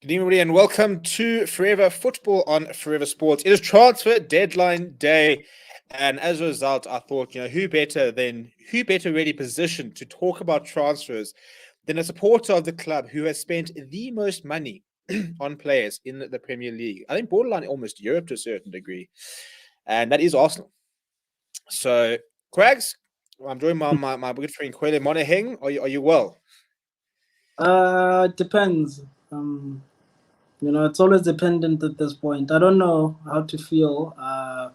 Good evening, everybody, and welcome to Forever Football on Forever Sports. It is transfer deadline day, and as a result, I thought, who better really positioned to talk about transfers than a supporter of the club who has spent the most money on players in the Premier League. I think borderline almost Europe to a certain degree, and that is Arsenal. So, Quags, I'm joined by my good friend Kwele Monaheng. Are you well? It depends. It's always dependent at this point. I don't know how to feel. I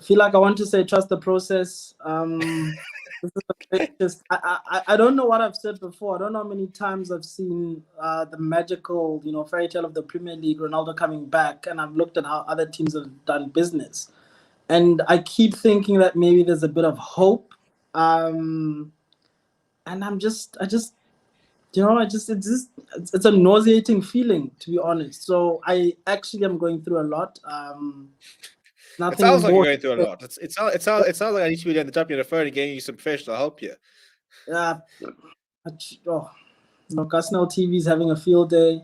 feel like I want to say trust the process. This is just I don't know what I've said before. I don't know how many times I've seen the magical, fairy tale of the Premier League, Ronaldo coming back, and I've looked at how other teams have done business, and I keep thinking that maybe there's a bit of hope. And I just it's a nauseating feeling, to be honest. So I actually am going through a lot. It Nothing sounds like you're more. going through a lot. It sounds like I need to be on the top of the phone and getting you some professional help here. Yeah. Arsenal TV is having a field day.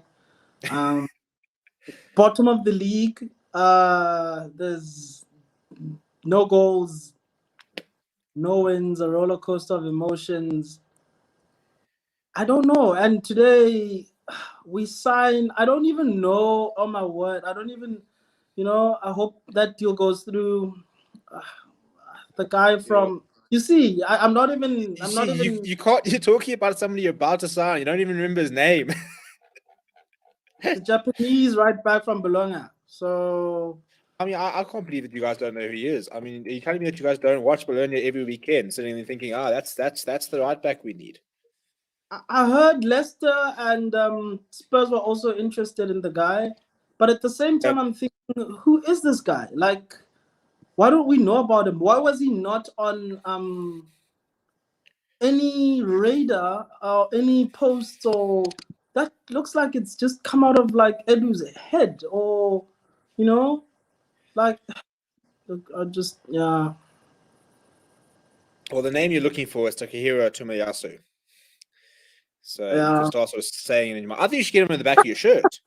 Bottom of the league. There's no goals, no wins, a roller coaster of emotions. I don't know. And today we sign. I don't even know. Oh my word! I don't even. I hope that deal goes through. The guy from. You see, I'm not even. I'm not even. You can't. You're talking about somebody you're about to sign. You don't even remember his name. The Japanese right back from Bologna. So. I mean, I can't believe that you guys don't know who he is. I mean, are you telling me that you guys don't watch Bologna every weekend, sitting there thinking, that's the right back we need? I heard Leicester and Spurs were also interested in the guy, but at the same time, I'm thinking, who is this guy? Like, why don't we know about him? Why was he not on any radar or any posts? Or that looks like it's just come out of like Edu's head, or like I just yeah. Well, the name you're looking for is Takahiro Tomoyasu. So you can start sort of saying it in your mind. I think you should get him in the back of your shirt.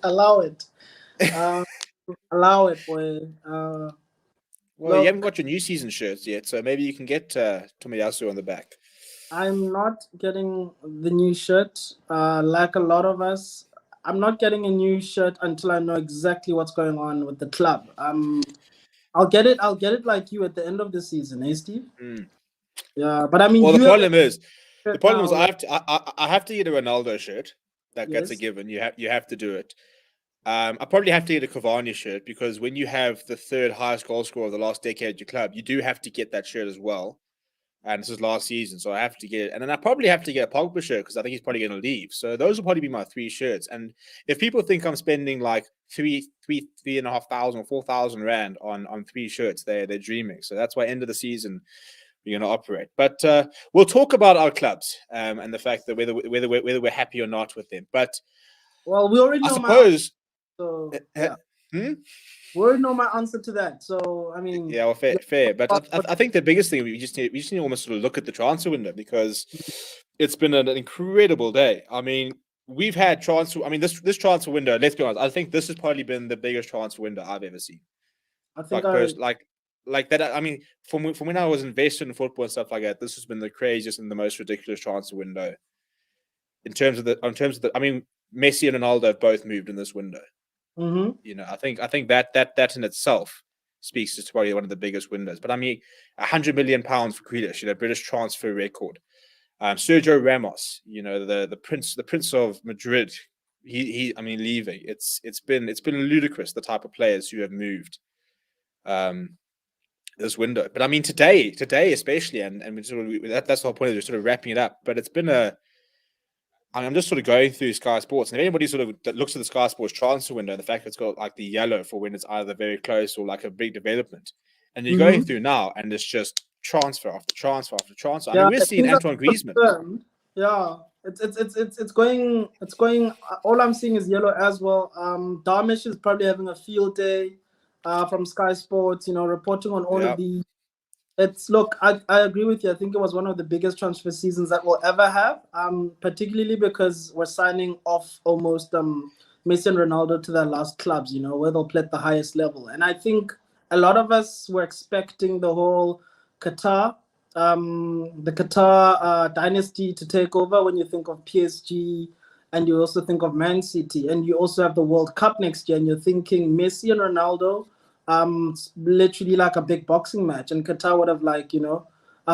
Allow it. Allow it, boy. Well, you haven't got your new season shirts yet, so maybe you can get Tomoyasu on the back. I'm not getting the new shirt. Like a lot of us, I'm not getting a new shirt until I know exactly what's going on with the club. I'll get it. I'll get it like you at the end of the season, eh, Steve? Yeah, but I mean, well, the problem is I have to get a Ronaldo shirt. That's a given. You have to do it. I probably have to get a Cavani shirt because when you have the third highest goal scorer of the last decade at your club, you do have to get that shirt as well. And this is last season, so I have to get it. And then I probably have to get a Pogba shirt because I think he's probably going to leave. So those will probably be my three shirts. And if people think I'm spending like three and a half thousand or 4,000 rand on three shirts, they're dreaming. So that's why end of the season we're going to operate. But we'll talk about our clubs and the fact that whether we're happy or not with them. But well, we already know. I suppose. So yeah. We already know my answer to that. So I mean, yeah, well, fair. But I think the biggest thing we just need to almost sort of look at the transfer window because it's been an incredible day. I mean, we've had transfer. I mean, this transfer window. Let's be honest. I think this has probably been the biggest transfer window I've ever seen. I think like that. I mean, from when I was invested in football and stuff like that, this has been the craziest and the most ridiculous transfer window. In terms of the, I mean, Messi and Ronaldo have both moved in this window. Mm-hmm. I think that in itself speaks to probably one of the biggest windows. But I mean, £100 million for Grealish, British transfer record. Sergio Ramos, the prince of Madrid. I mean, leaving. It's been ludicrous the type of players who have moved. This window, but I mean today especially, and that's the whole point of just sort of wrapping it up. But it's been I'm just sort of going through Sky Sports, and if anybody sort of that looks at the Sky Sports transfer window, the fact that it's got like the yellow for when it's either very close or like a big development, and you're going through now, and it's just transfer after transfer after transfer. Yeah, I mean, we're seeing Antoine Griezmann. Yeah, it's going. All I'm seeing is yellow as well. Darmish is probably having a field day from Sky Sports, reporting on all of these. Look, I agree with you. I think it was one of the biggest transfer seasons that we'll ever have. Particularly because we're signing off almost Messi and Ronaldo to their last clubs, where they'll play at the highest level. And I think a lot of us were expecting the whole Qatar, the Qatar dynasty to take over when you think of PSG and you also think of Man City, and you also have the World Cup next year, and you're thinking Messi and Ronaldo, literally like a big boxing match, and Qatar would have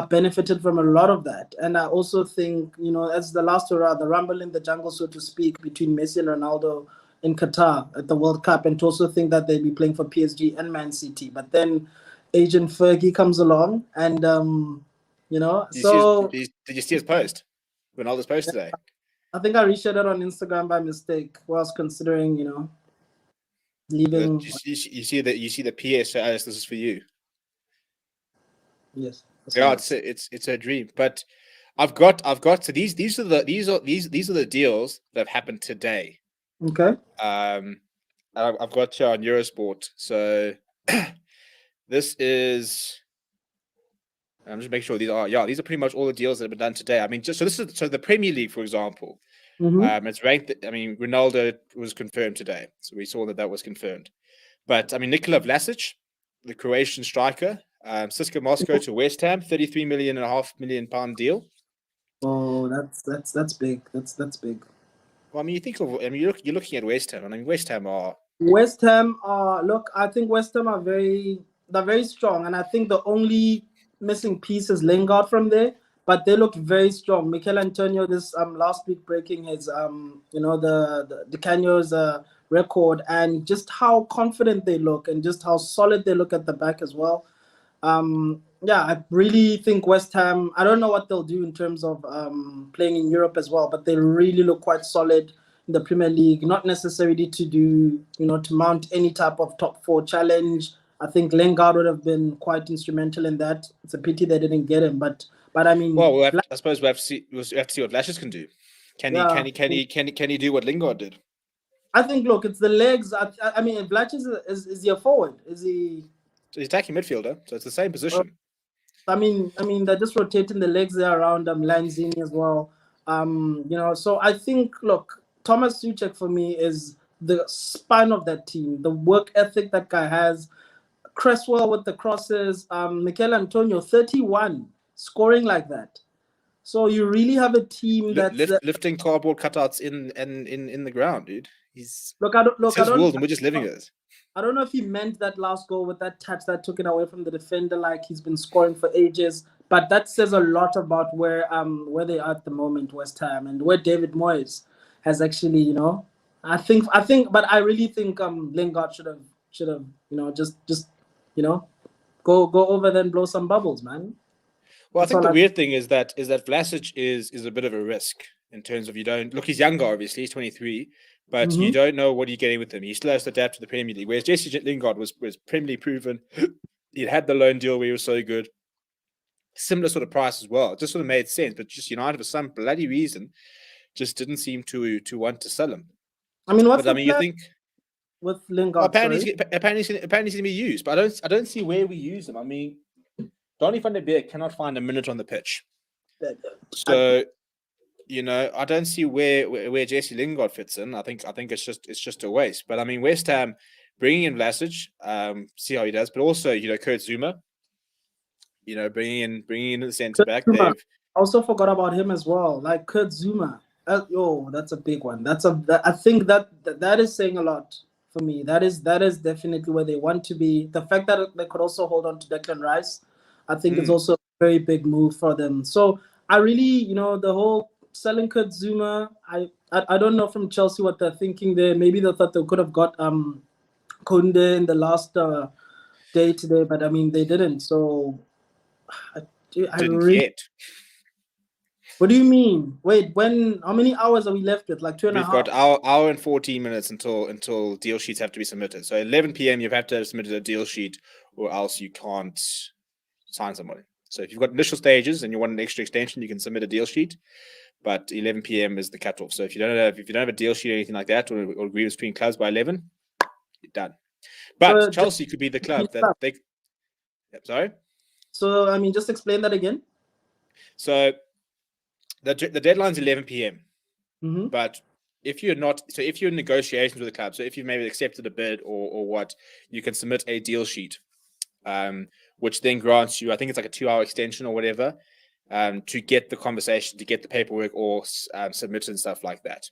benefited from a lot of that. And I also think, as the last hurrah, the rumble in the jungle, so to speak, between Messi and Ronaldo in Qatar at the World Cup, and to also think that they'd be playing for PSG and Man City. But then Agent Fergie comes along, and so Did you see his post? Ronaldo's post today. I think I reshared it on Instagram by mistake whilst considering, leaving. You see that the PS. This is for you. Yes. Yeah, it's a dream. But I've got so these are the deals that have happened today. Okay. I've got here on Eurosport. So this is. I'm just making sure these are pretty much all the deals that have been done today. I mean, so the Premier League, for example. Mm-hmm. It's ranked. I mean, Ronaldo was confirmed today, so we saw that was confirmed. But I mean, Nikola Vlasic, the Croatian striker, Cisco Moscow to West Ham, £33.5 million deal. Oh, that's big. That's big. Well, I mean, you're looking at West Ham. I mean, West Ham are. Look, I think West Ham are they're very strong, and I think the only missing piece is Lingard from there. But they look very strong. Mikel Antonio this last week breaking his the Canio's record, and just how confident they look and just how solid they look at the back as well. Yeah, I really think West Ham, I don't know what they'll do in terms of playing in Europe as well, but they really look quite solid in the Premier League, not necessarily to do, to mount any type of top four challenge. I think Lingard would have been quite instrumental in that. It's a pity they didn't get him, but I mean, well, I suppose we have to see what Vlasic can do. Can he do what Lingard did? I think, look, it's the legs. I mean, Vlasic is he a forward? Is he? So he's attacking midfielder, so it's the same position. I mean, they're just rotating the legs there around Lanzini as well. So I think, look, Thomas Suchek for me is the spine of that team. The work ethic that guy has. Cresswell with the crosses. Mikel Antonio, 31, scoring like that. So you really have a team that's lifting cardboard cutouts in the ground, dude. It's his world, and we're just living it. I don't know if he meant that last goal with that touch that took it away from the defender, like he's been scoring for ages. But that says a lot about where they are at the moment, West Ham, and where David Moyes has actually, I think, but I really think Lingard should have, just go over there and blow some bubbles, man. Well, I think the weird thing is that Vlasic is a bit of a risk in terms of he's younger, obviously, he's 23, but you don't know what you're getting with him. He still has to adapt to the Premier League. Whereas Jesse Lingard was Premier League proven. He had the loan deal where he was so good. Similar sort of price as well. It just sort of made sense, but just United for some bloody reason just didn't seem to want to sell him. I mean, you think with Lingard? Apparently he's going to be used, but I don't see where we use him. I mean, Donny van der Beek cannot find a minute on the pitch. So, I don't see where Jesse Lingard fits in. I think it's just a waste. But I mean, West Ham bringing in Vlasic, see how he does. But also, Kurt Zuma, bringing in the centre back. I also forgot about him as well. Like Kurt Zuma. That's a big one. I think that is saying a lot for me. That is definitely where they want to be. The fact that they could also hold on to Declan Rice, I think is also a very big move for them. So I really, the whole selling Kurt Zuma, I don't know from Chelsea what they're thinking there. Maybe they thought they could have got Koundé in the last day today, but I mean they didn't. So yet. What do you mean? Wait, how many hours are we left with? Like 2.5? We've got hour and 14 minutes until deal sheets have to be submitted. So 11 p.m. you have to have submitted a deal sheet, or else you can't sign somebody. So if you've got initial stages and you want an extra extension, you can submit a deal sheet. But 11 p.m. is the cutoff. So if you don't have a deal sheet or anything like that, or agreements between clubs by 11, you're done. But Chelsea could be the club that they. Sorry. So I mean, just explain that again. So the deadline's 11 p.m. Mm-hmm. But if you're in negotiations with the club, so if you've maybe accepted a bid or what, you can submit a deal sheet, which then grants you, I think it's like a 2-hour extension or whatever, to get the conversation, to get the paperwork or submitted and stuff like that.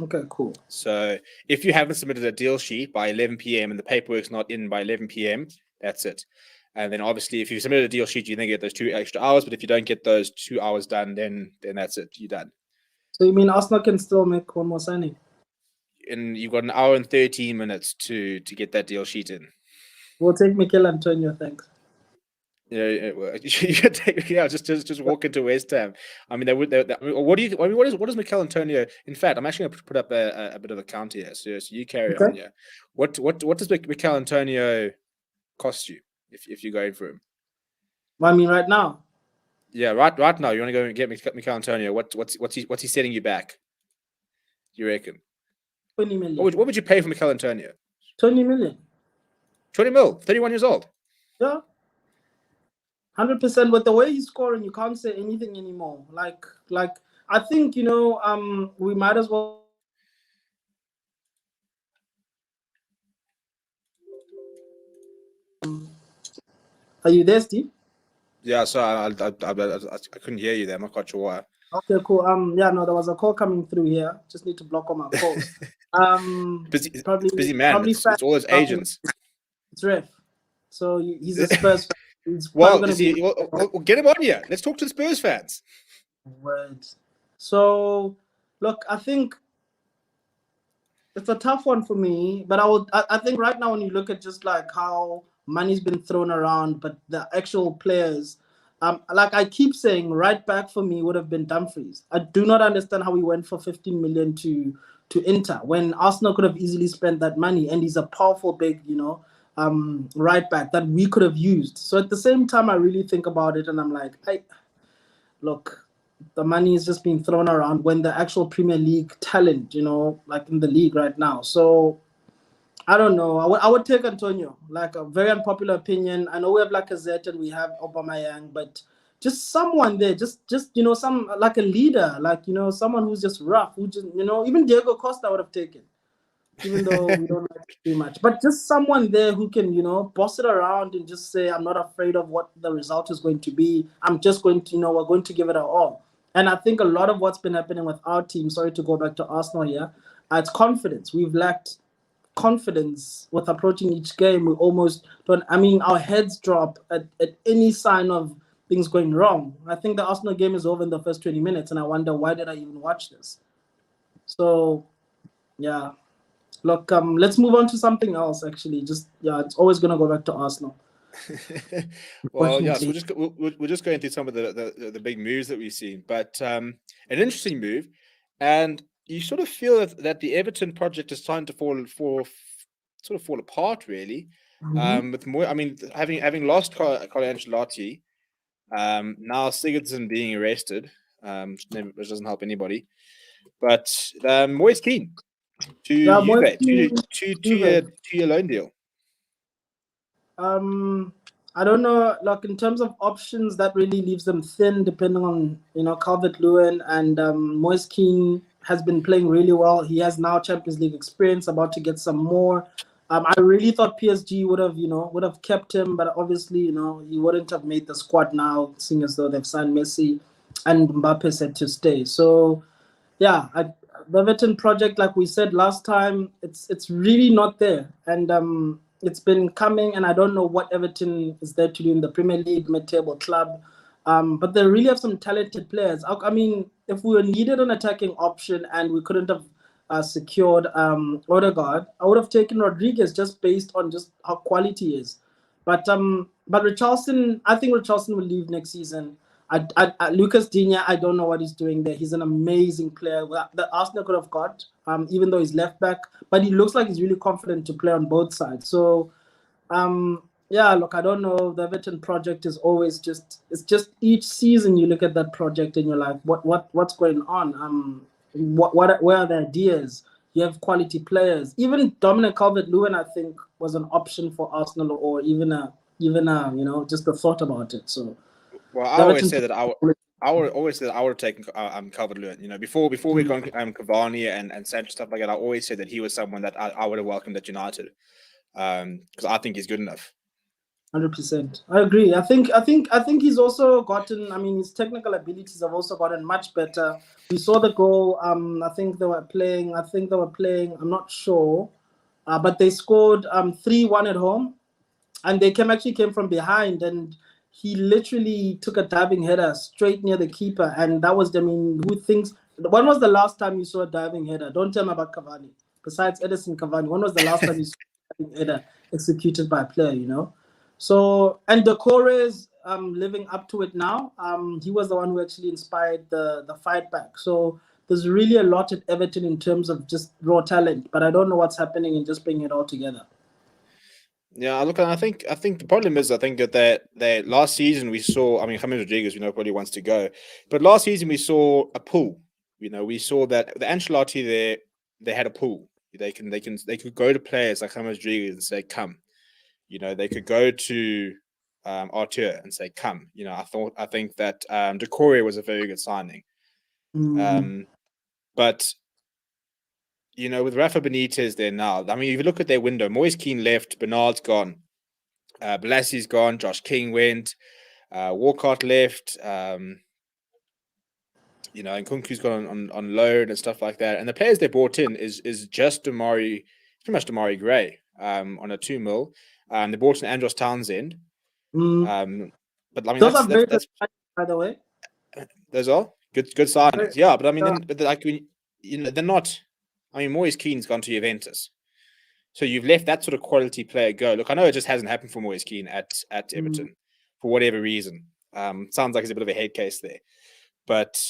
Okay, cool. So if you haven't submitted a deal sheet by 11 p.m. and the paperwork's not in by 11 p.m., that's it. And then obviously, if you submitted a deal sheet, you then get those 2 extra hours. But if you don't get those 2 hours done, then that's it. You're done. So you mean Arsenal can still make one more signing? And you've got 1 hour and 13 minutes to get that deal sheet in. We'll take Mikel Antonio, thanks. Just walk into West Ham. I mean, what is Mikel Antonio? In fact, I'm actually going to put up a bit of a count here. So you carry on. Yeah. What does Mikel Antonio cost you if you're going for him? Well, I mean, right now. Yeah, right now. You want to go and get Mikel Antonio? What's he setting you back? You reckon? 20 million. What would you pay for Mikel Antonio? 20 million. 20 mil. 31 years old. Yeah. 100%. With the way he's scoring, you can't say anything anymore. Like I think, we might as well. Are you there, Steve? Yeah, so I couldn't hear you there. I'm not quite sure why. Okay, cool. Yeah, no, there was a call coming through here. Just need to block all my calls. Busy man. It's all those agents. It's Ref. So he's a Spurs fan. Well, get him on here. Let's talk to the Spurs fans. Right. So, look, I think it's a tough one for me, but I think right now when you look at just like how money's been thrown around, but the actual players, like I keep saying, right back for me would have been Dumfries. I do not understand how we went for 15 million to Inter when Arsenal could have easily spent that money, and he's a powerful big, right back that we could have used. So at the same time, I really think about it, and I'm like, look, the money is just being thrown around when the actual Premier League talent, like in the league right now. So I don't know. I would take Antonio, like a very unpopular opinion. I know we have Lacazette and we have Aubameyang, but just someone there, just some like a leader, like someone who's just rough, who just even Diego Costa I would have taken, even though we don't like it too much. But just someone there who can boss it around and just say, I'm not afraid of what the result is going to be. I'm just going to we're going to give it our all. And I think a lot of what's been happening with our team, sorry to go back to Arsenal here, it's confidence. We've lacked confidence with approaching each game. We almost don't. I mean, our heads drop at any sign of things going wrong. I think the Arsenal game is over in the first 20 minutes, and I wonder, why did I even watch this? So, yeah. Look, let's move on to something else, actually. It's always going to go back to Arsenal. Well, yes, we're just going through some of the big moves that we've seen, but an interesting move, and you sort of feel that the Everton project is starting to fall apart, really. Mm-hmm. With more, I mean, having lost Carlo Ancelotti, now Sigurdsson being arrested, which doesn't help anybody, but Moyes Keane to Juve, two-year loan deal. I don't know, like in terms of options, that really leaves them thin, depending on Calvert-Lewin, and Moyes Keane has been playing really well. He has now Champions League experience, about to get some more. I really thought PSG would have kept him, but obviously he wouldn't have made the squad now, seeing as though they've signed Messi and Mbappe said to stay. So yeah, the Everton project, like we said last time, it's really not there, and it's been coming, and I don't know what Everton is there to do in the Premier League, mid-table club. But they really have some talented players. I mean, if we needed an attacking option and we couldn't have secured Odegaard, I would have taken Rodriguez just based on just how quality is. But Richarlison, I think Richarlison will leave next season. Lucas Digne, I don't know what he's doing there. He's an amazing player that Arsenal could have got, even though he's left back. But he looks like he's really confident to play on both sides. So, yeah, look, I don't know. The Everton project is always it's just each season you look at that project and you're like, what's going on? Where are the ideas? You have quality players. Even Dominic Calvert-Lewin, I think, was an option for Arsenal, or even a even just the thought about it. So, well, I always say that I would always say that I would have taken Calvert-Lewin. Before we got Cavani and Sancho, stuff like that, I always said that he was someone that I would have welcomed at United, because I think he's good enough. 100%. I agree. I think he's also gotten. I mean, his technical abilities have also gotten much better. We saw the goal. I think they were playing. I'm not sure, but they scored 3-1 at home, and they actually came from behind, and he literally took a diving header straight near the keeper, and that was. I mean, who thinks? When was the last time you saw a diving header? Don't tell me about Cavani. Besides Edison Cavani, when was the last time you saw a diving header executed by a player? So, and Decore is living up to it now. He was the one who actually inspired the fight back. So there's really a lot at Everton in terms of just raw talent, but I don't know what's happening in just bringing it all together. Yeah, look, I think the problem is, I think that last season we saw. I mean, James Rodriguez, probably wants to go, but last season we saw a pull. We saw that the Ancelotti there, they had a pull. They could go to players like James Rodriguez and say, "Come." They could go to Artur and say, "Come." I think that Decore was a very good signing. But with Rafa Benitez there now, I mean, if you look at their window, Moise Kean left, Bernard's gone, Bolasie has gone, Josh King went, Walcott left, and Nkunku's gone on loan and stuff like that. And the players they brought in is just pretty much Damari Gray on a 2 mil. They brought in Andros Townsend. But I mean, those are very good, by the way. Those are good signings. Yeah, but I mean, they're not. I mean, Moise Kean's gone to Juventus, so you've left that sort of quality player go. Look, I know it just hasn't happened for Moise Kean at Everton for whatever reason. Sounds like he's a bit of a head case there, but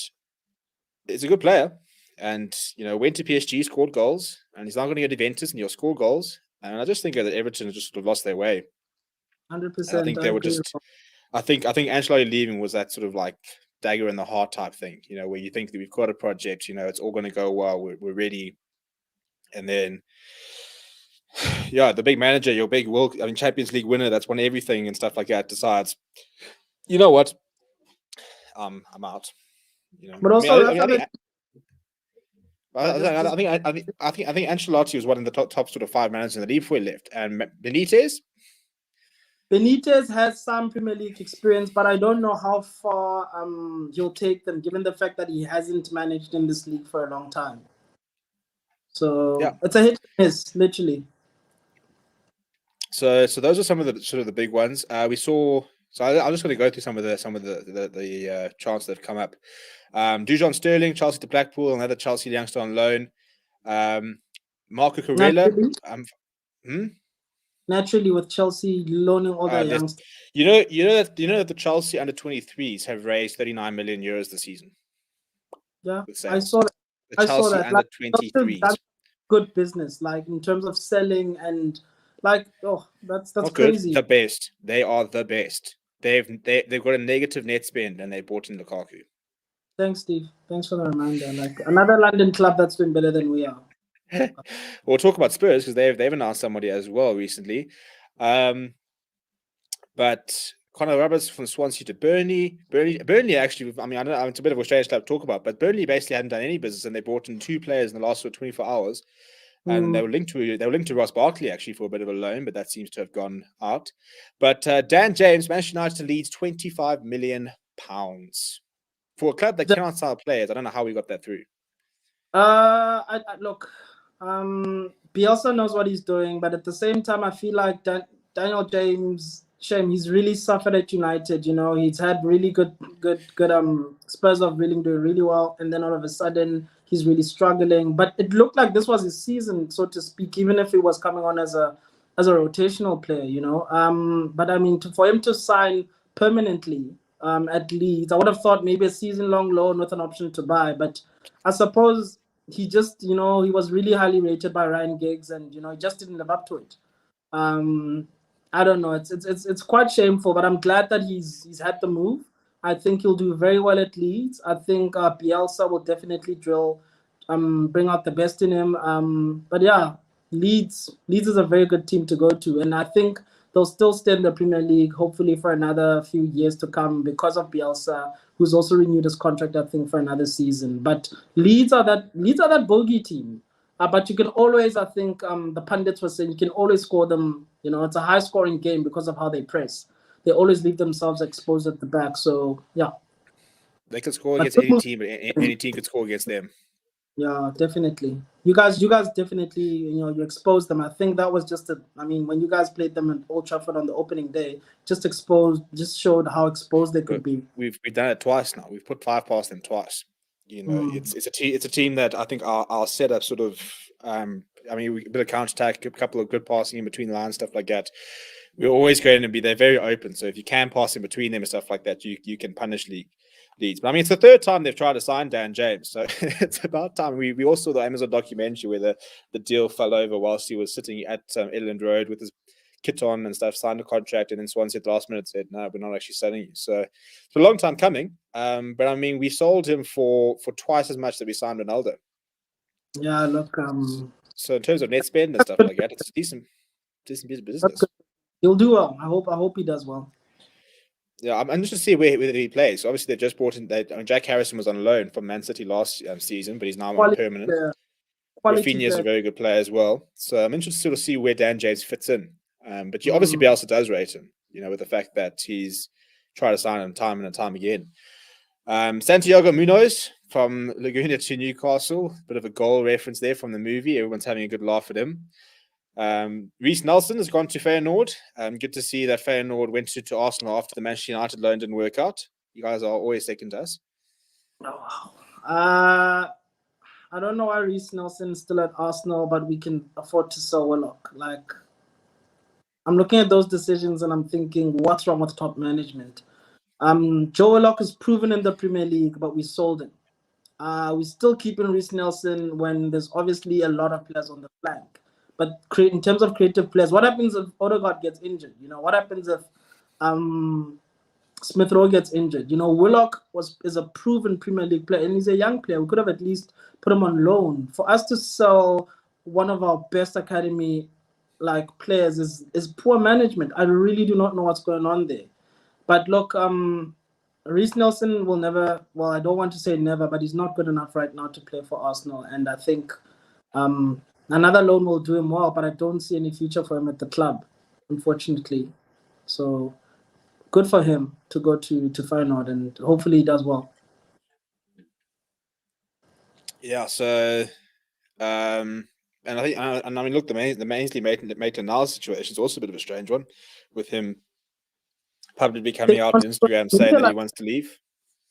it's a good player, and went to PSG, scored goals, and he's now going to go to Juventus, and he'll score goals. And I just think that Everton has just sort of lost their way. 100%. I think they were just. I think Ancelotti leaving was that sort of like dagger in the heart type thing, where you think that we've got a project, it's all going to go well, we're ready, and then, yeah, the big manager, your big Champions League winner that's won everything and stuff like that, decides, you know what, I'm out. But also, I think Ancelotti was one of the top sort of 5 managers in the league before he left, and Benitez has some Premier League experience, but I don't know how far he'll take them, given the fact that he hasn't managed in this league for a long time. So yeah, it's a hit and miss, literally. So those are some of the sort of the big ones we saw. So I'm just going to go through some of the charts that have come up. Dujon Sterling, Chelsea to Blackpool, another Chelsea youngster on loan. Marco Corella. Naturally, with Chelsea loaning all their youngsters. You know that the Chelsea under 23s have raised 39 million euros this season. Yeah, I saw that. The Chelsea under 23s. Good business, like in terms of selling and that's not crazy. Good. The best. They are the best. They've got a negative net spend and they bought in Lukaku. Thanks, Steve. Thanks for the reminder. Like another London club that's doing better than we are. We'll talk about Spurs because they've announced somebody as well recently. But Conor Roberts from Swansea to Burnley. Burnley actually, I mean, I don't know, it's a bit of a strange club to talk about, but Burnley basically hadn't done any business, and they brought in 2 players in the last 24 hours, and they were linked to Ross Barkley actually for a bit of a loan, but that seems to have gone out. But Dan James, Manchester United leads £25 million for a club that cannot sell players. I don't know how we got that through. Look, Bielsa knows what he's doing, but at the same time, I feel like Daniel James, he's really suffered at United. He's had really good spurs of doing really well, and then all of a sudden he's really struggling. But it looked like this was his season, so to speak, even if he was coming on as a rotational player. But I mean, for him to sign permanently at Leeds, I would have thought maybe a season-long loan with an option to buy, but I suppose he just, he was really highly rated by Ryan Giggs, and he just didn't live up to it. I don't know. It's quite shameful, but I'm glad that he's had the move. I think he'll do very well at Leeds. I think Bielsa will definitely bring out the best in him. But yeah, Leeds is a very good team to go to, and I think they'll still stay in the Premier League, hopefully for another few years to come because of Bielsa, who's also renewed his contract, I think, for another season. But Leeds are that bogey team. But you can always, I think, the pundits were saying you can always score them. You know, it's a high scoring game because of how they press. They always leave themselves exposed at the back. So yeah, they could score against any team, but any team could score against them. Yeah, definitely. You guys definitely, you exposed them. I think that was when you guys played them at Old Trafford on the opening day, just showed how exposed they could be. We've done it twice now. We've put 5 past them twice. You know, it's a team that I think our setup sort of, a bit of counter attack, a couple of good passing in between the lines, stuff like that. We're always going to be, they're very open. So if you can pass in between them and stuff like that, you can punish Leeds. But it's the third time they've tried to sign Dan James. So it's about time. We also saw the Amazon documentary where the deal fell over whilst he was sitting at Elland Road with his kit on and stuff, signed a contract, and then Swansea at the last minute said, no, we're not actually selling you. So it's a long time coming. But we sold him for twice as much that we signed Ronaldo. Yeah, look. So in terms of net spend and stuff like that, it's a decent piece of business. He'll do well. I hope he does well. Yeah, I'm interested to see where he plays. So obviously, they just brought in Jack Harrison was on loan from Man City last season, but he's now on permanent. Rafinha is a very good player as well. So I'm interested to sort of see where Dan James fits in. But obviously, Bielsa does rate him, with the fact that he's tried to sign him time and time again. Santiago Munoz from Laguna to Newcastle. Bit of a goal reference there from the movie. Everyone's having a good laugh at him. Reiss Nelson has gone to Feyenoord. Good to see that Feyenoord went to Arsenal after the Manchester United loan didn't work out. You guys are always second to us. I don't know why Reiss Nelson is still at Arsenal, but we can afford to sell Willock. Like, I'm looking at those decisions and I'm thinking, what's wrong with top management? Joe Willock is proven in the Premier League, but we sold him. We're still keeping Reiss Nelson when there's obviously a lot of players on the flank. But in terms of creative players, what happens if Odegaard gets injured? What happens if Smith Rowe gets injured? Willock is a proven Premier League player, and he's a young player. We could have at least put him on loan. For us to sell one of our best academy players is poor management. I really do not know what's going on there. But look, Reiss Nelson will never. Well, I don't want to say never, but he's not good enough right now to play for Arsenal, and I think another loan will do him well, but I don't see any future for him at the club, unfortunately. So good for him to go to Feyenoord, and hopefully he does well. Yeah. So, and I think, look, the Mainsley Maitland-Niles situation is also a bit of a strange one, with him publicly coming out on Instagram saying that he wants to leave.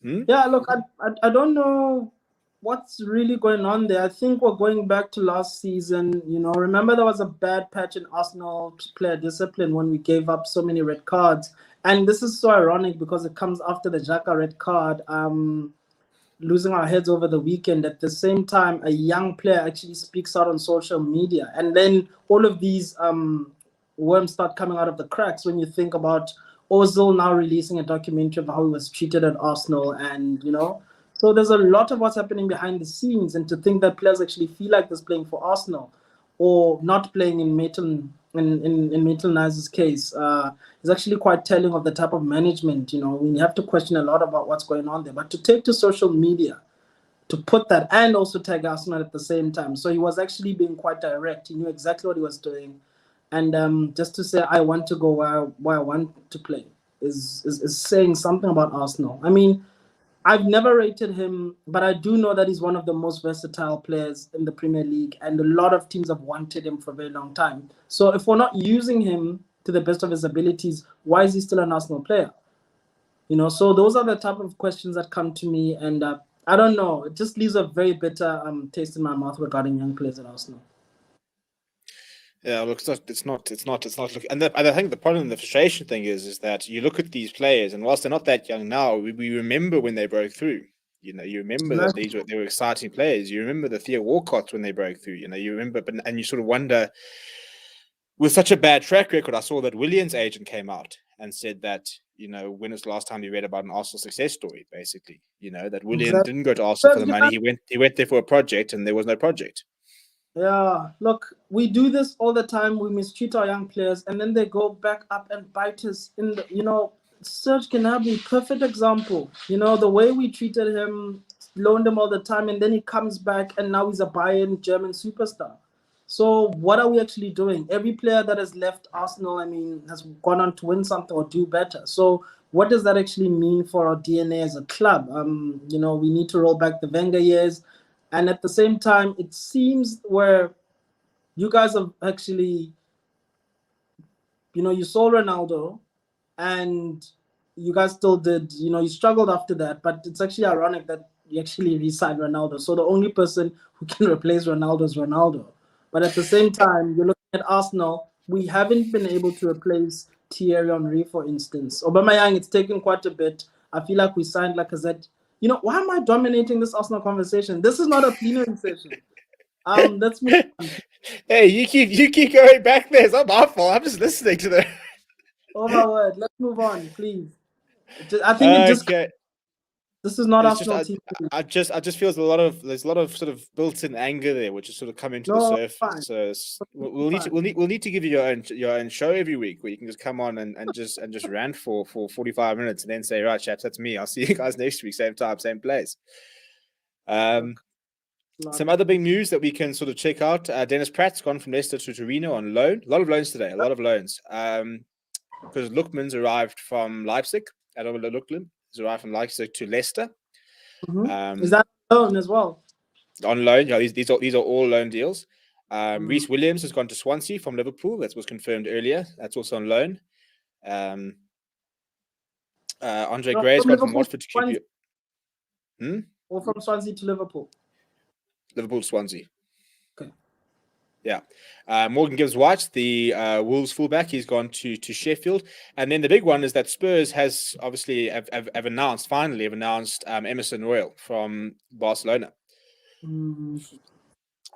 Yeah, look, I don't know what's really going on there. I think we're going back to last season. Remember there was a bad patch in Arsenal player discipline when we gave up so many red cards. And this is so ironic because it comes after the Xhaka red card, losing our heads over the weekend. At the same time, a young player actually speaks out on social media. And then all of these worms start coming out of the cracks when you think about Ozil now releasing a documentary of how he was treated at Arsenal. And, so there's a lot of what's happening behind the scenes. And to think that players actually feel like this playing for Arsenal or not playing in Maitland-Niles' case is actually quite telling of the type of management. We have to question a lot about what's going on there. But to take to social media, to put that and also tag Arsenal at the same time. So he was actually being quite direct. He knew exactly what he was doing. And just to say, I want to go where I want to play is saying something about Arsenal. I've never rated him, but I do know that he's one of the most versatile players in the Premier League, and a lot of teams have wanted him for a very long time. So if we're not using him to the best of his abilities, why is he still an Arsenal player? So those are the type of questions that come to me, and I don't know. It just leaves a very bitter taste in my mouth regarding young players at Arsenal. Yeah, look, it's not. And I think the problem, the frustration thing is that you look at these players, and whilst they're not that young now, we remember when they broke through. You remember that they were exciting players. You remember the Theo Walcotts when they broke through. You remember, and you sort of wonder, with such a bad track record. I saw that Willian's agent came out and said that, when was the last time you read about an Arsenal success story? Basically, that Willian didn't go to Arsenal for the money. He went there for a project, and there was no project. Yeah, look, we do this all the time. We mistreat our young players, and then they go back up and bite us in the. Serge Gnabry, perfect example. The way we treated him, loaned him all the time, and then he comes back, and now he's a Bayern German superstar. So what are we actually doing? Every player that has left Arsenal, I mean, has gone on to win something or do better. So what does that actually mean for our DNA as a club? We need to roll back the Wenger years. And at the same time, it seems where you guys have actually, you saw Ronaldo and you guys still did, you struggled after that, but it's actually ironic that you actually re-signed Ronaldo. So the only person who can replace Ronaldo is Ronaldo. But at the same time, you're looking at Arsenal, we haven't been able to replace Thierry Henry, for instance. Aubameyang, it's taken quite a bit. I feel like we signed Lacazette. Why am I dominating this Arsenal conversation? This is not a plenary session. Let's move on. Hey, you keep going back there. It's not my fault. I'm just listening to them. Oh my word. Let's move on, please. I think okay. This is not It's Arsenal just, team. I just feel there's a lot of sort of built-in anger there, which is sort of coming to the surface. So we'll need to give you your own show every week where you can just come on and just rant for 45 minutes and then say, right, chaps, that's me. I'll see you guys next week, same time, same place. Some other big news that we can sort of check out. Dennis Pratt's gone from Leicester to Torino on loan. A lot of loans today. A lot of loans. Because Lookman's arrived from Leipzig. Adomola Lookman has arrived from Leipzig to Leicester. Mm-hmm. Is that loan as well? On loan, yeah. These are all loan deals. Reece Williams has gone to Swansea from Liverpool. That was confirmed earlier. That's also on loan. Andre Gray's gone from Watford to QPR. Or from Swansea to Liverpool? Liverpool to Swansea. Okay. Yeah. Morgan Gibbs-White, the Wolves fullback, he's gone to Sheffield. And then the big one is that Spurs has obviously have announced Emerson Royal from Barcelona.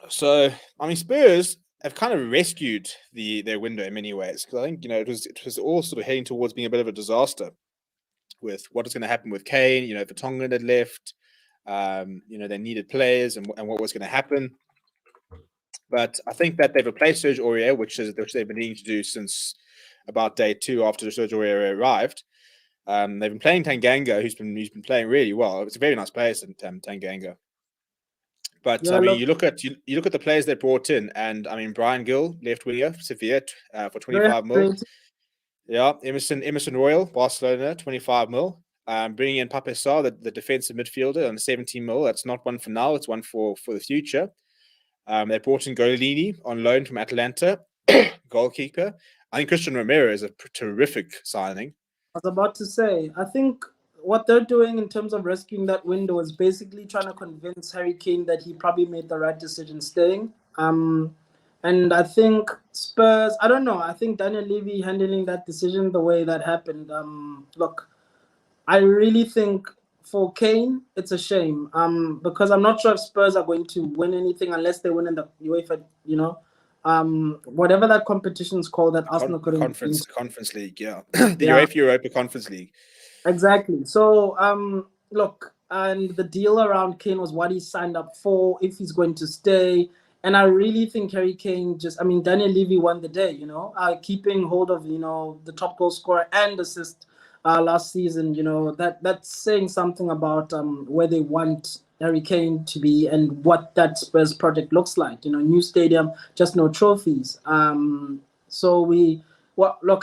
So, I mean, Spurs have kind of rescued their window in many ways, because I think, it was all sort of heading towards being a bit of a disaster with what is going to happen with Kane. Vertonghen had left. They needed players and what was going to happen. But I think that they've replaced Serge Aurier, which they've been needing to do since about day 2 after Serge Aurier arrived. They've been playing Tanganga, who's been playing really well. It's a very nice player, Tanganga. But yeah, you look at the players they brought in, and I mean Brian Gill, left winger, Sevilla, for 25 mil. Yeah, Emerson Royal, Barcelona, 25 mil. Bringing in Pape Sarr, the defensive midfielder, on 17 mil. That's not one for now; it's one for the future. They brought in Golini on loan from Atalanta, goalkeeper. I think Christian Romero is a terrific signing. I was about to say, I think what they're doing in terms of rescuing that window is basically trying to convince Harry Kane that he probably made the right decision staying. And I think Spurs, I don't know, I think Daniel Levy handling that decision the way that happened. Look, I really think for Kane, it's a shame. Because I'm not sure if Spurs are going to win anything unless they win in the UEFA, whatever that competition is called that Arsenal couldn't Conference League, yeah. The UEFA Europa Conference League. Exactly. So look, and the deal around Kane was what he signed up for, if he's going to stay. And I really think Harry Kane Daniel Levy won the day, keeping hold of, the top goal scorer and assist last season, that's saying something about where they want Harry Kane to be and what that Spurs project looks like. New stadium, just no trophies. Look,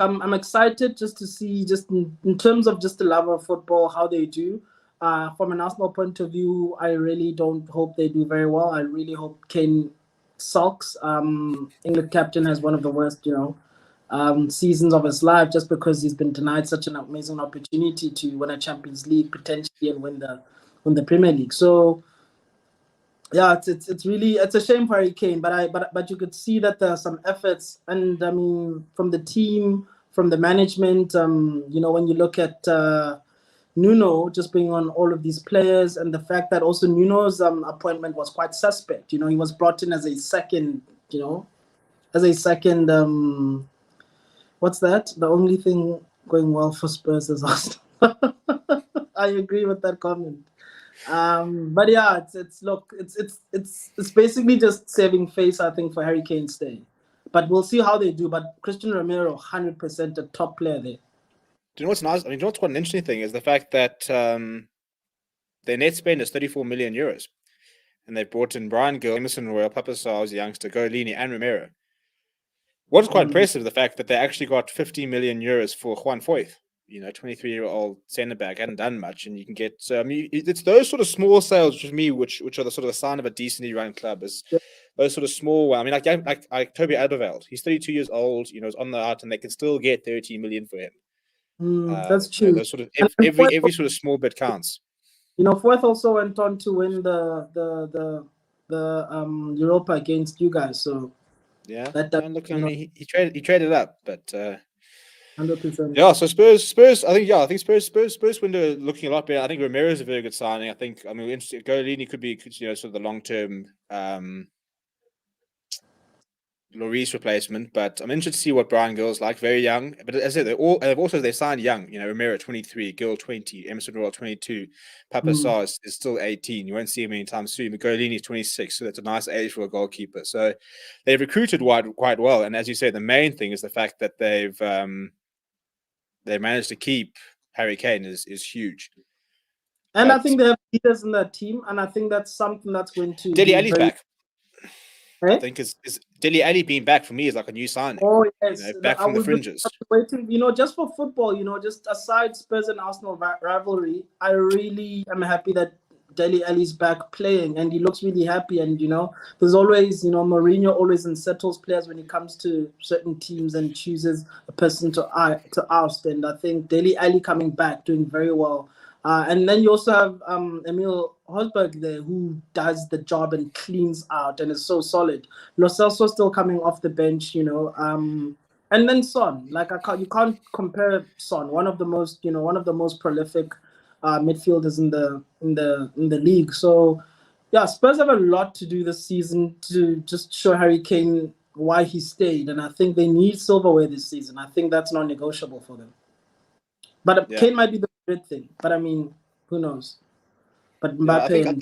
I'm excited just to see, just in terms of just the love of football, how they do. From an Arsenal point of view, I really don't hope they do very well. I really hope Kane sulks. England captain has one of the worst, seasons of his life, just because he's been denied such an amazing opportunity to win a Champions League potentially and win the Premier League. So yeah, it's really a shame for Harry Kane, but you could see that there are some efforts, and I mean from the team, from the management. When you look at Nuno just bringing on all of these players, and the fact that also Nuno's appointment was quite suspect. He was brought in as a second. What's that? The only thing going well for Spurs is Arsenal. I agree with that comment. But yeah, it's basically just saving face, I think, for Harry Kane's stay. But we'll see how they do. But Christian Romero, 100% a top player there. Do you know what's nice? I mean, you know what's quite an interesting thing is the fact that their net spend is 34 million euros, and they've brought in Brian Gill, Emerson Royal, Papa Sarr's youngster, Golini, and Romero. What's quite impressive is the fact that they actually got 50 million euros for Juan Foyth. 23-year-old centre back, hadn't done much, and you can get. So I mean, it's those sort of small sales, which are the sort of sign of a decently run club. Is those sort of small. I mean, like Toby Alderweireld, he's 32 years old. Is on the out, and they can still get 13 million for him. That's true. Those sort of every sort of small bit counts. Foyth also went on to win the Europa against you guys. So yeah, look, I mean, he traded up, but 100%. Yeah, so Spurs. I think Spurs window looking a lot better. I think Romero is a very good signing. I mean, interesting. Golini could be sort of the long term Lloris replacement, but I'm interested to see what Brian Gill's like. Very young, but as I said, they signed young. Romero 23, Gill 20, Emerson Royal 22, Papa Sarr is still 18. You won't see him anytime soon. But Golini is 26, so that's a nice age for a goalkeeper. So they've recruited quite well, and as you say, the main thing is the fact that they managed to keep Harry Kane is huge. And I think they have leaders in that team, and I think that's something that's going to. Dele Alli's back. I think is Dele Alli being back for me is like a new signing. Oh yes, back from the fringes. Waiting, just for football, just aside Spurs and Arsenal rivalry, I really am happy that Dele Alli's back playing, and he looks really happy. And there's always, Mourinho always unsettles players when it comes to certain teams and chooses a person to oust. And I think Dele Alli coming back, doing very well. And then you also have Emil Hosberg there, who does the job and cleans out and is so solid. Lo Celso still coming off the bench, and then Son. Like you can't compare Son, one of the most prolific midfielders in the league. So yeah, Spurs have a lot to do this season to just show Harry Kane why he stayed, and I think they need silverware this season. I think that's non-negotiable for them. But Kane might be the great thing. But I mean, who knows? But Mbappe.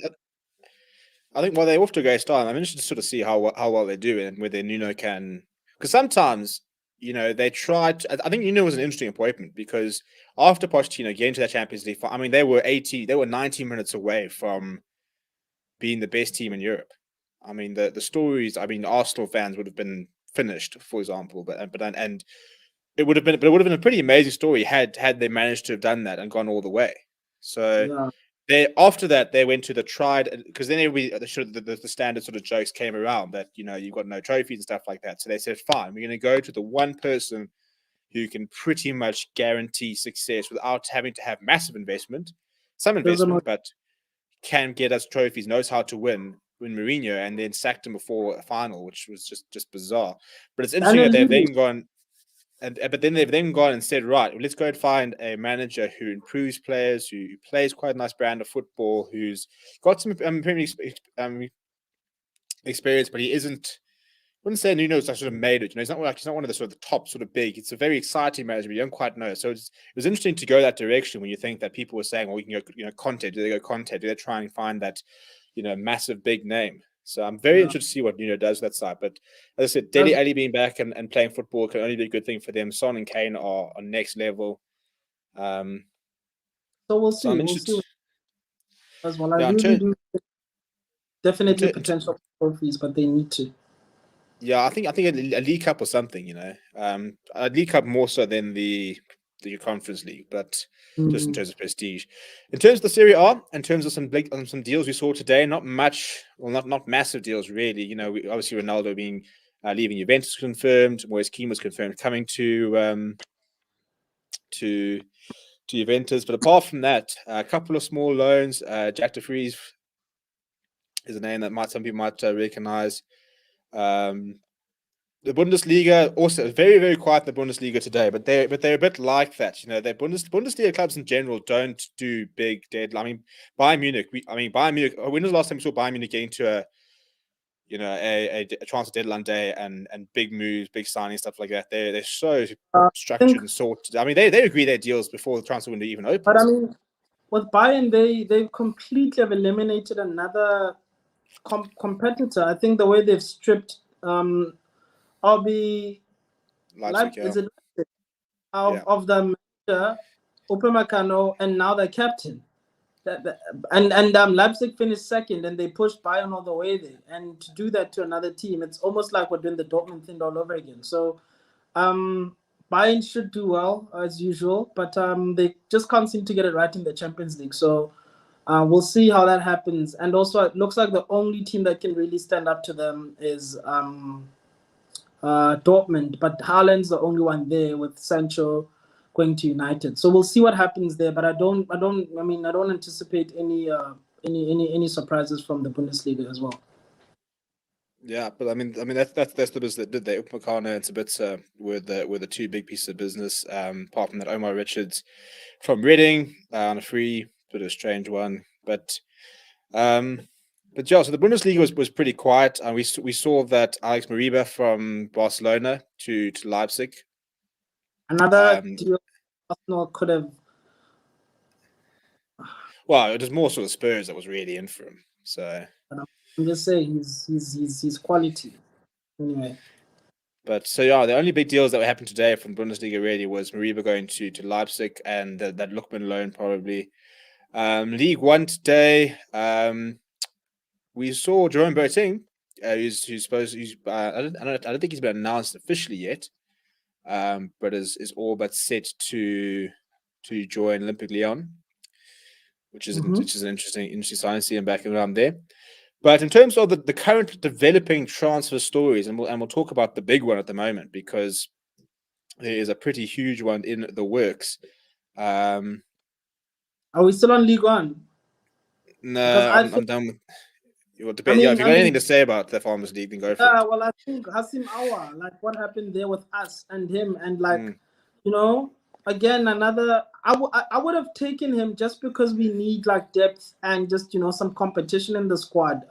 I think while they're off to a great start, I'm interested to sort of see how well they do and whether Nuno can. Because sometimes, they tried. I think Nuno was an interesting appointment because after Pochettino getting to that Champions League, I mean, they were 90 minutes away from being the best team in Europe. I mean, the stories. I mean, Arsenal fans would have been finished, for example, but it would have been a pretty amazing story had they managed to have done that and gone all the way. So after that they went to the tried, because then the standard sort of jokes came around that you've got no trophies and stuff like that. So they said, fine, we're going to go to the one person who can pretty much guarantee success without having to have massive investment, but can get us trophies, knows how to win Mourinho, and then sacked him before a final, which was just bizarre. But it's interesting that they've then gone. But then they've then gone and said, right, let's go and find a manager who improves players, who plays quite a nice brand of football, who's got some Premier League experience, but he isn't. I wouldn't say Nuno's sort of made it. He's not one of the sort of the top sort of big. It's a very exciting manager, but you don't quite know. So it was interesting to go that direction when you think that people were saying, well, we can go, Conte. Do they go Conte? Do they try and find that, massive big name? So I'm very interested to see what Nuno does with that side. But as I said, Dele Alli being back and playing football can only be a good thing for them. Son and Kane are on next level. So we'll see. We'll see as well. I really do definitely potential trophies, but they need to. Yeah, I think a League Cup or something. A League Cup more so than the Conference League, but just in terms of prestige. In terms of the Serie A, in terms of some deals we saw today, not much, well, not massive deals really. Obviously Ronaldo being leaving Juventus confirmed, Moise Kean was confirmed coming to Juventus. But apart from that, a couple of small loans. Jack de Vries is a name that some people might recognize. The Bundesliga also very, very quiet in the Bundesliga today, but they're a bit like that. The Bundesliga clubs in general don't do big deadlines. I mean, Bayern Munich. Bayern Munich. When was the last time we saw Bayern Munich getting to a transfer deadline day and big moves, big signings, stuff like that? They're so structured and sorted. I mean, they agree their deals before the transfer window even opens. But I mean, with Bayern, they completely have eliminated another competitor. I think the way they've stripped RB Leipzig, yeah. is it of the manager, Upamecano, and now the captain. And Leipzig finished second, and they pushed Bayern all the way there. And to do that to another team, it's almost like we're doing the Dortmund thing all over again. So, Bayern should do well as usual, but they just can't seem to get it right in the Champions League. So, we'll see how that happens. And also, it looks like the only team that can really stand up to them is Dortmund, but Haaland's the only one there with Sancho going to United. So we'll see what happens there. But I don't anticipate any surprises from the Bundesliga as well. Yeah, but I mean that's the business that did there. Upamecano and Sabitzer were the two big pieces of business. Apart from that, Omar Richards from Reading on a free, bit of a strange one, but yeah. So the Bundesliga was pretty quiet, and we saw that Alex Mariba from Barcelona to Leipzig. Another deal Arsenal could have. Well, it was more sort of Spurs that was really in for him. So I'm just saying he's quality anyway. But so yeah, the only big deals that happened today from Bundesliga really was Mariba going to Leipzig and that Lookman loan probably. League One today, we saw Jerome Boateng, who's supposed I don't think he's been announced officially yet, but is all but set to join Olympique Lyon, which is an interesting sign to see him back around there. But in terms of the current developing transfer stories, and we'll talk about the big one at the moment because there is a pretty huge one in the works. Are we still on League One? No, I'm done with. If you got anything to say about the Farmers League, then go for it. Well, I think Hassim Awa, like what happened there with us and him, and again, another. I would have taken him just because we need like depth and just some competition in the squad.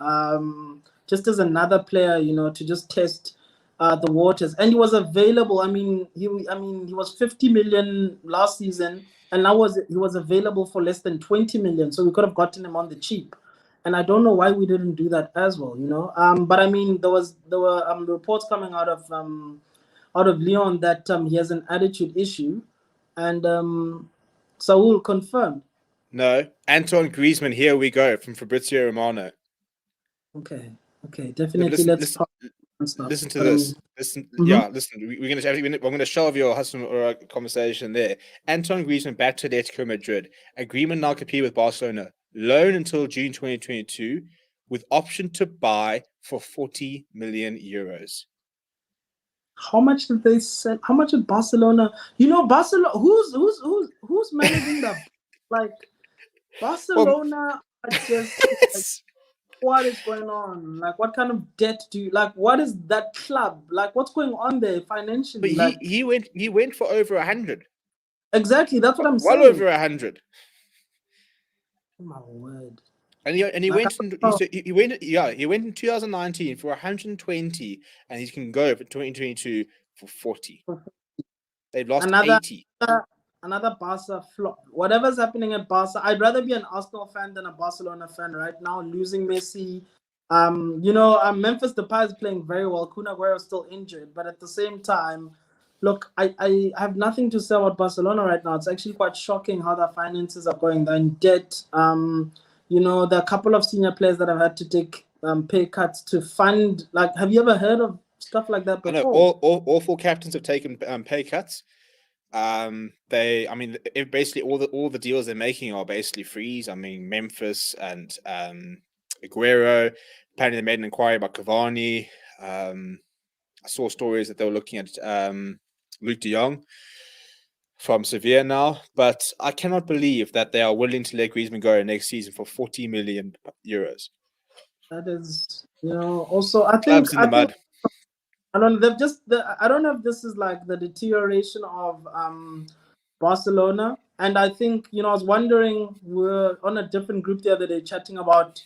Just as another player, to just test the waters. And he was available. I mean, he was 50 million last season, and now he was available for less than 20 million. So we could have gotten him on the cheap. And I don't know why we didn't do that as well, But I mean, there were reports coming out of Lyon that he has an attitude issue, and Saul confirmed. No, Antoine Griezmann. Here we go from Fabrizio Romano. Okay, definitely. Listen to this. Listen. We're I'm going to shove your husband or a conversation there. Antoine Griezmann back to Atletico Madrid. Agreement now compete with Barcelona. Loan until June 2022, with option to buy for 40 million euros. How much did they sell? How much did Barcelona? Barcelona. Who's managing that? Like Barcelona are just. What is going on? Like, what kind of debt do you like? What is that club like? What's going on there financially? But he went for over 100. Exactly, that's what I'm saying. Well over 100. Oh my word! And he went in 2019 for 120, and he can go for 2022 for 40. They've lost 80. Another Barca flop. Whatever's happening at Barca, I'd rather be an Arsenal fan than a Barcelona fan right now. Losing Messi, Memphis Depay is playing very well. Kun Aguero is still injured, but at the same time, look, I have nothing to say about Barcelona right now. It's actually quite shocking how their finances are going. They're in debt. There are a couple of senior players that have had to take pay cuts to fund. Like, have you ever heard of stuff like that before? I know all four captains have taken pay cuts. Basically all the deals they're making are basically freeze. I mean, Memphis and Aguero. Apparently, they made an inquiry about Cavani. I saw stories that they were looking at Luke De Jong from Sevilla now, but I cannot believe that they are willing to let Griezmann go next season for 40 million euros. That is, also I think in the mud. I don't know. I don't know if this is like the deterioration of Barcelona, and I think I was wondering, we're on a different group the other day chatting about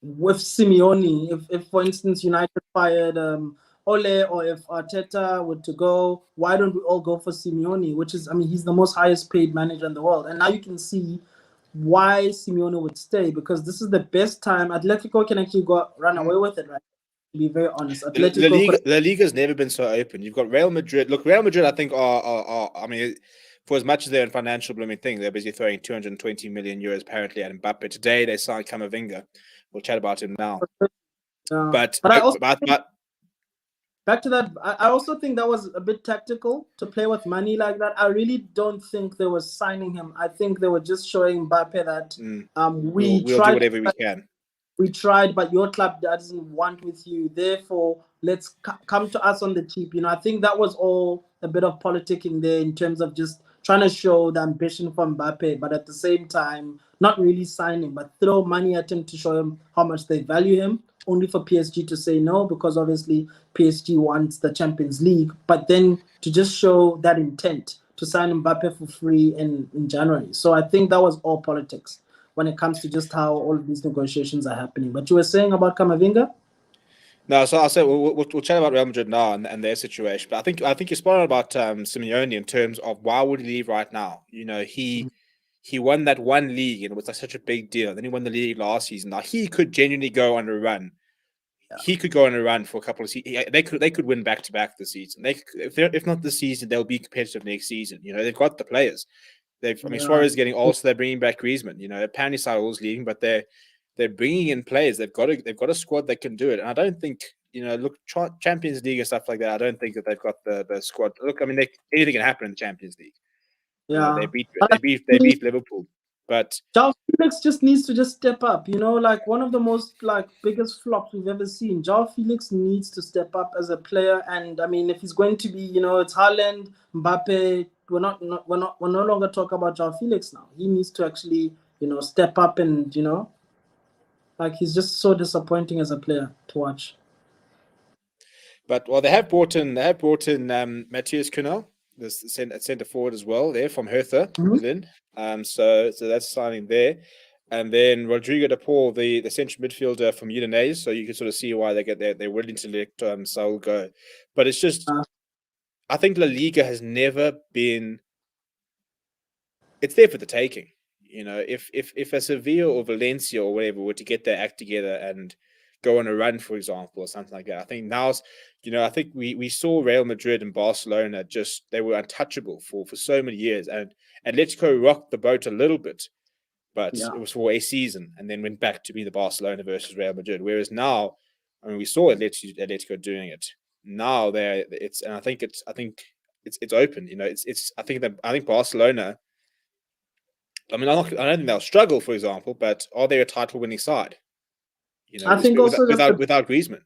with Simeone, if for instance United fired Ole, or if Arteta were to go, why don't we all go for Simeone? Which is, he's the most highest paid manager in the world, and now you can see why Simeone would stay, because this is the best time Atletico can actually run away with it, right? To be very honest, Atletico could. The league has never been so open. You've got Real Madrid. Look, Real Madrid, I think are I mean, for as much as they're in financial blooming thing, they're busy throwing 220 million euros apparently at Mbappe. Today they signed Camavinga. We'll chat about him now. But I also think, back to that, I also think that was a bit tactical to play with money like that. I really don't think they were signing him. I think they were just showing Mbappe that we'll do whatever we can. We tried, but your club doesn't want with you. Therefore, let's come to us on the cheap. I think that was all a bit of politicking there in terms of just trying to show the ambition from Mbappe, but at the same time, not really sign him, but throw money at him to show him how much they value him, only for PSG to say no, because obviously PSG wants the Champions League, but then to just show that intent to sign Mbappe for free in January. So I think that was all politics when it comes to just how all of these negotiations are happening. But you were saying about Camavinga? No, so I'll say we'll chat about Real Madrid now and their situation. But I think you're spot on about Simeone in terms of why would he leave right now? He won that one league and it was like such a big deal. Then he won the league last season. Now he could genuinely go on a run. Yeah. He could go on a run for a couple of seasons. They could win back to back this season. If not this season, they'll be competitive next season. They've got the players. Suarez is getting old, so they're bringing back Griezmann. Apparently Saul's leaving, but they're bringing in players. They've got a squad that can do it. And I don't think look, Champions League and stuff like that. I don't think that they've got the squad. Look, I mean, anything can happen in the Champions League. Yeah, they beat Liverpool, but João Felix just needs to just step up. Like one of the most biggest flops we've ever seen. João Felix needs to step up as a player, and I mean, if he's going to be, it's Haaland, Mbappe. We're no longer talking about João Felix now. He needs to actually, step up and, he's just so disappointing as a player to watch. But they have brought in Matthias Cunha, the centre forward as well, there from Hertha Berlin. So that's signing there. And then Rodrigo de Paul, the central midfielder from Udinese. So you can sort of see why they're willing to let Saul go. But it's just I think La Liga has never been. It's there for the taking. If a Sevilla or Valencia or whatever were to get their act together and go on a run, for example, or something like that, I think now's. I think we saw Real Madrid and Barcelona they were untouchable for so many years, and Atletico rocked the boat a little bit, but it was for a season and then went back to be the Barcelona versus Real Madrid. Whereas now, I mean, we saw Atletico doing it. Now I think it's open. I think Barcelona. I mean, I don't think they'll struggle, for example, but are they a title-winning side? I think also without Griezmann,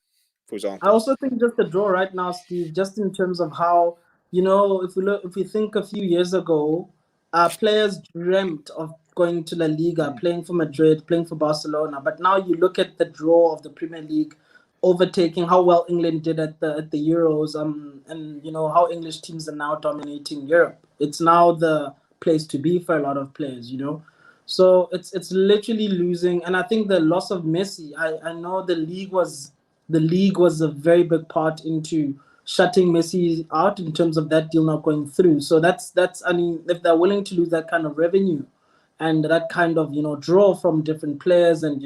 for example. I also think just the draw right now, Steve, just in terms of how if we think a few years ago, players dreamt of going to La Liga, playing for Madrid, playing for Barcelona, but now you look at the draw of the Premier League, overtaking how well England did at the Euros, and how English teams are now dominating Europe. It's now the place to be for a lot of players, So it's literally losing, and I think the loss of Messi. I know the league was a very big part into shutting Messi out in terms of that deal not going through. So that's I mean, if they're willing to lose that kind of revenue and that kind of draw from different players and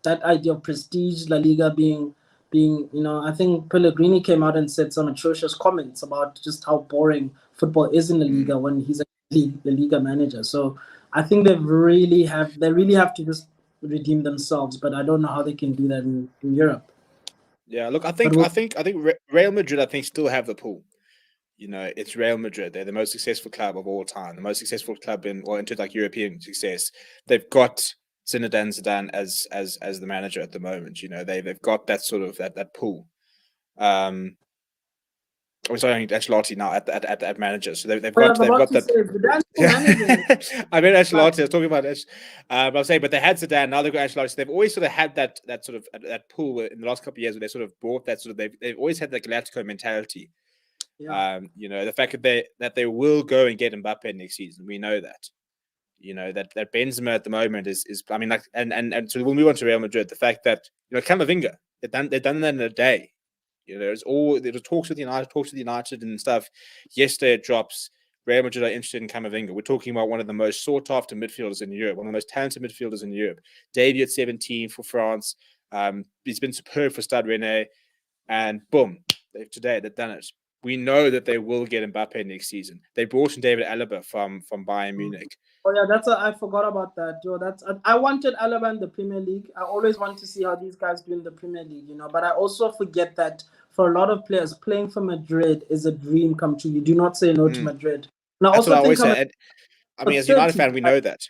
that idea of prestige, La Liga being I think Pellegrini came out and said some atrocious comments about just how boring football is in La Liga when he's the Liga manager. So I think they really have to just redeem themselves, but I don't know how they can do that in Europe. Yeah, look, I think Real Madrid still have the pull. It's Real Madrid. They're the most successful club of all time, the most successful club in terms of European success. They've got Zinedine Zidane as the manager at the moment. They've got that sort of that pull. I'm sorry, Ancelotti now at manager. So they've got that. I mean Ancelotti. I was talking about it. But I'm saying, but they had Zidane. Now they've got Ancelotti. So they've always sort of had that sort of that pull in the last couple of years where they sort of brought that sort of. They've always had that Galactico mentality. Yeah. The fact that they will go and get Mbappe next season. We know that. That Benzema at the moment is I mean, like, and so we'll move on to Real Madrid. The fact that Camavinga, they've done that in a day. There's talks with United and stuff. Yesterday it drops. Real Madrid are interested in Camavinga. We're talking about one of the most sought-after midfielders in Europe, one of the most talented midfielders in Europe. Debut at 17 for France. He's been superb for Stade Rennais. And boom, they've done it. We know that they will get Mbappe next season. They brought in David Alaba from Bayern Munich. Oh yeah, I forgot about that. Yo, I wanted Alaba in the Premier League. I always want to see how these guys do in the Premier League, but I also forget that for a lot of players, playing for Madrid is a dream come true. You do not say no to Madrid. And That's what I always say. I mean, as a United fan, we know that.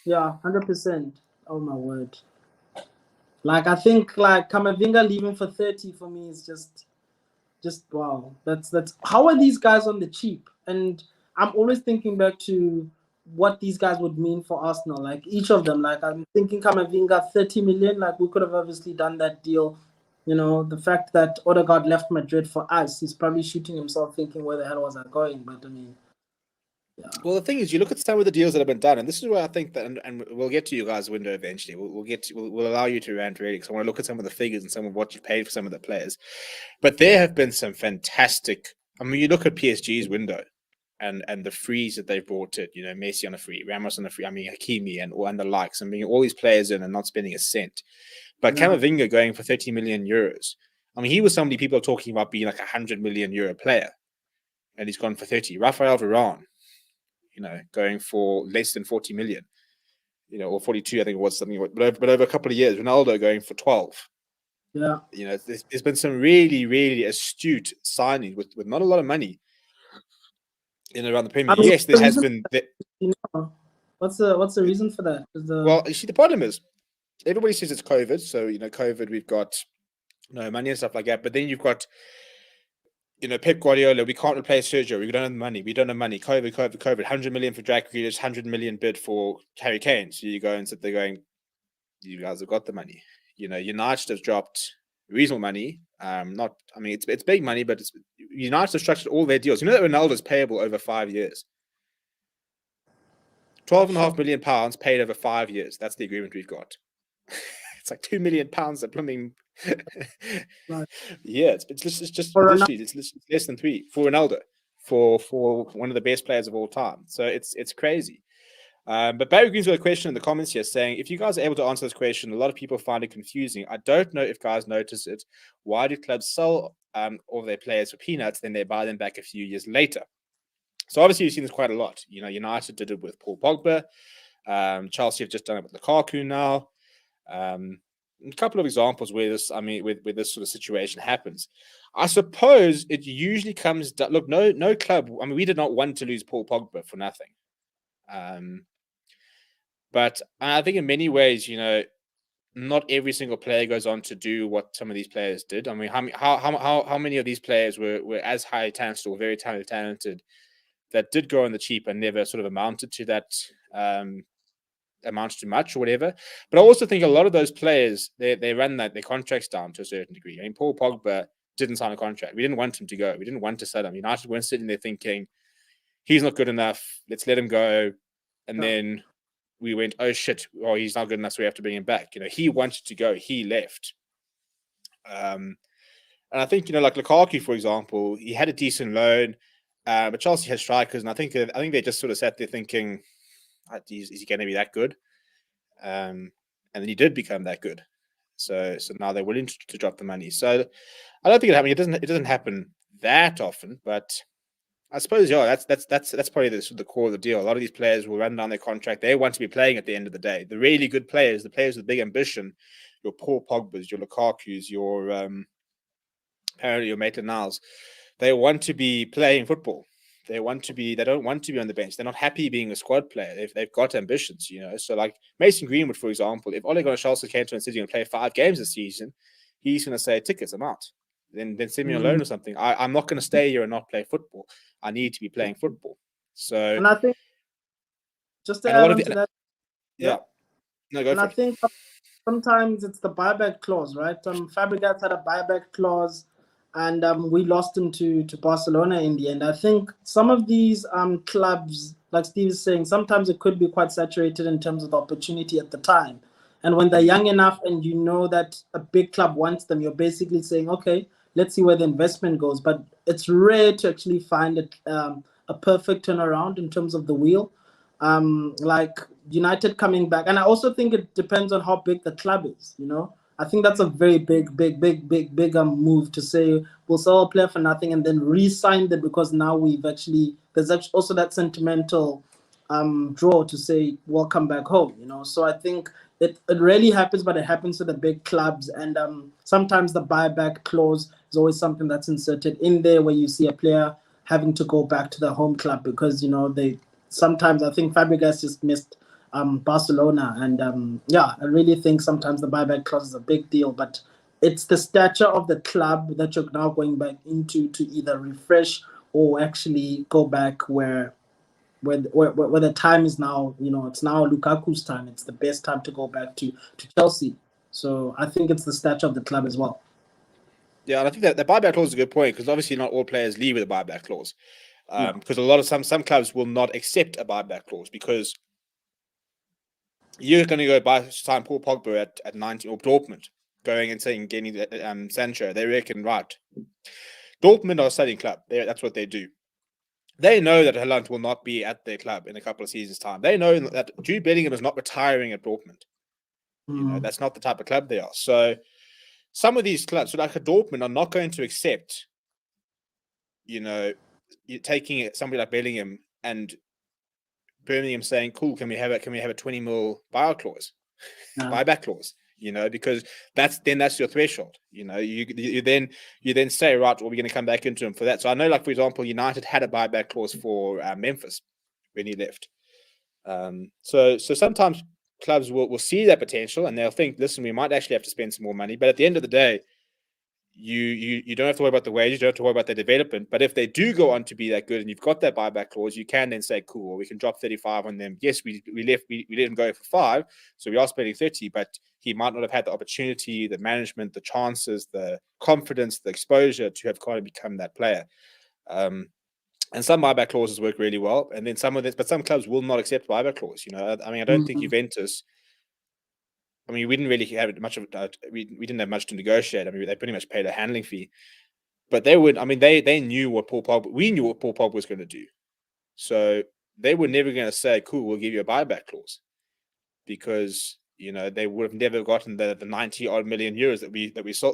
Yeah, 100%. Oh my word. Like, I think like Camavinga leaving for 30 for me is just wow. That's how are these guys on the cheap? And I'm always thinking back to what these guys would mean for Arsenal. Like each of them, like I'm thinking Camavinga 30 million. Like we could have obviously done that deal. The fact that Odegaard left Madrid for us, he's probably shooting himself thinking, where the hell was I going? But I mean, yeah. Well, the thing is, you look at some of the deals that have been done, and this is where I think that, and we'll get to you guys' window eventually. We'll allow you to rant really, because I want to look at some of the figures and some of what you paid for some of the players. But there have been some fantastic. I mean, you look at PSG's window, and the frees that they've brought it. Messi on a free, Ramos on a free. I mean, Hakimi and the likes. I mean, all these players in and not spending a cent. But Camavinga going for 30 million euros. I mean, he was somebody people are talking about being like a 100 million euro player, and he's gone for 30. Rafael Varane, going for less than 40 million, or 42, I think it was something, but over a couple of years, Ronaldo going for 12. Yeah. There's been some really, really astute signings with not a lot of money around the Premier. Yes, there has been. What's the reason for that? Well, you see, the problem is everybody says it's COVID. So, COVID, we've got no money and stuff like that. But then you've got, Pep Guardiola, we can't replace Sergio. We don't have the money. We don't have money. COVID. 100 million for Jack Grealish, 100 million bid for Harry Kane. So you go and sit there going, you guys have got the money. United have dropped reasonable money. It's big money, but United have structured all their deals. You know that Ronaldo's payable over 5 years. 12.5 million pounds paid over 5 years. That's the agreement we've got. It's like 2 million pounds. Right. Yeah, it's just literally it's less than 3 for Ronaldo, for one of the best players of all time. So it's crazy. But Barry Green's got a question in the comments here saying, if you guys are able to answer this question, a lot of people find it confusing. I don't know if guys notice it. Why do clubs sell all their players for peanuts, then they buy them back a few years later? So obviously you've seen this quite a lot. United did it with Paul Pogba. Chelsea have just done it with Lukaku now. A couple of examples where this sort of situation happens. I suppose it usually comes. Look, no club. I mean, we did not want to lose Paul Pogba for nothing. But I think in many ways, not every single player goes on to do what some of these players did. I mean, how many of these players were as high talented or very talented that did go on the cheap and never sort of amounted to that, amounts to much or whatever. But I also think a lot of those players, they run their contracts down to a certain degree. I mean, Paul Pogba didn't sign a contract. We didn't want him to go. We didn't want to sell him. United weren't sitting there thinking, he's not good enough, let's let him go. And then we went, oh shit, he's not good enough, so we have to bring him back. He wanted to go. He left. And I think, like Lukaku, for example, he had a decent loan, but Chelsea has strikers, and I think they just sort of sat there thinking, is he going to be that good? And then he did become that good. So now they're willing to drop the money. So I don't think it doesn't happen that often, but I suppose that's probably the core of the deal. A lot of these players will run down their contract. They want to be playing at the end of the day. The really good players, the players with big ambition, your Paul Pogba's, your Lukaku's, your apparently your Maitland-Niles, they want to be playing football. They don't want to be on the bench. They're not happy being a squad player. They've got ambitions, So like Mason Greenwood, for example, if Ole Gunnar Solskjaer came to Man City and play 5 games this season, he's going to say, tickets, I'm out. Then send me on loan or something. I'm not going to stay here and not play football. I need to be playing football. So, and I think just to add on to that, no, go for it. I think sometimes it's the buyback clause, right? Fabregas had a buyback clause, and we lost him to Barcelona in the end. I think some of these clubs, like Steve is saying, sometimes it could be quite saturated in terms of the opportunity at the time. And when they're young enough and you know that a big club wants them, you're basically saying, okay, let's see where the investment goes. But it's rare to actually find a a perfect turnaround in terms of the wheel. Like United coming back, and I also think it depends on how big the club is. I think that's a very big move to say we'll sell a player for nothing and then re-sign them, because now there's also that sentimental draw to say welcome back home. So I think it rarely happens, but it happens to the big clubs, and sometimes the buyback clause is always something that's inserted in there where you see a player having to go back to the home club because they sometimes. I think Fabregas just missed Barcelona, and I really think sometimes the buyback clause is a big deal, but it's the stature of the club that you're now going back into to either refresh or actually go back where the time is now. It's now Lukaku's time. It's the best time to go back to Chelsea. So I think it's the stature of the club as well. Yeah, and I think that the buyback clause is a good point, because obviously not all players leave with a buyback clause. Because a lot of some clubs will not accept a buyback clause, because you're going to go sign Paul Pogba at 19, or Dortmund going and saying getting Sancho. They reckon, right, Dortmund are a selling club. That's what they do. They know that Haaland will not be at their club in a couple of seasons' time. They know that Jude Bellingham is not retiring at Dortmund. That's not the type of club they are. So some of these clubs, so like a Dortmund, are not going to accept, you're taking somebody like Bellingham and Birmingham saying, "Cool, can we have a 20 mil buyout clause, buyback clause?" Because that's your threshold. You then say, right, well, we're going to come back into him for that. So I know, like for example, United had a buyback clause for Memphis when he left. So sometimes clubs will see that potential and they'll think, listen, we might actually have to spend some more money. But at the end of the day, you don't have to worry about the wages, you don't have to worry about the development. But if they do go on to be that good and you've got that buyback clause, you can then say, cool, well, we can drop 35 on them. Yes, we let him go for 5, so we are spending 30, but he might not have had the opportunity, the management, the chances, the confidence, the exposure to have kind of become that player. And some buyback clauses work really well, and then some clubs will not accept buyback clause. I don't think Juventus. We didn't really have much of we didn't have much to negotiate. They pretty much paid a handling fee, but they would. They knew what Paul Pogba. We knew what Paul Pogba was going to do, so they were never going to say, "Cool, we'll give you a buyback clause," because they would have never gotten the 90-odd million euros that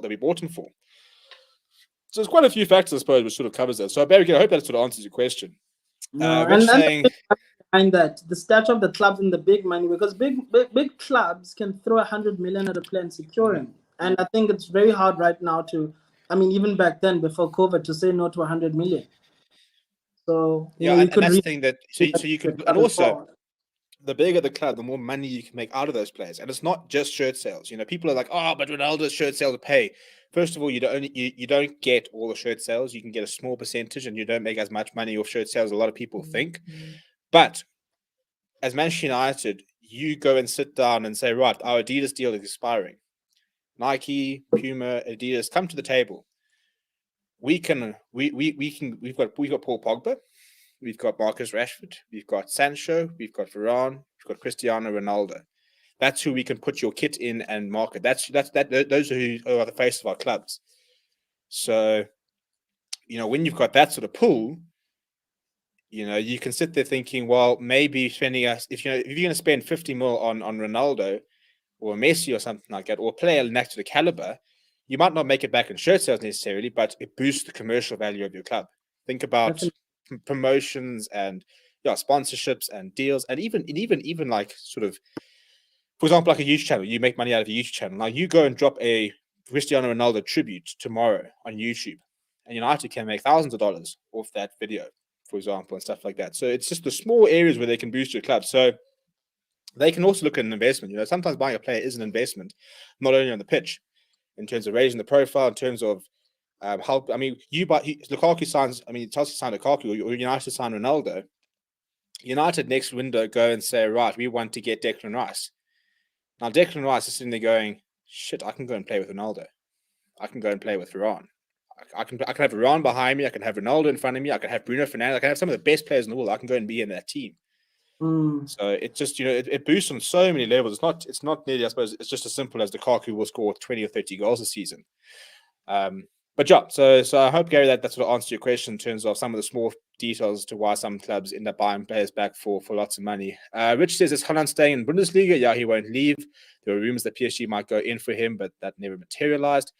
we bought him for. So there's quite a few factors, I suppose, which sort of covers that. So Barry, I hope that sort of answers your question. And that the stature of the clubs and the big money, because big clubs can throw 100 million at a player and secure him. And I think it's very hard right now to, even back then before COVID, to say no to 100 million. So and that's the thing that so you can, and also the bigger the club, the more money you can make out of those players. And it's not just shirt sales. People are like, oh, but Ronaldo's shirt sales will pay. First of all, you don't get all the shirt sales. You can get a small percentage, and you don't make as much money off shirt sales as a lot of people think. But as Manchester United, you go and sit down and say, right, our Adidas deal is expiring. Nike, Puma, Adidas, come to the table. We've got Paul Pogba, we've got Marcus Rashford, we've got Sancho, we've got Varane, we've got Cristiano Ronaldo. That's who we can put your kit in and market. Those are who are the face of our clubs. So, when you've got that sort of pool, you can sit there thinking, well, maybe spending if you're going to spend 50 mil on Ronaldo or Messi or something like that, or a player next to the caliber, you might not make it back in shirt sales necessarily, but it boosts the commercial value of your club. Think about promotions and sponsorships and deals, and even like sort of, for example, like a YouTube channel. You make money out of a YouTube channel. Now you go and drop a Cristiano Ronaldo tribute tomorrow on YouTube, and United can make thousands of dollars off that video, for example, and stuff like that. So it's just the small areas where they can boost your club. So they can also look at an investment. Sometimes buying a player is an investment, not only on the pitch, in terms of raising the profile, in terms of how. Lukaku signs. Chelsea signed Lukaku, or United signed Ronaldo. United next window go and say, right, we want to get Declan Rice. Now Declan Rice is sitting there going, shit, I can go and play with Ronaldo. I can go and play with Varane. I can have Varane behind me. I can have Ronaldo in front of me. I can have Bruno Fernandes. I can have some of the best players in the world. I can go and be in that team. So it just, it boosts on so many levels. It's not nearly, I suppose, it's just as simple as Lukaku will score 20 or 30 goals a season. But yeah, so I hope, Gary, that sort of answers your question in terms of some of the details to why some clubs end up buying players back for lots of money. Rich says, is Haaland staying in Bundesliga? Yeah, he won't leave. There were rumors that PSG might go in for him, but that never materialized.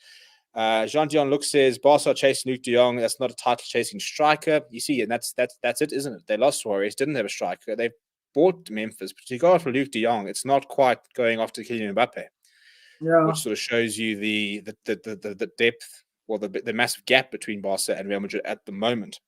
Jean-Dion Look says, Barca chasing Luke de Jong. That's not a title-chasing striker. You see, and that's it, isn't it? They lost Suarez, didn't have a striker. They bought Memphis, but to go after Luke de Jong, it's not quite going after Kylian Mbappe, which sort of shows you the depth or the massive gap between Barca and Real Madrid at the moment.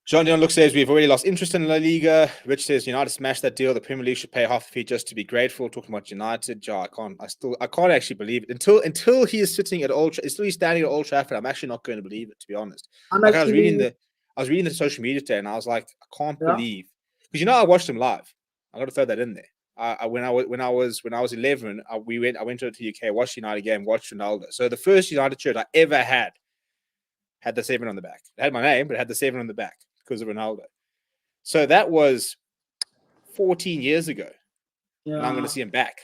Jean-Dion Look says, we've already lost interest in La Liga. Rich says, United smashed that deal. The Premier League should pay half the fee just to be grateful. Talking about United, I can't actually believe it. Until he is sitting at until he's standing at Old Trafford, I'm actually not going to believe it, to be honest. I was reading the social media today, and I was like, I can't believe, because I watched him live. I got to throw that in there. When I was 11, I went to the UK, watched United game, watched Ronaldo. So the first United shirt I ever had the 7 on the back. It had my name, but it had the 7 on the back because of Ronaldo. So that was 14 years ago. Yeah. And I'm going to see him back.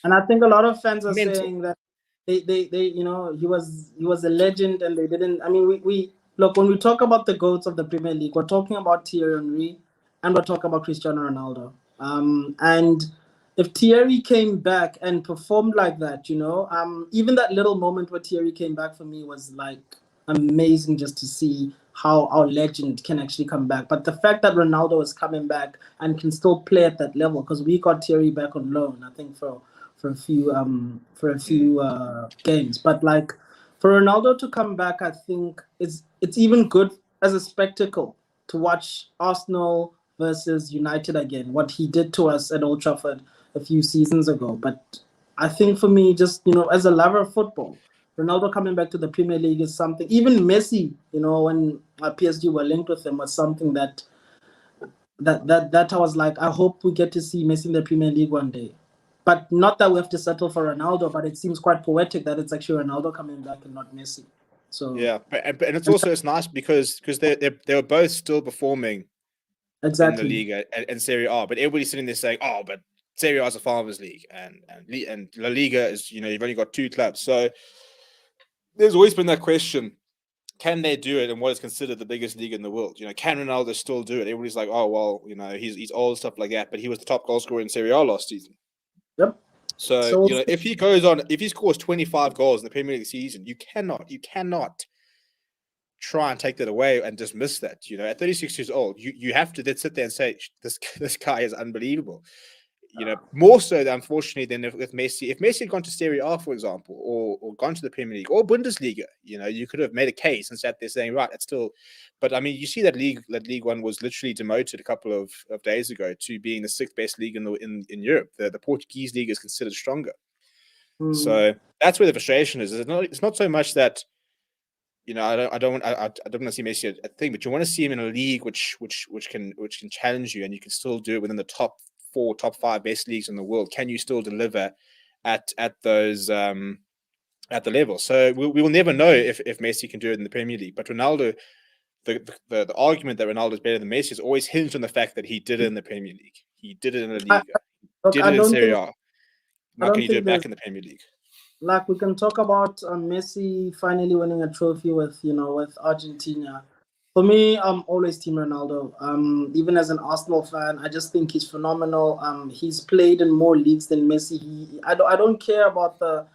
And I think a lot of fans are saying that they he was a legend, and they didn't. I mean, we look, when we talk about the GOATs of the Premier League, we're talking about Thierry Henry and we're talking about Cristiano Ronaldo. And if Thierry came back and performed like that, even that little moment where Thierry came back for me was like amazing, just to see how our legend can actually come back. But the fact that Ronaldo is coming back and can still play at that level, because we got Thierry back on loan, I think for a few games. But like, for Ronaldo to come back, I think it's even good as a spectacle to watch Arsenal versus United again, what he did to us at Old Trafford a few seasons ago. But I think for me, just as a lover of football, Ronaldo coming back to the Premier League is something. Even Messi, when PSG were linked with him, was something that I was like, I hope we get to see Messi in the Premier League one day. But not that we have to settle for Ronaldo, but it seems quite poetic that it's actually Ronaldo coming back and not Messi. So yeah, and it's nice because they were both still performing in the Liga and Serie A, but everybody's sitting there saying, oh, but Serie A is a farmers league, and La Liga is, you've only got 2 clubs. So there's always been that question: can they do it in what is considered the biggest league in the world? Can Ronaldo still do it? Everybody's like, oh well, he's old, stuff like that, but he was the top goal scorer in Serie A last season. Yep. So if he scores 25 goals in the Premier League season, you cannot try and take that away and dismiss that. At 36 years old, you have to then sit there and say this guy is unbelievable. More so, unfortunately, than with Messi. If Messi had gone to Serie A, for example, or gone to the Premier League or Bundesliga, you could have made a case and sat there saying, right, it's still. But I mean, you see that League One was literally demoted a couple of days ago to being the 6th best league in Europe. The Portuguese league is considered stronger. So that's where the frustration is. It's not so much that I don't want to see Messi a thing, but you want to see him in a league which can challenge you, and you can still do it within the top 4, top 5 best leagues in the world. Can you still deliver at those at the level? So we will never know if Messi can do it in the Premier League. But Ronaldo, the argument that Ronaldo is better than Messi is always hinged on the fact that he did it in the Premier League. He did it in La Liga. Did it in Serie A. Now can you do it back in the Premier League? Like, we can talk about Messi finally winning a trophy with Argentina. For me, I'm always Team Ronaldo. Even as an Arsenal fan, I just think he's phenomenal. He's played in more leagues than Messi. I don't care about the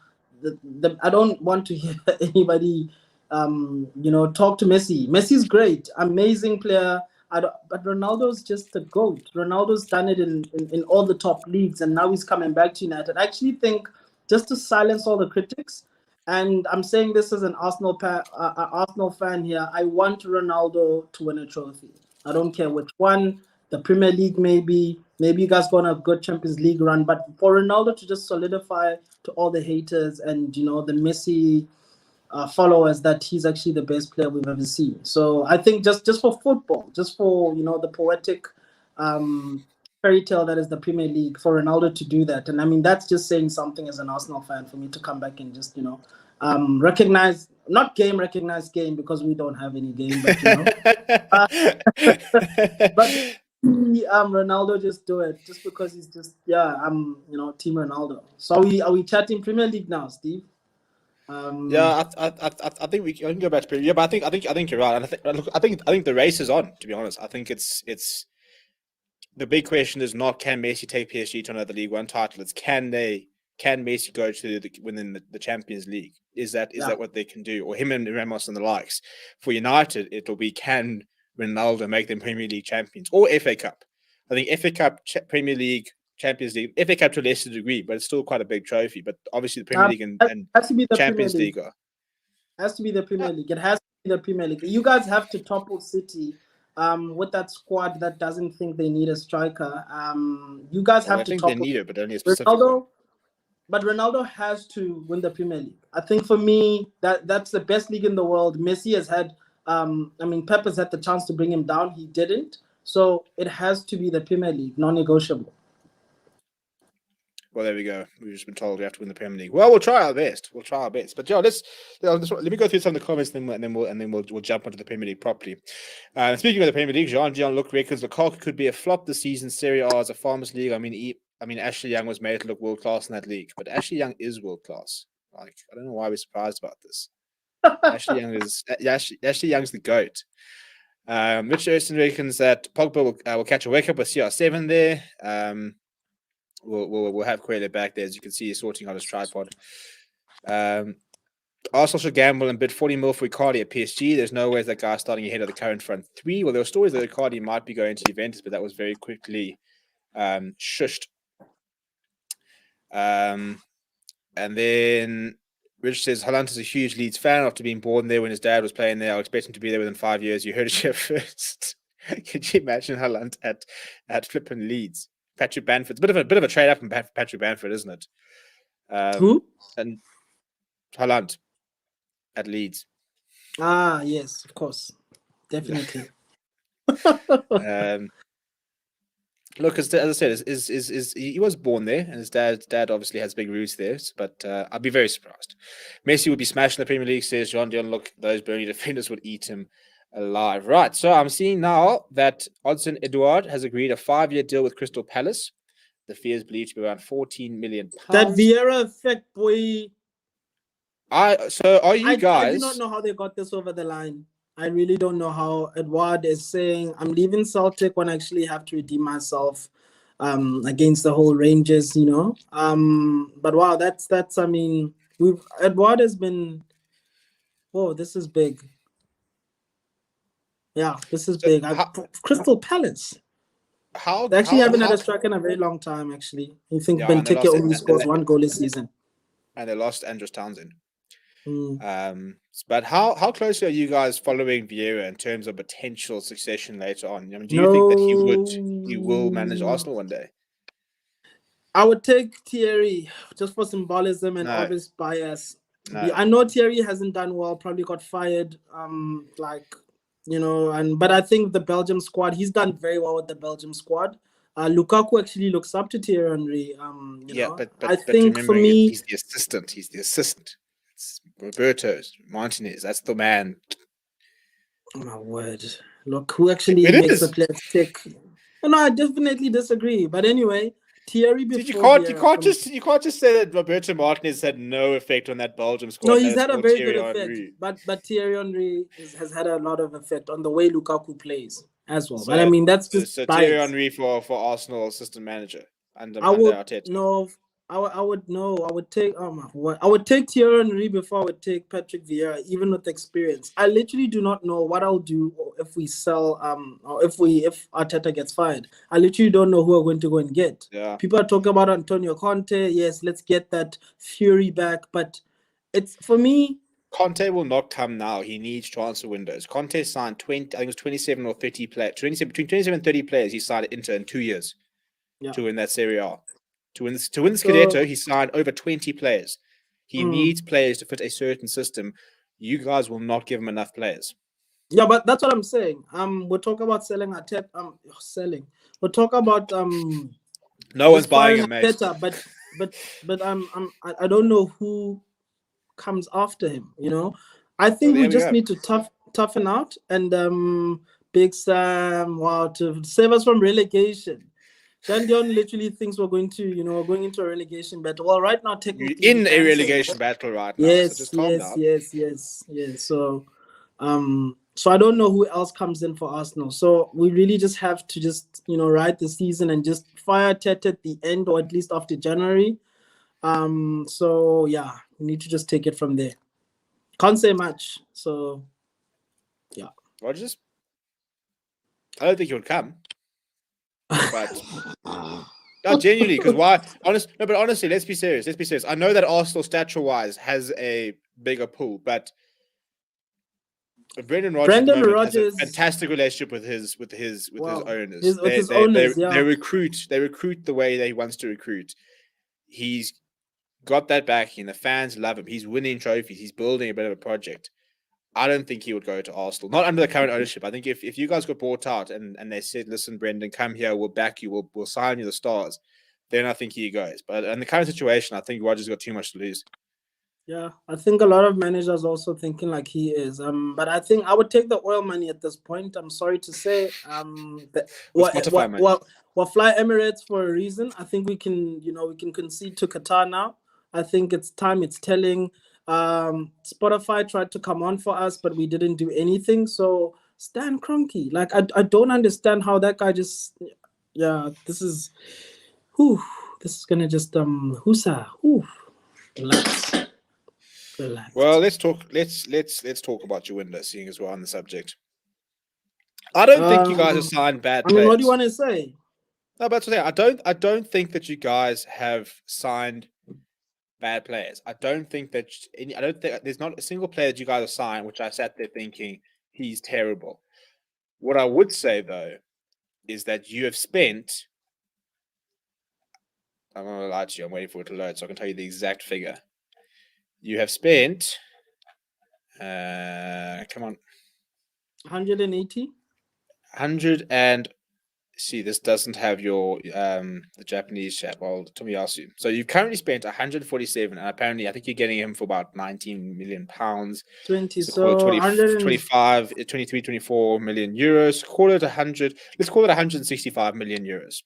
I don't want to hear anybody talk to Messi. Messi's great, amazing player. But Ronaldo's just a GOAT. Ronaldo's done it in all the top leagues, and now he's coming back to United. I actually think, just to silence all the critics, and I'm saying this as an Arsenal fan here, I want Ronaldo to win a trophy. I don't care which one, the Premier League maybe you guys go on a good Champions League run, but for Ronaldo to just solidify to all the haters and the Messi followers that he's actually the best player we've ever seen. So I think just for football, just for the poetic fairy tale that is the Premier League, for Ronaldo to do that, and I mean, that's just saying something as an Arsenal fan, for me to come back and just recognize game, because we don't have any game, but but Ronaldo just do it just because he's just Team Ronaldo. So are we chatting Premier League now, Steve? Yeah, I think we can go back to Premier. Yeah, but I think you're right. And I think the race is on. To be honest, I think it's the big question is not can Messi take PSG to another League One title. It's can Messi go to within the Champions League? Is that what they can do? Or him and Ramos and the likes. For United, it'll be can Ronaldo make them Premier League champions or FA Cup? I think FA Cup, Premier League, Champions League, FA Cup to a lesser degree, but it's still quite a big trophy. But obviously the Premier League and has to be the Champions Premier League. League are. Has to be the Premier League. It has to be the Premier League. You guys have to topple City with that squad that doesn't think they need a striker. You guys have to topple. They need it, but only a specific Ronaldo, but Ronaldo has to win the Premier League. I think for me, that's the best league in the world. Messi has had, Pep has had the chance to bring him down. He didn't. So it has to be the Premier League, non-negotiable. Well, there we go. We've just been told we have to win the Premier League. Well, we'll try our best. But Joe, let me go through some of the comments, and then we'll jump onto the Premier League properly. Speaking of the Premier League, Jean look records. Lukaku could be a flop this season. Serie A is a farmers' league. I mean, Ashley Young was made to look world class in that league, but Ashley Young is world class. Like, I don't know why we're surprised about this. Ashley Young's the GOAT. Rich Erson reckons that Pogba will catch a wake up with CR7 there. We'll have Quayle back there, as you can see, he's sorting out his tripod. Arsenal should gamble and bid 40 mil for Icardi at PSG. There's no way that guy's starting ahead of the current front three. Well, there were stories that Icardi might be going to Juventus, but that was very quickly shushed. And then Rich says Haaland is a huge Leeds fan after being born there when his dad was playing there. I'll expect him to be there within 5 years. You heard it here first. Could you imagine Haaland at flipping Leeds? Patrick Bamford's a bit of a trade up from Patrick Bamford, isn't it? Who? And Haaland at Leeds. Ah, yes, of course, definitely. Look, as I said, he was born there, and his dad obviously has big roots there. But I'd be very surprised. Messi would be smashing the Premier League, says John Dion. Look, those Burnley defenders would eat him alive. Right, so I'm seeing now that Odsonne Edouard has agreed a 5-year deal with Crystal Palace. The fee is believed to be around £14 million. That Vieira effect, boy. I do not know how they got this over the line. I really don't know how Edouard is saying I'm leaving Celtic when I actually have to redeem myself against the whole Rangers, But wow, that's Edouard has been. Oh, this is big. Yeah, this is big. Crystal Palace. They actually haven't had a striker in a very long time, actually. You think Benteke only scores 1 goal this season. And they lost Andros Townsend. But how closely are you guys following Vieira in terms of potential succession later on? I mean, do you think that he will manage Arsenal one day? I would take Thierry just for symbolism and obvious bias. No. I know Thierry hasn't done well, probably got fired. But I think the Belgium squad, he's done very well with the Belgium squad. Lukaku actually looks up to Thierry Henry. But I think for me, he's the assistant. It's Roberto Martinez. That's the man. Oh my word! Look, who actually makes the players tick? No, I definitely disagree. But anyway, Thierry. You can't just say that Roberto Martinez had no effect on that Belgium squad. No, he's had a very good effect. But Thierry Henry has had a lot of effect on the way Lukaku plays as well. But I mean, that's just so Thierry Henry for Arsenal assistant manager under Arteta. No. I would take Thierry Henry before I would take Patrick Vieira, even with experience. I literally do not know what I'll do if we sell or if Arteta gets fired. I literally don't know who we're going to go and get. Yeah. People are talking about Antonio Conte. Yes, let's get that Fury back, but it's for me. Conte will not come now. He needs transfer windows. Conte signed 27 or 30 players. Between 27 and 30 players he signed Inter in 2 years to win that Serie A. To win the Scudetto, he signed over 20 players. He needs players to fit a certain system. You guys will not give him enough players. Yeah, but that's what I'm saying. We'll talk about selling Arteta. We'll talk about no one's buying him, mate. But I don't know who comes after him. I think we just need to toughen out and Big Sam, to save us from relegation. Dan Dion literally thinks we're going into a relegation battle. Well, right now, technically, You're in we a can say relegation that. battle right now, so Yes, just calm yes, down. yes. So, so I don't know who else comes in for Arsenal. So we really just have to just ride the season and just fire Tet at the end, or at least after January. So yeah, we need to just take it from there. Can't say much. So yeah. I don't think he would come. But no, genuinely, because why? But honestly, let's be serious. I know that Arsenal, stature-wise, has a bigger pool, but Brendan Rodgers has a fantastic relationship with his owners. They recruit the way they wants to recruit. He's got that backing. The fans love him. He's winning trophies. He's building a bit of a project. I don't think he would go to Arsenal. Not under the current ownership. I think if you guys got bought out and they said, listen, Brendan, come here, we'll back you, we'll sign you the stars, then I think he goes. But in the current situation, I think Rodgers got too much to lose. Yeah, I think a lot of managers also thinking like he is. But I think I would take the oil money at this point. I'm sorry to say. We'll fly Emirates for a reason. I think we can concede to Qatar now. I think it's time. It's telling. Spotify tried to come on for us, but we didn't do anything. So Stan Kroenke, like I don't understand how that guy just. Yeah, this is gonna just relax. Relaxed. Well, let's talk about your window, seeing as we're on the subject. I don't think you guys have signed bad players. What do you want to say? No, but I don't think that you guys have signed bad players. I don't think there's not a single player that you guys have signed which I sat there thinking he's terrible. What I would say though is that you have spent. I'm not gonna lie to you. I'm waiting for it to load so I can tell you the exact figure. You have spent, come on, 180. 100 and see. This doesn't have your the Japanese chap. Well, Tomiyasu. So you've currently spent 147, and apparently I think you're getting him for about 19 million pounds. 20, so 25, 23, 24 million euros. Call it 100. Let's call it 165 million euros.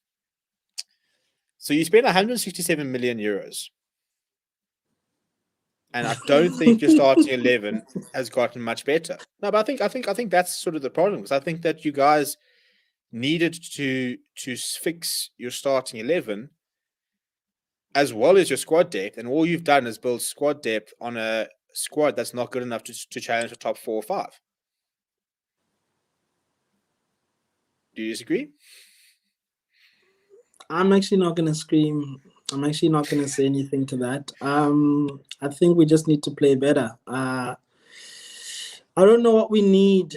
So you spent 167 million euros. And I don't think your starting 11 has gotten much better. No, but I think that's sort of the problem, because I think that you guys needed to fix your starting 11 as well as your squad depth, and all you've done is build squad depth on a squad that's not good enough to challenge the top 4 or 5. Do you disagree? I'm actually not going to scream. I'm actually not going to say anything to that. I think we just need to play better. I don't know what we need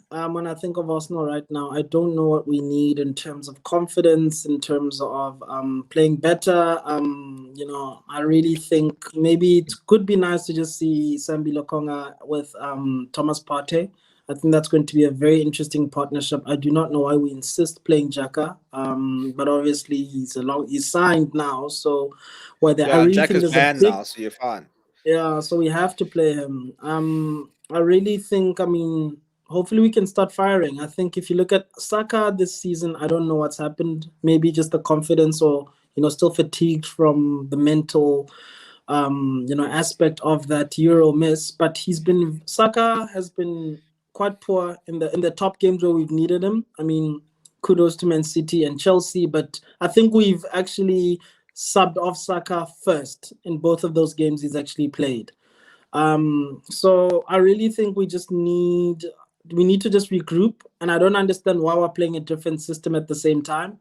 when I think of Arsenal right now. I don't know what we need in terms of confidence, in terms of playing better. I really think maybe it could be nice to just see Sambi Lokonga with Thomas Partey. I think that's going to be a very interesting partnership. I do not know why we insist playing Xhaka, but obviously he's signed now. So whether I really Xhaka's banned now, so you're fine. Yeah, so we have to play him. I really think. Hopefully we can start firing. I think if you look at Saka this season, I don't know what's happened. Maybe just the confidence, or still fatigued from the mental aspect of that Euro miss. But Saka has been quite poor in the top games where we've needed him. Kudos to Man City and Chelsea, but I think we've actually subbed off Saka first in both of those games he's actually played. So I really think we need to just regroup, and I don't understand why we're playing a different system at the same time.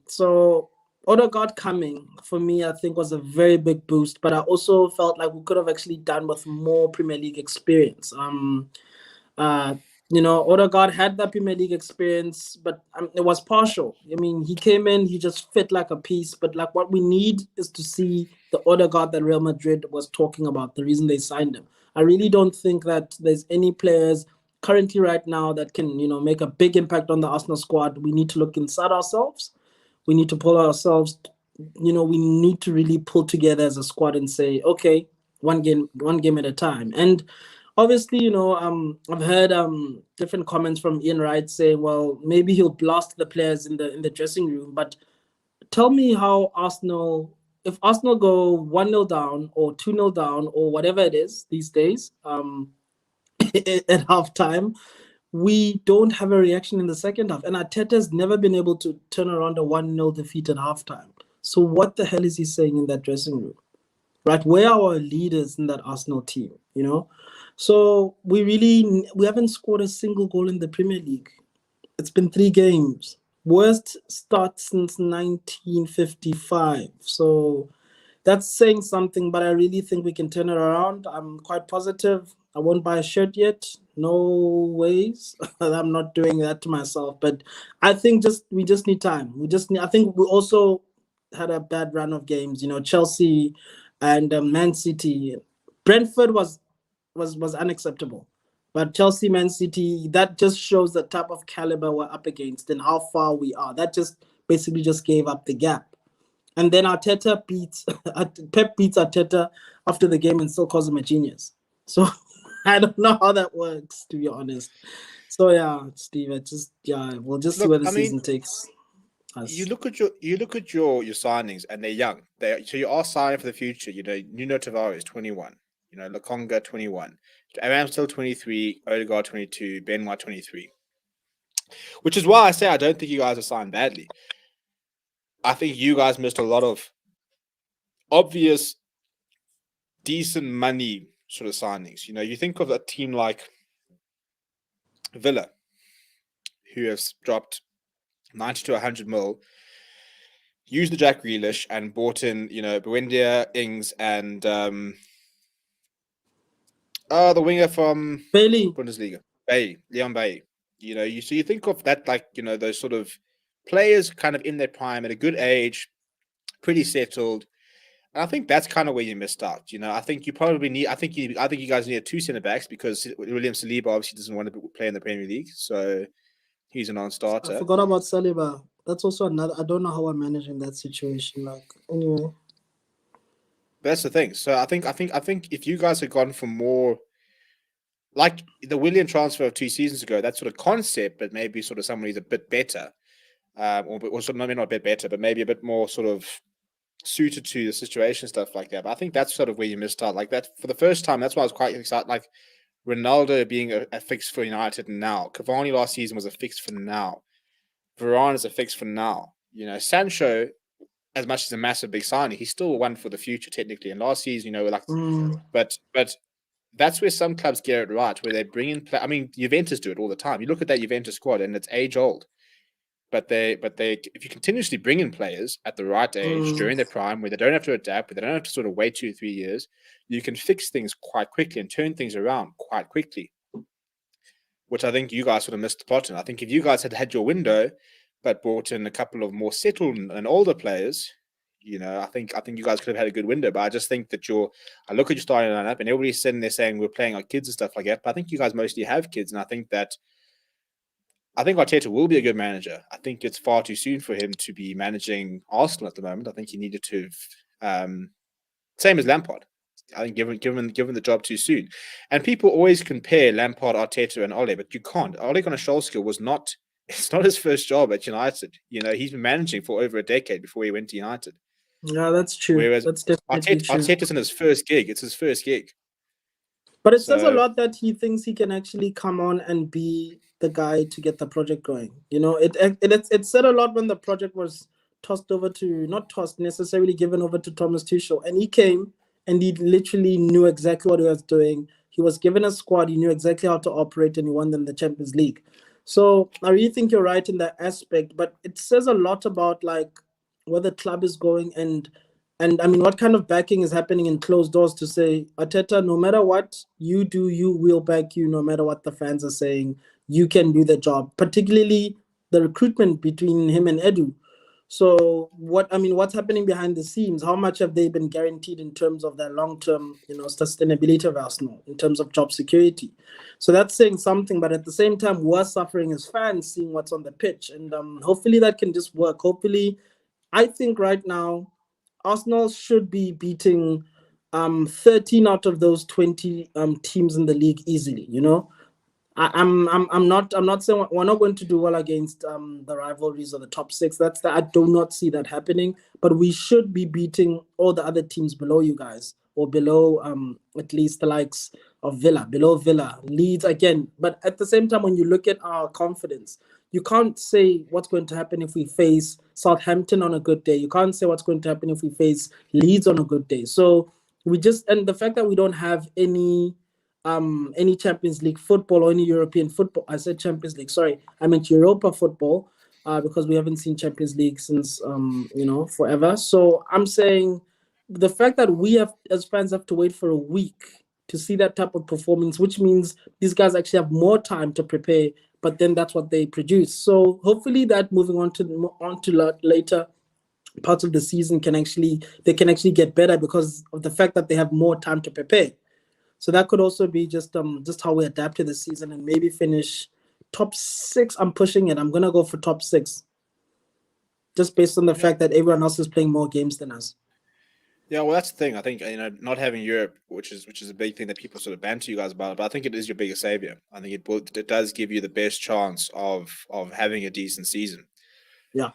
So Odegaard coming for me, I think, was a very big boost, but I also felt like we could have actually done with more Premier League experience. Odegaard had that Premier League experience, but it was partial. He came in, he just fit like a piece, but like what we need is to see the Odegaard that Real Madrid was talking about, the reason they signed him. I really don't think that there's any players currently right now that can, make a big impact on the Arsenal squad. We need to look inside ourselves. We need to pull ourselves, we need to really pull together as a squad and say, okay, one game at a time. And obviously, I've heard different comments from Ian Wright saying, well, maybe he'll blast the players in the dressing room. But tell me how Arsenal, if Arsenal go 1-0 down or 2-0 down or whatever it is these days, at halftime, we don't have a reaction in the second half. And Arteta's never been able to turn around a 1-0 defeat at halftime. So what the hell is he saying in that dressing room? Right? Where are our leaders in that Arsenal team? So we haven't scored a single goal in the Premier League. It's been 3 games. Worst start since 1955. So that's saying something, but I really think we can turn it around. I'm quite positive. I won't buy a shirt yet. No ways. I'm not doing that to myself. But I think we just need time. I think we also had a bad run of games. Chelsea and Man City. Brentford was unacceptable. But Chelsea, Man City, that just shows the type of caliber we're up against and how far we are. That just basically just gave up the gap. And then Arteta Pep beats Arteta after the game and still calls him a genius. So I don't know how that works, to be honest. So yeah, Steve, we'll just see where the season takes us. You look at your signings, and they're young. So you are signing for the future. Nuno Tavares 21. Lokonga 21. Ramsdale 23. Odegaard 22. Benoit 23. Which is why I say I don't think you guys are signed badly. I think you guys missed a lot of obvious, decent money sort of signings. You think of a team like Villa, who has dropped 90 to 100 mil, used the Jack Grealish and bought in, Buendia, Ings, and the winger from Bailey. Bundesliga, Leon Bailey. So you think of that like, those sort of players kind of in their prime at a good age, pretty settled. And I think that's kind of where you missed out. I think you probably need. I think you guys need 2 centre backs because William Saliba obviously doesn't want to play in the Premier League, so he's a non-starter. I forgot about Saliba. That's also another. I don't know how I'm managing that situation. Anyway, that's the thing. So I think if you guys had gone for more, like the William transfer of 2 seasons ago, that sort of concept, but maybe sort of someone who's a bit better, or sort of maybe not a bit better, but maybe a bit more sort of suited to the situation, stuff like that. But I think that's sort of where you missed out. Like that for the first time, that's why I was quite excited. Like Ronaldo being a fix for United now. Cavani last season was a fix for now. Varane is a fix for now. Sancho, as much as a massive big signing, he's still one for the future technically. And last season, but that's where some clubs get it right, where they bring in. I mean, Juventus do it all the time. You look at that Juventus squad, and it's age old. But they, if you continuously bring in players at the right age during their prime, where they don't have to adapt, where they don't have to sort of wait 2 or 3 years, you can fix things quite quickly and turn things around quite quickly. Which I think you guys sort of missed the plot in. I think if you guys had your window, but brought in a couple of more settled and older players, I think you guys could have had a good window. But I just think that I look at your starting lineup, and everybody's sitting there saying we're playing our kids and stuff like that. But I think you guys mostly have kids, and I think Arteta will be a good manager. I think it's far too soon for him to be managing Arsenal at the moment. I think he needed to, same as Lampard. I think given the job too soon. And people always compare Lampard, Arteta, and Ole, but you can't. Ole Gunnar Solskjaer it's not his first job at United. He's been managing for over a decade before he went to United. Yeah, that's true. Whereas that's definitely true. Arteta's in his first gig. It's his first gig. But it says a lot that he thinks he can actually come on and be the guy to get the project going. It said a lot when the project was not tossed necessarily, given over to Thomas Tuchel, and he came and he literally knew exactly what he was doing. He was given a squad, he knew exactly how to operate, and he won them the Champions League. So I really think you're right in that aspect, but it says a lot about like where the club is going and I mean, what kind of backing is happening in closed doors to say, Arteta, no matter what you do, you will back you, no matter what the fans are saying, you can do the job, particularly the recruitment between him and Edu. So what's happening behind the scenes? How much have they been guaranteed in terms of their long-term, sustainability of Arsenal, in terms of job security? So that's saying something, but at the same time, we're suffering as fans seeing what's on the pitch. And hopefully that can just work. Hopefully, I think right now, Arsenal should be beating 13 out of those 20 teams in the league easily. I'm not saying we're not going to do well against the rivalries or the top six. I do not see that happening. But we should be beating all the other teams below you guys, or below at least the likes of Villa, below Villa, Leeds again. But at the same time, when you look at our confidence, you can't say what's going to happen if we face Southampton on a good day. You can't say what's going to happen if we face Leeds on a good day. So and the fact that we don't have any Champions League football or any European football. I said Champions League, sorry. I meant Europa football, because we haven't seen Champions League since forever. So I'm saying the fact that we have as fans have to wait for a week to see that type of performance, which means these guys actually have more time to prepare, but then that's what they produce. So hopefully that moving on to later parts of the season can actually get better because of the fact that they have more time to prepare. So that could also be just how we adapt to the season and maybe finish top 6. I'm pushing it. I'm gonna go for top 6, just based on the fact that everyone else is playing more games than us. Yeah, well, that's the thing. I think not having Europe, which is a big thing that people sort of banter you guys about, but I think it is your biggest savior. I think it does give you the best chance of having a decent season. Yeah.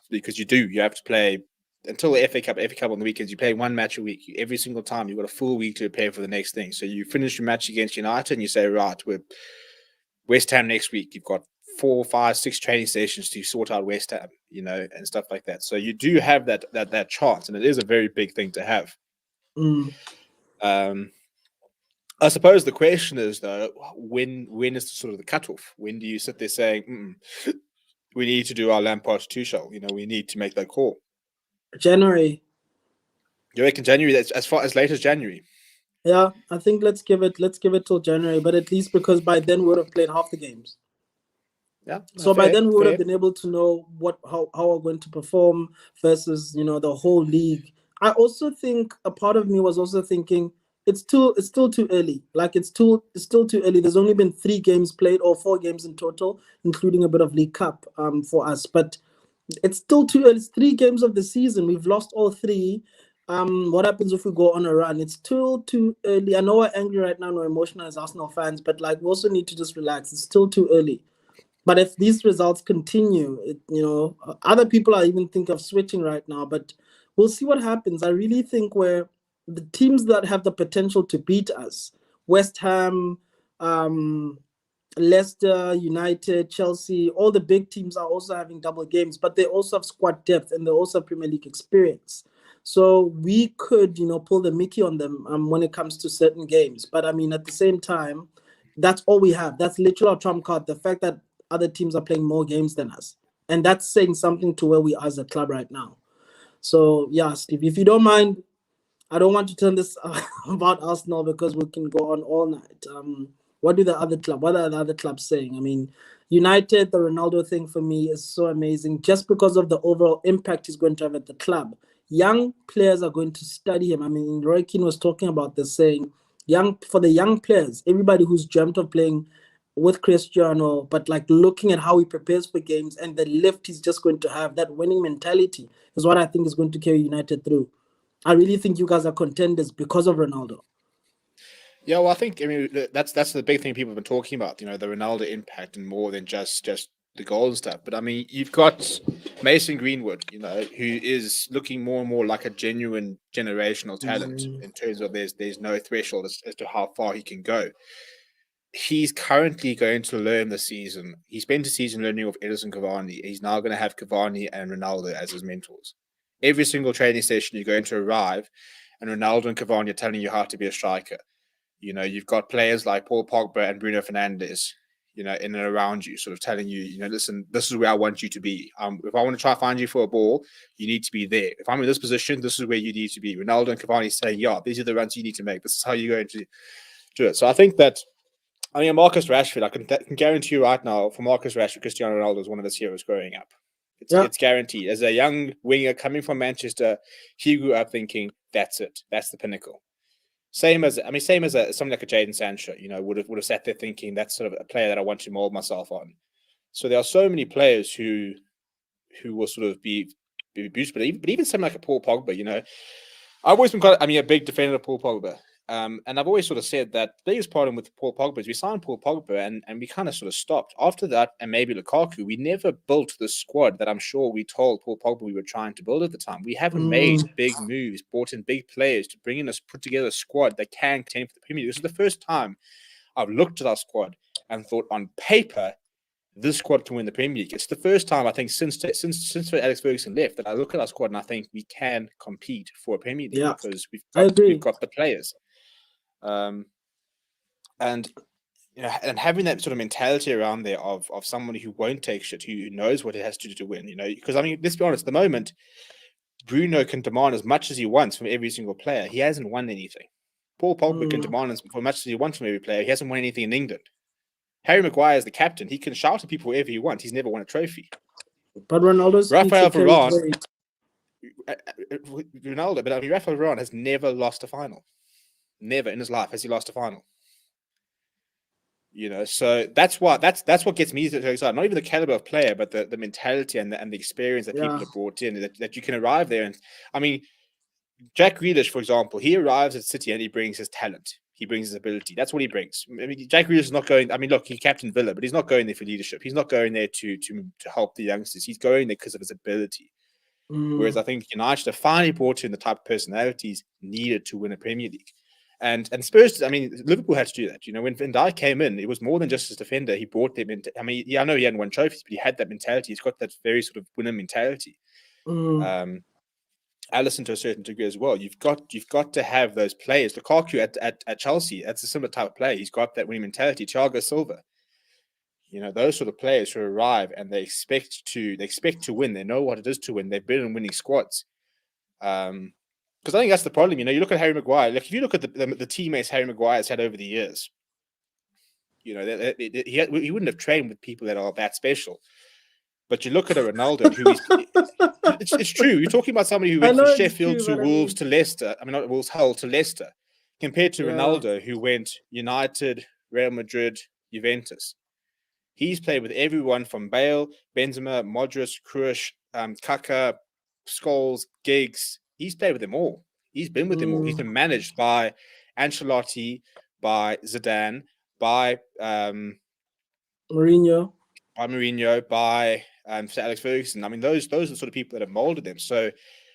Because you have to play until the FA Cup on the weekends. You play one match a week every single time. You've got a full week to prepare for the next thing. So you finish your match against United, and you say, right, we're West Ham next week. You've got 4, 5, 6 training sessions to sort out West Ham, and stuff like that. So you do have that chance, and it is a very big thing to have. I suppose the question is though, when is sort of the cutoff? When do you sit there saying, we need to do our Lampard Tuchel? We need to make that call. January. You reckon January? That's as far as late as January. Yeah, I think let's give it till January, but at least because by then we would have played half the games. Yeah. So by then we would have been able to know how we're going to perform versus the whole league. I also think a part of me was also thinking it's still too early. Like it's still too early. There's only been 3 games played, or 4 games in total, including a bit of League Cup for us. But it's still too early. It's 3 games of the season. We've lost all 3. What happens if we go on a run? It's still too early. I know we're angry right now, we're emotional as Arsenal fans, but we also need to just relax. It's still too early. But if these results continue, other people are even thinking of switching right now. But we'll see what happens. I really think where the teams that have the potential to beat us, West Ham, Leicester, United, Chelsea, all the big teams are also having double games, but they also have squad depth and they also have Premier League experience. So we could, pull the Mickey on them when it comes to certain games. But I mean, at the same time, that's all we have. That's literally our trump card. The fact that other teams are playing more games than us. And that's saying something to where we are as a club right now. So, yeah, Steve, if you don't mind, I don't want to turn this about Arsenal because we can go on all night. What are the other clubs saying? I mean, United, the Ronaldo thing for me is so amazing just because of the overall impact he's going to have at the club. Young players are going to study him. I mean, Roy Keane was talking about this, saying for the young players, everybody who's dreamt of playing with Cristiano, but looking at how he prepares for games and the lift he's just going to have, that winning mentality is what I think is going to carry United through. I really think you guys are contenders because of Ronaldo. Yeah, well, I think that's the big thing people have been talking about. The Ronaldo impact, and more than just the goal and stuff. But I mean, you've got Mason Greenwood, who is looking more and more like a genuine generational talent in terms of there's no threshold as to how far he can go. He's currently going to learn the season. He spent a season learning with Edison Cavani. He's now going to have Cavani and Ronaldo as his mentors. Every single training session, you're going to arrive, and Ronaldo and Cavani are telling you how to be a striker. You've got players like Paul Pogba and Bruno Fernandes, in and around you, sort of telling you, listen, this is where I want you to be. If I want to try to find you for a ball, you need to be there. If I'm in this position, this is where you need to be. Ronaldo and Cavani say, yeah, these are the runs you need to make. This is how you're going to do it. So I think that, Marcus Rashford, I can guarantee you right now, for Marcus Rashford, Cristiano Ronaldo is one of his heroes growing up. It's guaranteed. As a young winger coming from Manchester, he grew up thinking, that's it. That's the pinnacle. Same as somebody like a Jadon Sancho, would have sat there thinking that's sort of a player that I want to mold myself on. So there are so many players who will sort of be boosted, but even something like a Paul Pogba, I've always been a big defender of Paul Pogba. And I've always sort of said that the biggest problem with Paul Pogba is we signed Paul Pogba and we kind of sort of stopped. After that, and maybe Lukaku, we never built the squad that I'm sure we told Paul Pogba we were trying to build at the time. We haven't made big moves, brought in big players to bring in us, put together a squad that can contend for the Premier League. This is the first time I've looked at our squad and thought on paper, this squad can win the Premier League. It's the first time I think since Alex Ferguson left that I look at our squad and I think we can compete for a Premier League because we've got the players. And and having that sort of mentality around there of somebody who won't take shit, who knows what it has to do to win, because I mean, let's be honest, at the moment, Bruno can demand as much as he wants from every single player. He hasn't won anything. Paul Pogba can demand as much as he wants from every player. He hasn't won anything in England. Harry Maguire is the captain. He can shout at people wherever he wants. He's never won a trophy. But Ronaldo's Rafael Varane, but I mean, Rafael Varane has never lost a final. Never in his life has he lost a final. So that's what gets me so excited. Not even the caliber of player, but the mentality and the experience that people have brought in. That you can arrive there, and I mean, Jack Grealish, for example, he arrives at City and he brings his talent. He brings his ability. That's what he brings. I mean, Jack Grealish is not going. I mean, look, he captained Villa, but he's not going there for leadership. He's not going there to help the youngsters. He's going there because of his ability. Whereas I think United have finally brought in the type of personalities needed to win a Premier League. And Spurs, I mean, Liverpool had to do that. When Van Dijk came in, it was more than just his defender. He brought them into. I mean, I know he hadn't won trophies, but he had that mentality. He's got that very sort of winner mentality. Alisson to a certain degree as well. You've got to have those players. Lukaku at Chelsea, that's a similar type of player. He's got that winning mentality. Thiago Silva, those sort of players who arrive and they expect to win. They know what it is to win. They've been in winning squads. Because I think that's the problem. You look at Harry Maguire. Like if you look at the teammates Harry Maguire has had over the years, he wouldn't have trained with people that are that special. But you look at a Ronaldo, it's true. You're talking about somebody who went from Sheffield to Wolves to Leicester. I mean, not Wolves, Hull to Leicester, compared to Ronaldo, who went United, Real Madrid, Juventus. He's played with everyone from Bale, Benzema, Modric, Kroos, Kaka, Scholes, Giggs. He's played with them all. He's been with them all. He's been managed by Ancelotti, by Zidane, by Mourinho, by Sir Alex Ferguson. I mean, those are the sort of people that have molded them. So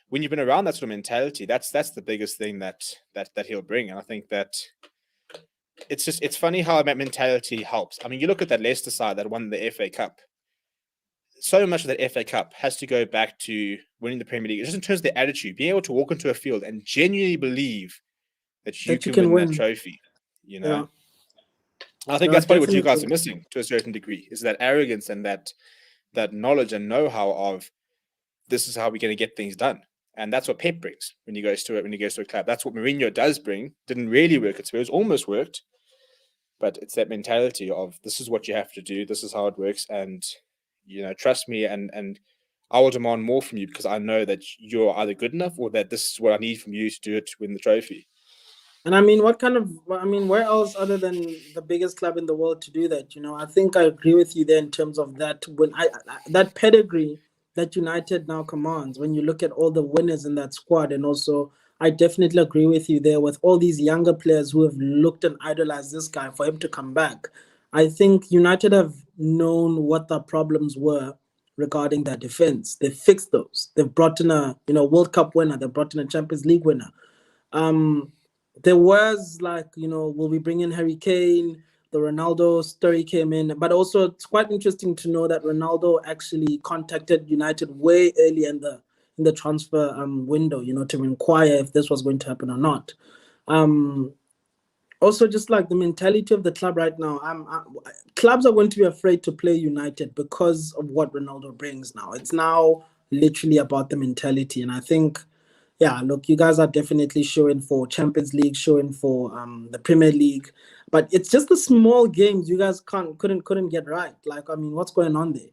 when you've been around that sort of mentality, that's the biggest thing that he'll bring. And I think that it's funny how that mentality helps. I mean, you look at that Leicester side that won the FA Cup. So much of that FA Cup has to go back to winning the Premier League, just in terms of the attitude, being able to walk into a field and genuinely believe that you can win that trophy. Yeah. I think that's probably what you guys are missing to a certain degree, is that arrogance and that knowledge and know-how of this is how we're going to get things done. And that's what Pep brings when he goes to a club. That's what Mourinho does bring. Didn't really work at Spurs, almost worked. But it's that mentality of this is what you have to do. This is how it works. And, trust me. And I will demand more from you because I know that you're either good enough or that this is what I need from you to do it to win the trophy. And I mean, where else other than the biggest club in the world to do that? I think I agree with you there in terms of that that pedigree that United now commands. When you look at all the winners in that squad, and also I definitely agree with you there with all these younger players who have looked and idolized this guy for him to come back. I think United have known what the problems were regarding their defense. They fixed those. They've brought in a World Cup winner. They've brought in a Champions League winner. There was will we bring in Harry Kane? The Ronaldo story came in, but also it's quite interesting to know that Ronaldo actually contacted United way early in the transfer window, to inquire if this was going to happen or not. Also, just like the mentality of the club right now, clubs are going to be afraid to play United because of what Ronaldo brings now. It's now literally about the mentality, and I think. Yeah, look, you guys are definitely showing for Champions League, showing for the Premier League, but it's just the small games you guys couldn't get right. Like, I mean, what's going on there?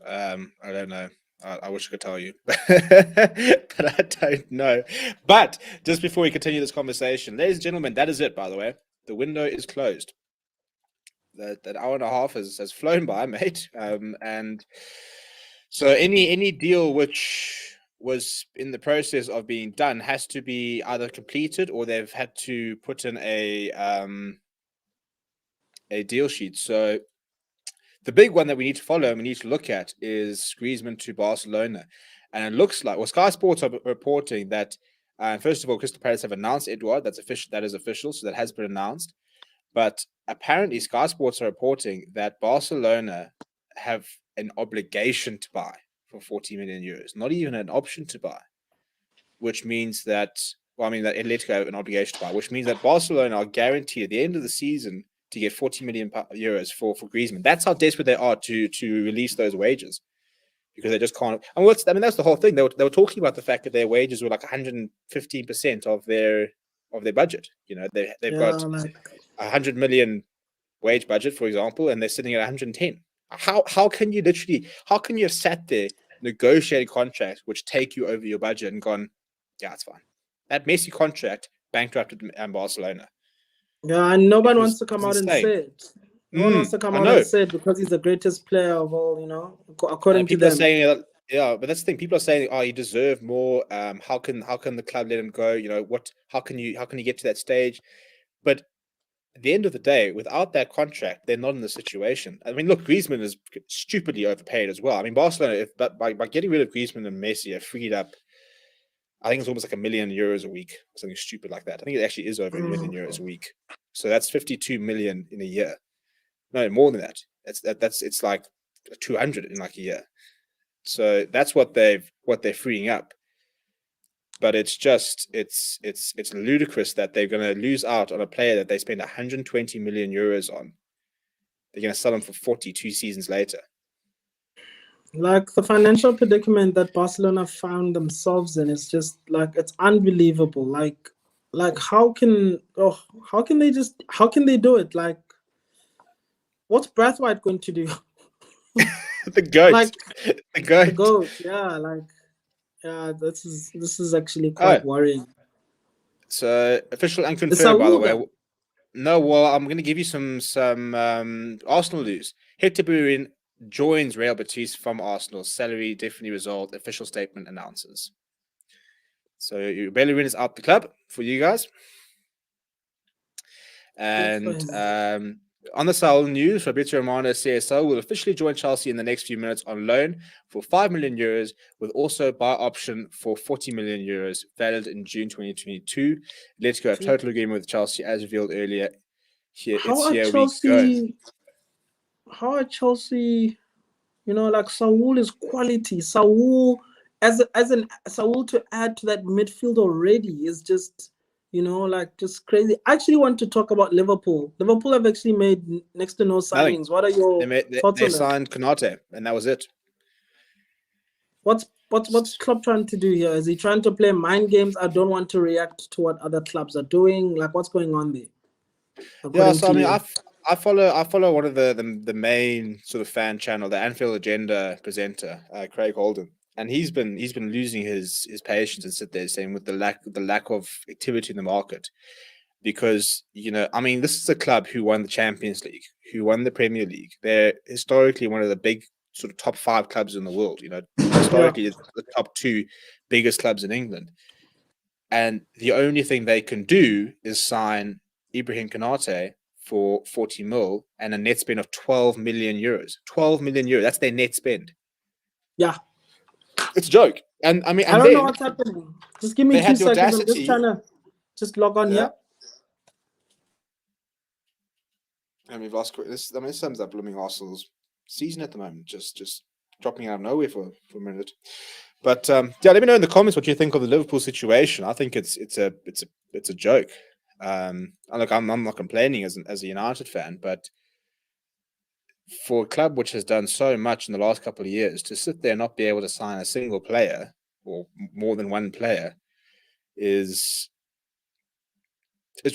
I don't know. I wish I could tell you, but I don't know. But just before we continue this conversation, ladies and gentlemen, that is it. By the way, the window is closed. That hour and a half has flown by, mate. And so any deal which was in the process of being done has to be either completed or they've had to put in a deal sheet. So the big one that we need to follow and we need to look at is Griezmann to Barcelona. And it looks like, well, Sky Sports are reporting that, first of all, Crystal Palace have announced Edouard. That's official. That is official. So that has been announced. But apparently, Sky Sports are reporting that Barcelona have an obligation to buy for 40 million euros, not even an option to buy, which means that, that Atletico have an obligation to buy, which means that Barcelona are guaranteed at the end of the season to get 40 million euros for Griezmann. That's how desperate they are to release those wages, because they just can't. That's the whole thing. They were talking about the fact that their wages were like 115% of their budget. They've got 100 million wage budget, for example, and they're sitting at 110. How can you have sat there, negotiated contracts which take you over your budget and gone, yeah, it's fine. That Messi contract bankrupted Barcelona. Yeah, and nobody wants to come out and say it. No one wants to come out and say it because he's the greatest player of all, according to them. Saying, yeah, but that's the thing. People are saying, "Oh, you deserve more. How can the club let him go? How can you get to that stage?" But at the end of the day, without that contract, they're not in the situation. I mean, look, Griezmann is stupidly overpaid as well. I mean, Barcelona, by getting rid of Griezmann and Messi, have freed up, I think it's almost like €1 million a week, something stupid like that. I think it actually is over €1 million a week. So that's 52 million in a year. No, more than that. It's like 200 in like a year. So that's what they're freeing up. But it's ludicrous that they're going to lose out on a player that they spend 120 million euros on. They're going to sell him for 42 seasons later. Like, the financial predicament that Barcelona found themselves in is just like, it's unbelievable. Like how can they do it? Like, what's Braithwaite going to do? The goat. The goat. Yeah, this is actually quite worrying. So official and confirmed, by the way. No, well, I'm going to give you some Arsenal news. Hector Bellerin joins Real Betis from Arsenal. Salary definitely resolved. Official statement announces. So Bellerin is out the club for you guys. And on the Saul news, Fabrizio Romano, CSO, will officially join Chelsea in the next few minutes on loan for €5 million, with also buy option for €40 million, valid in June 2022. Let's go. Have total agreement with Chelsea, as revealed earlier. How are Chelsea? Like, Saul is quality. Saul, Saul to add to that midfield already is just, just crazy. I actually want to talk about Liverpool. Liverpool have actually made next to no signings. What are your thoughts on that? They signed Konate, and that was it. What's Klopp trying to do here? Is he trying to play mind games? I don't want to react to what other clubs are doing. Like, what's going on there? Yeah, so I mean, I follow one of the main sort of fan channel, the Anfield Agenda presenter, Craig Holden, and he's been losing his patience and sit there saying with the lack of activity in the market, because this is a club who won the Champions League, who won the Premier League. They're historically one of the big sort of top 5 clubs in the world. Historically, it's the top 2 biggest clubs in England, and the only thing they can do is sign Ibrahim Konate for 40 mil and a net spend of 12 million euros. 12 million euros. That's their net spend. Yeah. It's a joke. And I mean, I don't know what's happening. Just give me 2 seconds. I'm just trying to log on here. And we've lost this. I mean, this sums up blooming Arsenal's season at the moment. Just dropping out of nowhere for a minute. But let me know in the comments what you think of the Liverpool situation. I think it's a joke. Look, I'm not complaining as a United fan, but for a club which has done so much in the last couple of years, to sit there and not be able to sign a single player or more than one player is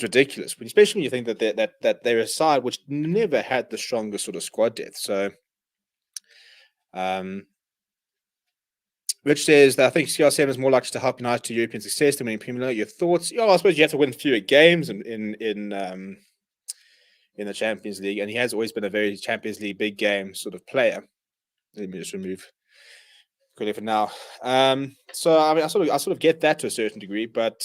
ridiculous. Especially when you think that they're a side which never had the strongest sort of squad depth. So, Rich says that I think CR7 is more likely to help United to European success than winning Premier League. Your thoughts? Yeah, I suppose you have to win fewer games in the Champions League, and he has always been a very Champions League big game sort of player. Let me just remove Clearly for now. So I mean, I sort of get that to a certain degree, but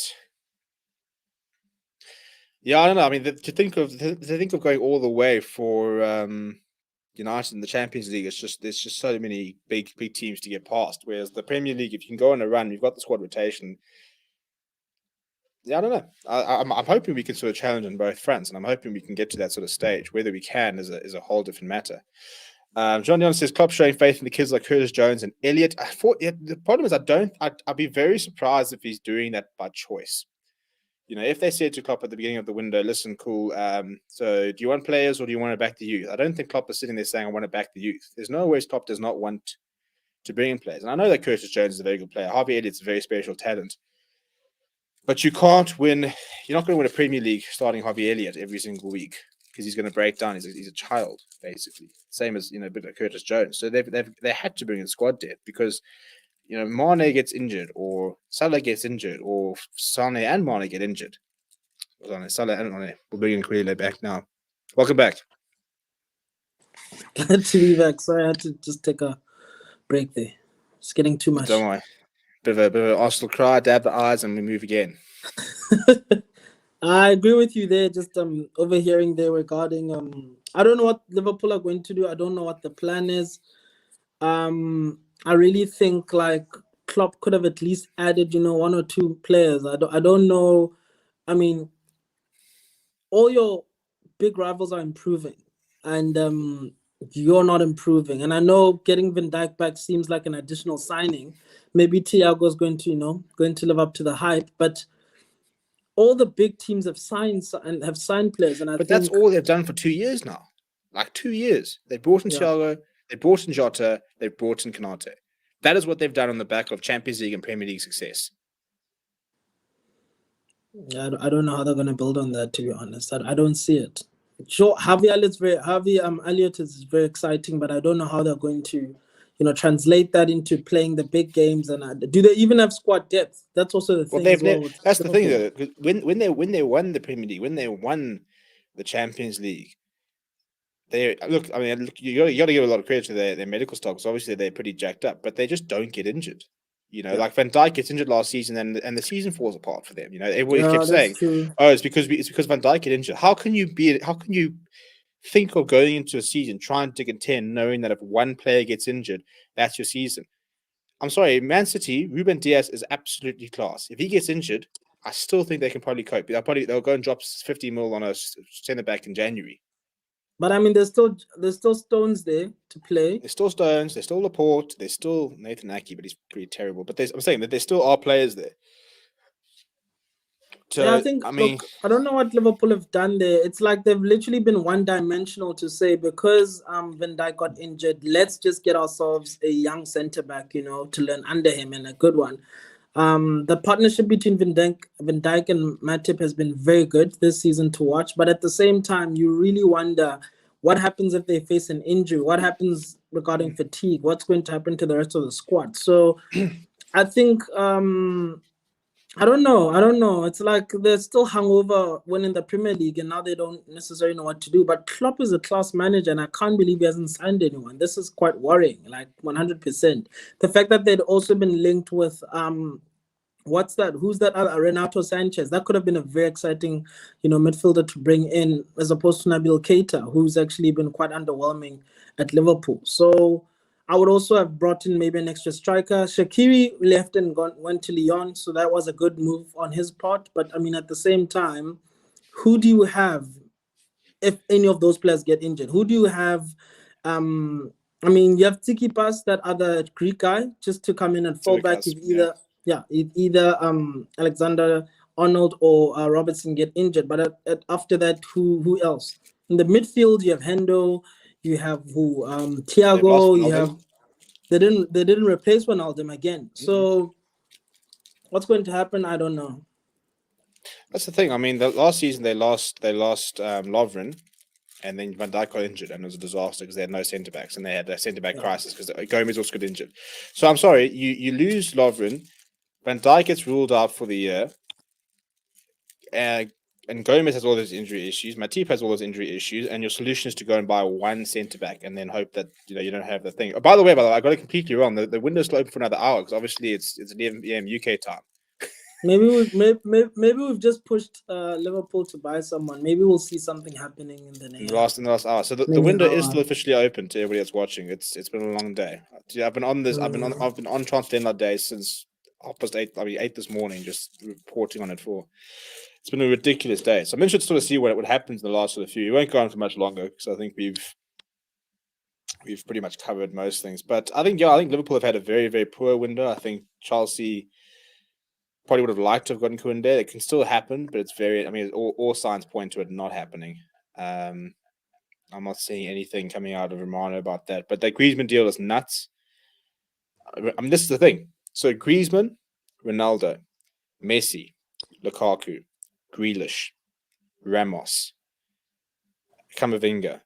yeah, I don't know. I mean, to think of going all the way for United in the Champions League, there's just so many big teams to get past. Whereas the Premier League, if you can go on a run, you've got the squad rotation. Yeah, I don't know. I'm hoping we can sort of challenge on both fronts, and I'm hoping we can get to that sort of stage. Whether we can is a whole different matter. John Young says Klopp showing faith in the kids like Curtis Jones and Elliot. The problem is I'd be very surprised if he's doing that by choice. You know, if they said to Klopp at the beginning of the window, listen, cool, so do you want players or do you want to back the youth? I don't think Klopp is sitting there saying, I want to back the youth. There's no way Klopp does not want to bring in players. And I know that Curtis Jones is a very good player. Harvey Elliott's a very special talent. But you can't win. You're not going to win a Premier League starting Harvey Elliott every single week because he's going to break down. He's a child, basically. Same as, a bit like Curtis Jones. So they had to bring in squad depth because, Mane gets injured or Salah gets injured or Sane and Mane get injured. Salah and Mane. We'll bring in Quilele back now. Welcome back. Glad to be back. Sorry, I had to just take a break there. It's getting too much. Don't worry. Bit of an Arsenal cry, dab the eyes, and we move again. I agree with you there. Just overhearing there regarding I don't know what Liverpool are going to do. I don't know what the plan is. I really think like Klopp could have at least added, one or two players. I don't know. I mean, all your big rivals are improving, and you're not improving. And I know getting Van Dijk back seems like an additional signing. Maybe Thiago's going to live up to the hype, but all the big teams have signed players, and but that's all they've done for 2 years now. Like 2 years, they brought in Thiago, they brought in Jota, they brought in Konate. That is what they've done on the back of Champions League and Premier League success. Yeah, I don't know how they're going to build on that. To be honest, I don't see it. Sure, Harvey Elliott is very exciting, but I don't know how they're going to, translate that into playing the big games. And do they even have squad depth? That's also the thing. That's the thing, though. When they won the Premier League, when they won the Champions League, you got to give a lot of credit to their medical stocks. Obviously, they're pretty jacked up, but they just don't get injured. Like Van Dijk gets injured last season, and the season falls apart for them. Everybody kept saying, true. "Oh, it's because Van Dijk get injured." How can you think of going into a season trying to contend, knowing that if one player gets injured, that's your season? I'm sorry, Man City, Ruben Dias is absolutely class. If he gets injured, I still think they can probably cope. They'll go and drop 50 mil on a centre back in January. But I mean, there's still Stones there to play. There's still Stones. There's still Laporte. There's still Nathan Ake, but he's pretty terrible. But I'm saying that there still are players there. So, yeah, I don't know what Liverpool have done there. It's like they've literally been one-dimensional to say because Van Dijk got injured, let's just get ourselves a young centre back, to learn under him, and a good one. The partnership between Van Dijk and Matip has been very good this season to watch, but at the same time, you really wonder what happens if they face an injury, what happens regarding fatigue, what's going to happen to the rest of the squad. So I think I don't know. It's like they're still hungover winning the Premier League, and now they don't necessarily know what to do. But Klopp is a class manager, and I can't believe he hasn't signed anyone. This is quite worrying, like 100%. The fact that they'd also been linked with what's that? Who's that? Renato Sanchez. That could have been a very exciting, midfielder to bring in, as opposed to Nabil Keita, who's actually been quite underwhelming at Liverpool. So I would also have brought in maybe an extra striker. Shaqiri left and went to Lyon, so that was a good move on his part. But I mean, at the same time, who do you have if any of those players get injured? Who do you have? I mean, you have Tsitsipas, that other Greek guy, just to come in and fall back if either Alexander Arnold or Robertson get injured. But after that, who else? In the midfield, you have Hendo. You have Thiago. They didn't replace Wijnaldum again. So what's going to happen? I don't know. That's the thing. I mean, the last season they lost Lovren, and then Van Dijk got injured, and it was a disaster because they had no centre backs, and they had a centre back crisis because Gomez also got injured. So I'm sorry, you lose Lovren, Van Dijk gets ruled out for the year. and Gomez has all those injury issues. Matip has all those injury issues, and your solution is to go and buy one centre back and then hope that you don't have the thing. Oh, by the way, I got it completely wrong. The window's still open for another hour because obviously it's 11 p.m. UK time. Maybe we've just pushed Liverpool to buy someone. Maybe we'll see something happening in the last hour. So the window is still officially open to everybody that's watching. It's been a long day. I've been on this. I've been on transfer deadline day since 8:30. I mean 8 this morning, just reporting on it for. It's been a ridiculous day. So I'm interested to sort of see what happens in the last sort of few. We won't go on for much longer because I think we've pretty much covered most things. But I think Liverpool have had a very, very poor window. I think Chelsea probably would have liked to have gotten Koundé. It can still happen, but it's very. I mean, all signs point to it not happening. I'm not seeing anything coming out of Romano about that. But that Griezmann deal is nuts. I mean, this is the thing. So Griezmann, Ronaldo, Messi, Lukaku, Grealish, Ramos, Camavinga,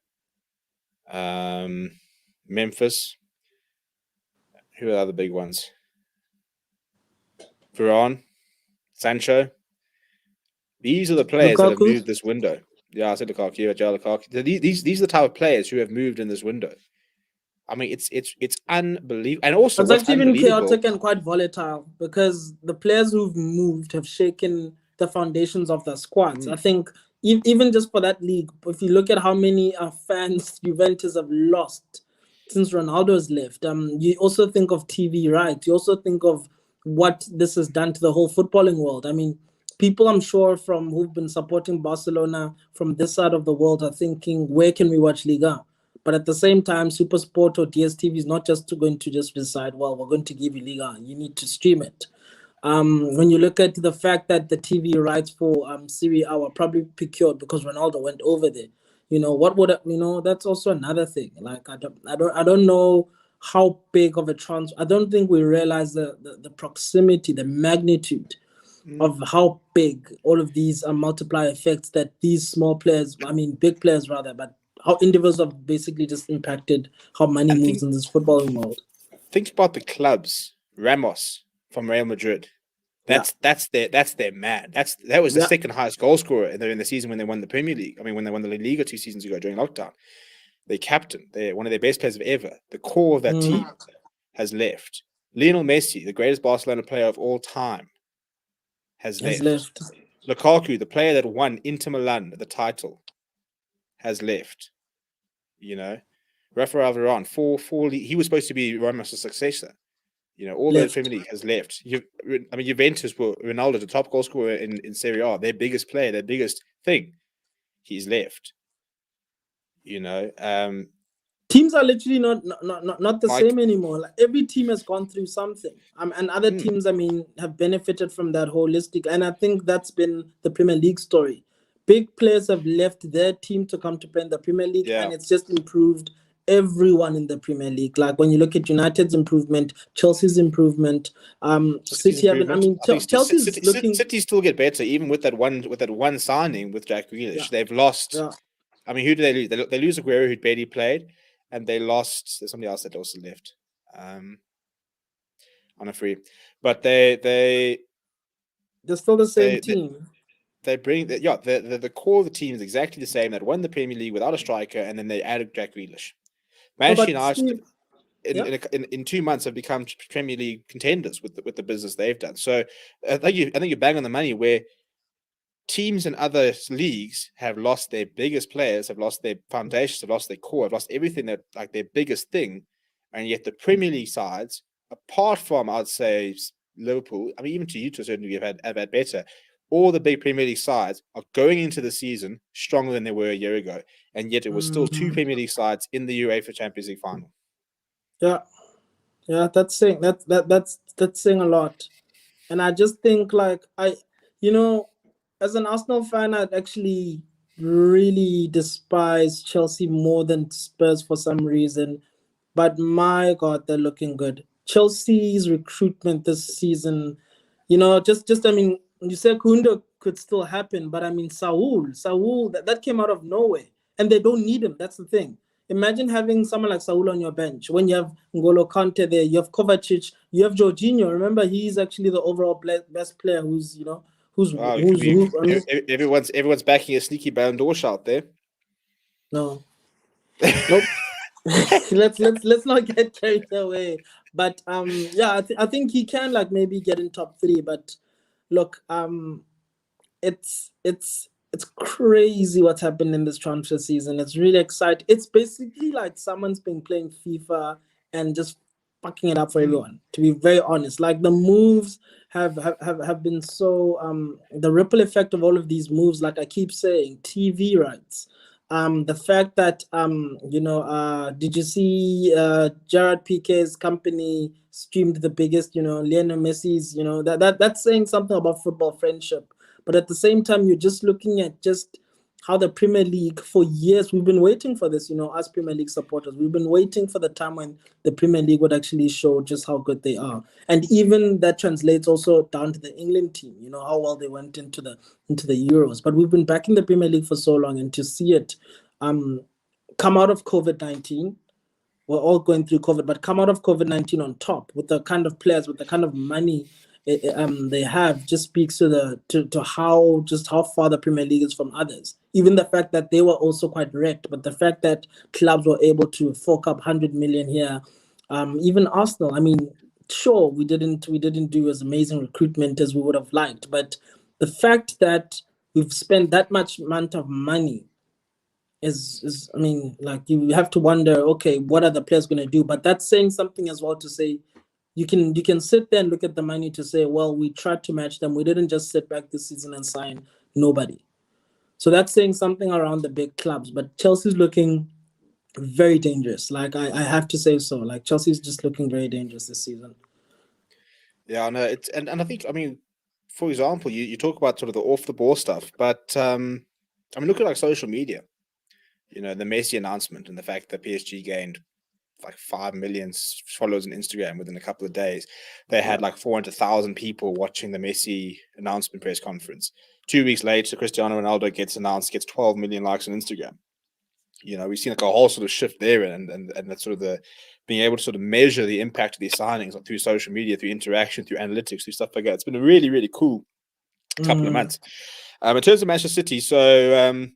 Memphis. Who are the other big ones? Varane, Sancho. These are the players that have moved this window. Yeah, I said Lukaku. Yeah, Lukaku. These are the type of players who have moved in this window. I mean, it's unbelievable. And also, it's actually been chaotic and quite volatile because the players who've moved have shaken the foundations of the squads. I think even just for that league, if you look at how many fans Juventus have lost since Ronaldo's left, you also think of TV rights. You also think of what this has done to the whole footballing world. I mean, people I'm sure from who've been supporting Barcelona from this side of the world are thinking, where can we watch Liga? But at the same time, SuperSport or DSTV is not just going to just decide, well, we're going to give you Liga. You need to stream it. When you look at the fact that the TV rights for Serie A were probably procured because Ronaldo went over there, that's also another thing. Like I don't know how big of a transfer. I don't think we realize the proximity, the magnitude of how big all of these multiplier effects that these small players, big players rather, but how individuals have basically just impacted how money moves in this footballing world. Think about the clubs. Ramos from Real Madrid. That's their man. That was the second highest goal scorer in the season when they won the Premier League. I mean, when they won the La Liga 2 seasons ago during lockdown. They captain. They're one of their best players ever. The core of that team has left. Lionel Messi, the greatest Barcelona player of all time, has left. Lukaku, the player that won Inter Milan the title, has left. Rafael Varane, he was supposed to be Ramos' successor. All the Premier League has left. Juventus were Ronaldo, the top goal scorer in Serie A, their biggest player, their biggest thing. He's left. Teams are literally not the same anymore. Like every team has gone through something, and other teams, have benefited from that holistic. And I think that's been the Premier League story. Big players have left their team to come to play in the Premier League, and it's just improved everyone in the Premier League. Like when you look at United's improvement, Chelsea's improvement, City Chelsea's looking. City still get better even with that one signing with Jack Grealish. Yeah. They've lost. Yeah. Who do they lose? They lose Aguero, who'd barely played, and they lost. There's somebody else that also left on a free, but they're still the same team. They bring the core of the team is exactly the same. That won the Premier League without a striker, and then they added Jack Grealish. Manchester United in 2 months have become Premier League contenders with the business they've done. So I think you're bang on the money where teams in other leagues have lost their biggest players, have lost their foundations, have lost their core, have lost everything that like their biggest thing, and yet the Premier League sides, apart from I'd say Liverpool, even to you to a certain degree have had better. All the big Premier League sides are going into the season stronger than they were a year ago, and yet it was still 2 Premier League sides in the UEFA Champions League final. Yeah, that's saying that's saying a lot, and I just think as an Arsenal fan, I'd actually really despise Chelsea more than Spurs for some reason, but my God, they're looking good. Chelsea's recruitment this season, you said Koundé could still happen, but Saul, that came out of nowhere, and they don't need him. That's the thing. Imagine having someone like Saul on your bench when you have N'Golo Kante there, you have Kovacic, you have Jorginho. Remember, he's actually the overall best player who's Wow, it could be, who? I mean, everyone's backing a sneaky Ballon d'Or shot there. no, nope. let's not get carried away. But yeah, I think he can like maybe get in top three. But look, it's crazy what's happened in this transfer season. It's really exciting. It's basically like someone's been playing FIFA and just fucking it up for everyone, to be very honest. Like the moves have been so the ripple effect of all of these moves, like I keep saying, TV rights. The fact that did you see Gerard Piqué's company streamed the biggest, Lionel Messi's, that's saying something about football friendship. But at the same time, you're just looking at just how the Premier League, for years, we've been waiting for this, us Premier League supporters. We've been waiting for the time when the Premier League would actually show just how good they are. And even that translates also down to the England team, how well they went into the Euros. But we've been backing the Premier League for so long, and to see it come out of COVID-19, we're all going through COVID, but come out of COVID-19 on top with the kind of players, with the kind of money they have, just speaks to how far the Premier League is from others. Even the fact that they were also quite wrecked, but the fact that clubs were able to fork up 100 million here, even Arsenal. I mean, sure, we didn't do as amazing recruitment as we would have liked, but the fact that we've spent that much amount of money is I mean, like, you have to wonder, okay, what are the players going to do? But that's saying something as well, to say you can sit there and look at the money to say, well, we tried to match them. We didn't just sit back this season and sign nobody. So that's saying something around the big clubs. But Chelsea's looking very dangerous. Like, I have to say so. Like, Chelsea's just looking very dangerous this season. Yeah, I know. It's and I think, I mean, for example, you talk about sort of the off the ball stuff, but I mean, look at like social media. The Messi announcement and the fact that PSG gained like 5 million followers on Instagram within a couple of days. They had like 400,000 people watching the Messi announcement press conference. 2 weeks later, Cristiano Ronaldo gets announced, gets 12 million likes on Instagram. We've seen like a whole sort of shift there, and that's sort of the being able to sort of measure the impact of these signings through social media, through interaction, through analytics, through stuff like that. It's been a really, really cool couple of months. In terms of Manchester City, so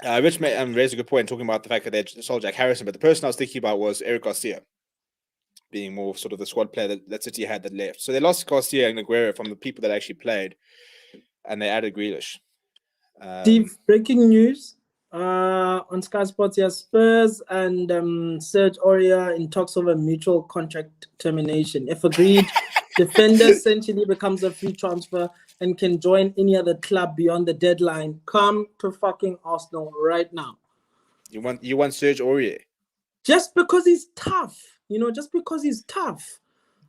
Rich raised a good point talking about the fact that they sold Jack Harrison, but the person I was thinking about was Eric Garcia, being more sort of the squad player that City had that left. So they lost Garcia and Aguero from the people that actually played, and they added Grealish. Steve, breaking news on Sky Sports here: Spurs and Serge Aurier in talks over mutual contract termination. If agreed, defender essentially becomes a free transfer and can join any other club beyond the deadline. Come to fucking Arsenal right now. You want Serge Aurier just because he's tough, just because he's tough.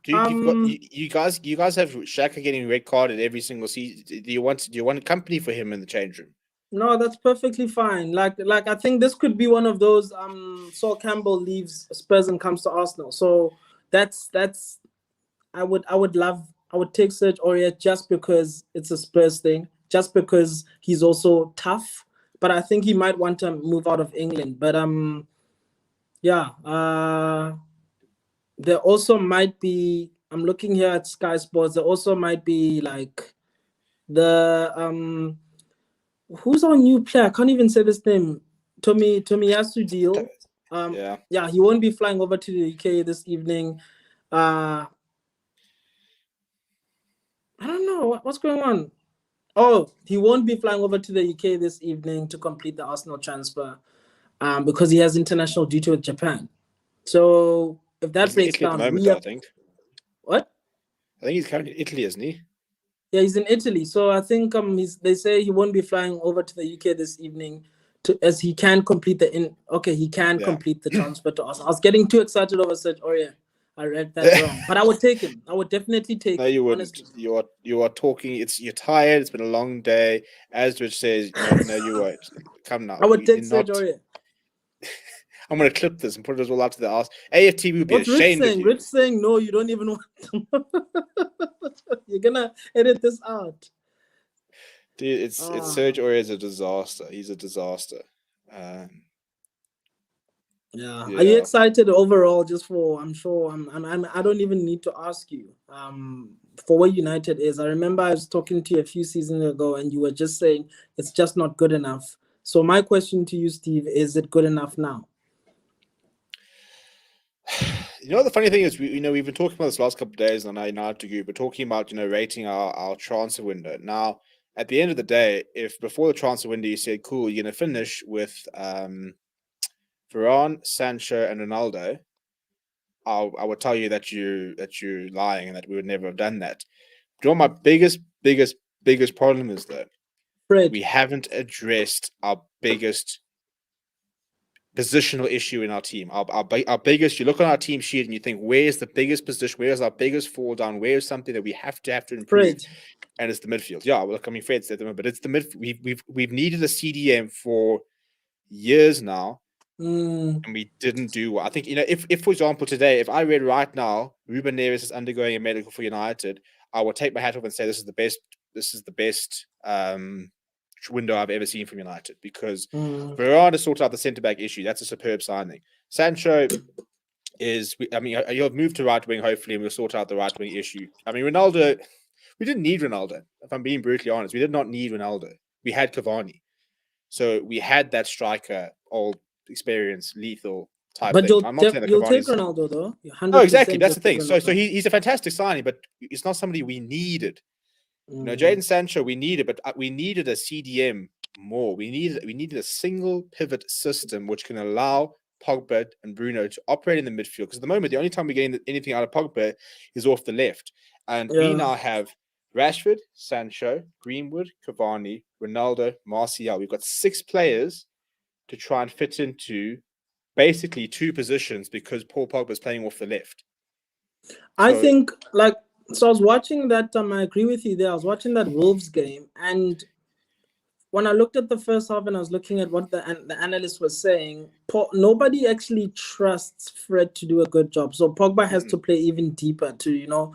Dude, you guys have Xhaka getting red carded every single season. Do you want a company for him in the change room? No, that's perfectly fine. Like I think this could be one of those Sol Campbell leaves Spurs and comes to Arsenal. So that's I would take Serge Aurier just because it's a Spurs thing, just because he's also tough. But I think he might want to move out of England. But there also might be, I'm looking here at Sky Sports, there also might be like the who's our new player? I can't even say this name. Tomiyasu deal. Yeah, he won't be flying over to the UK this evening. I don't know what's going on. Oh, he won't be flying over to the UK this evening to complete the Arsenal transfer because he has international duty with Japan. So if that breaks down, I think. What? I think he's currently in Italy, isn't he? Yeah, he's in Italy. So I think they say he won't be flying over to the UK this evening as he can complete complete the transfer to Arsenal. I was getting too excited over Serge Aurier. I read that wrong, but I would take him. I would definitely take him. No, you wouldn't. Honestly. You are talking. You're tired. It's been a long day. As Rich says, no, you won't. Come now. I would take Serge Aurier. I'm going to clip this and put it all out to the ass. AFT would be ashamed of you. Rich saying, no, you don't even want them. You're going to edit this out. Dude, it's Serge Aurier is a disaster. He's a disaster. Yeah. Yeah. Are you excited overall? Just for I don't even need to ask you. For what United is. I remember I was talking to you a few seasons ago, and you were just saying it's just not good enough. So my question to you, Steve, is it good enough now? You know, the funny thing is, we've been talking about this last couple of days on our United group. We're talking about, rating our transfer window. Now, at the end of the day, if before the transfer window you said, cool, you're going to finish with Varane, Sancho, and Ronaldo, I would tell you that you're lying and that we would never have done that. Do you know what my biggest problem is, though? Fred. We haven't addressed our biggest positional issue in our team. Our biggest, you look on our team sheet and you think, where's the biggest position? Where's our biggest fall down? Where's something that we have to improve? Fred. And it's the midfield. Yeah, well, look, I mean, Fred's at the moment, but it's the mid. We've needed a CDM for years now, and we didn't do well. I think, if for example today, if I read right now, Ruben Neves is undergoing a medical for United, I would take my hat off and say this is the best. This is the best window I've ever seen from United, because Varane has sorted out the centre back issue. That's a superb signing. Sancho is, he'll move to right wing hopefully, and we'll sort out the right wing issue. I mean, Ronaldo, we didn't need Ronaldo. If I'm being brutally honest, we did not need Ronaldo. We had Cavani, so we had that striker, old experience, lethal type But thing. I'm not saying that you'll take Cavani's... Ronaldo though. No, exactly. That's the thing. So he's a fantastic signing, but it's not somebody we needed. Jadon Sancho, we needed, but we needed a CDM more. We needed a single pivot system which can allow Pogba and Bruno to operate in the midfield. Because at the moment, the only time we're getting anything out of Pogba is off the left. And we now have Rashford, Sancho, Greenwood, Cavani, Ronaldo, Martial. We've got 6 players to try and fit into basically 2 positions because Paul Pogba is playing off the left. I think, so I was watching that. I agree with you there. I was watching that Wolves game, and when I looked at the first half and I was looking at what the analyst was saying, nobody actually trusts Fred to do a good job. So Pogba has to play even deeper to,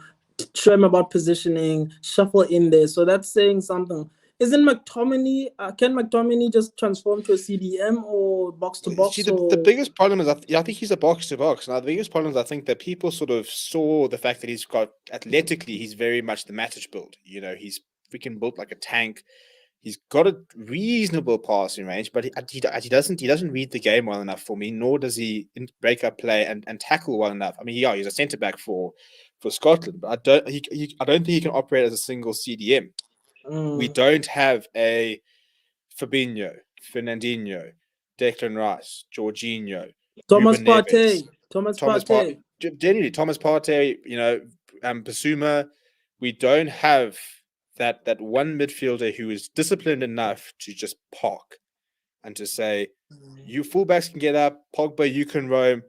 show him about positioning, shuffle in there. So that's saying something. Isn't McTominay, can McTominay just transform to a CDM or box to box? The biggest problem is, I think he's a box to box. Now, the biggest problem is I think that people sort of saw the fact that he's got, athletically, he's very much the Matic build. He's freaking built like a tank. He's got a reasonable passing range, but he doesn't read the game well enough for me, nor does he break up play and tackle well enough. I mean, yeah, he's a centre back for Scotland, but I don't think he can operate as a single CDM. We don't have a Fabinho, Fernandinho, Declan Rice, Jorginho, Thomas Ruben Partey, Neves, genuinely Thomas Partey, Basuma. We don't have that one midfielder who is disciplined enough to just park and to say, you fullbacks can get up, Pogba, you can roam.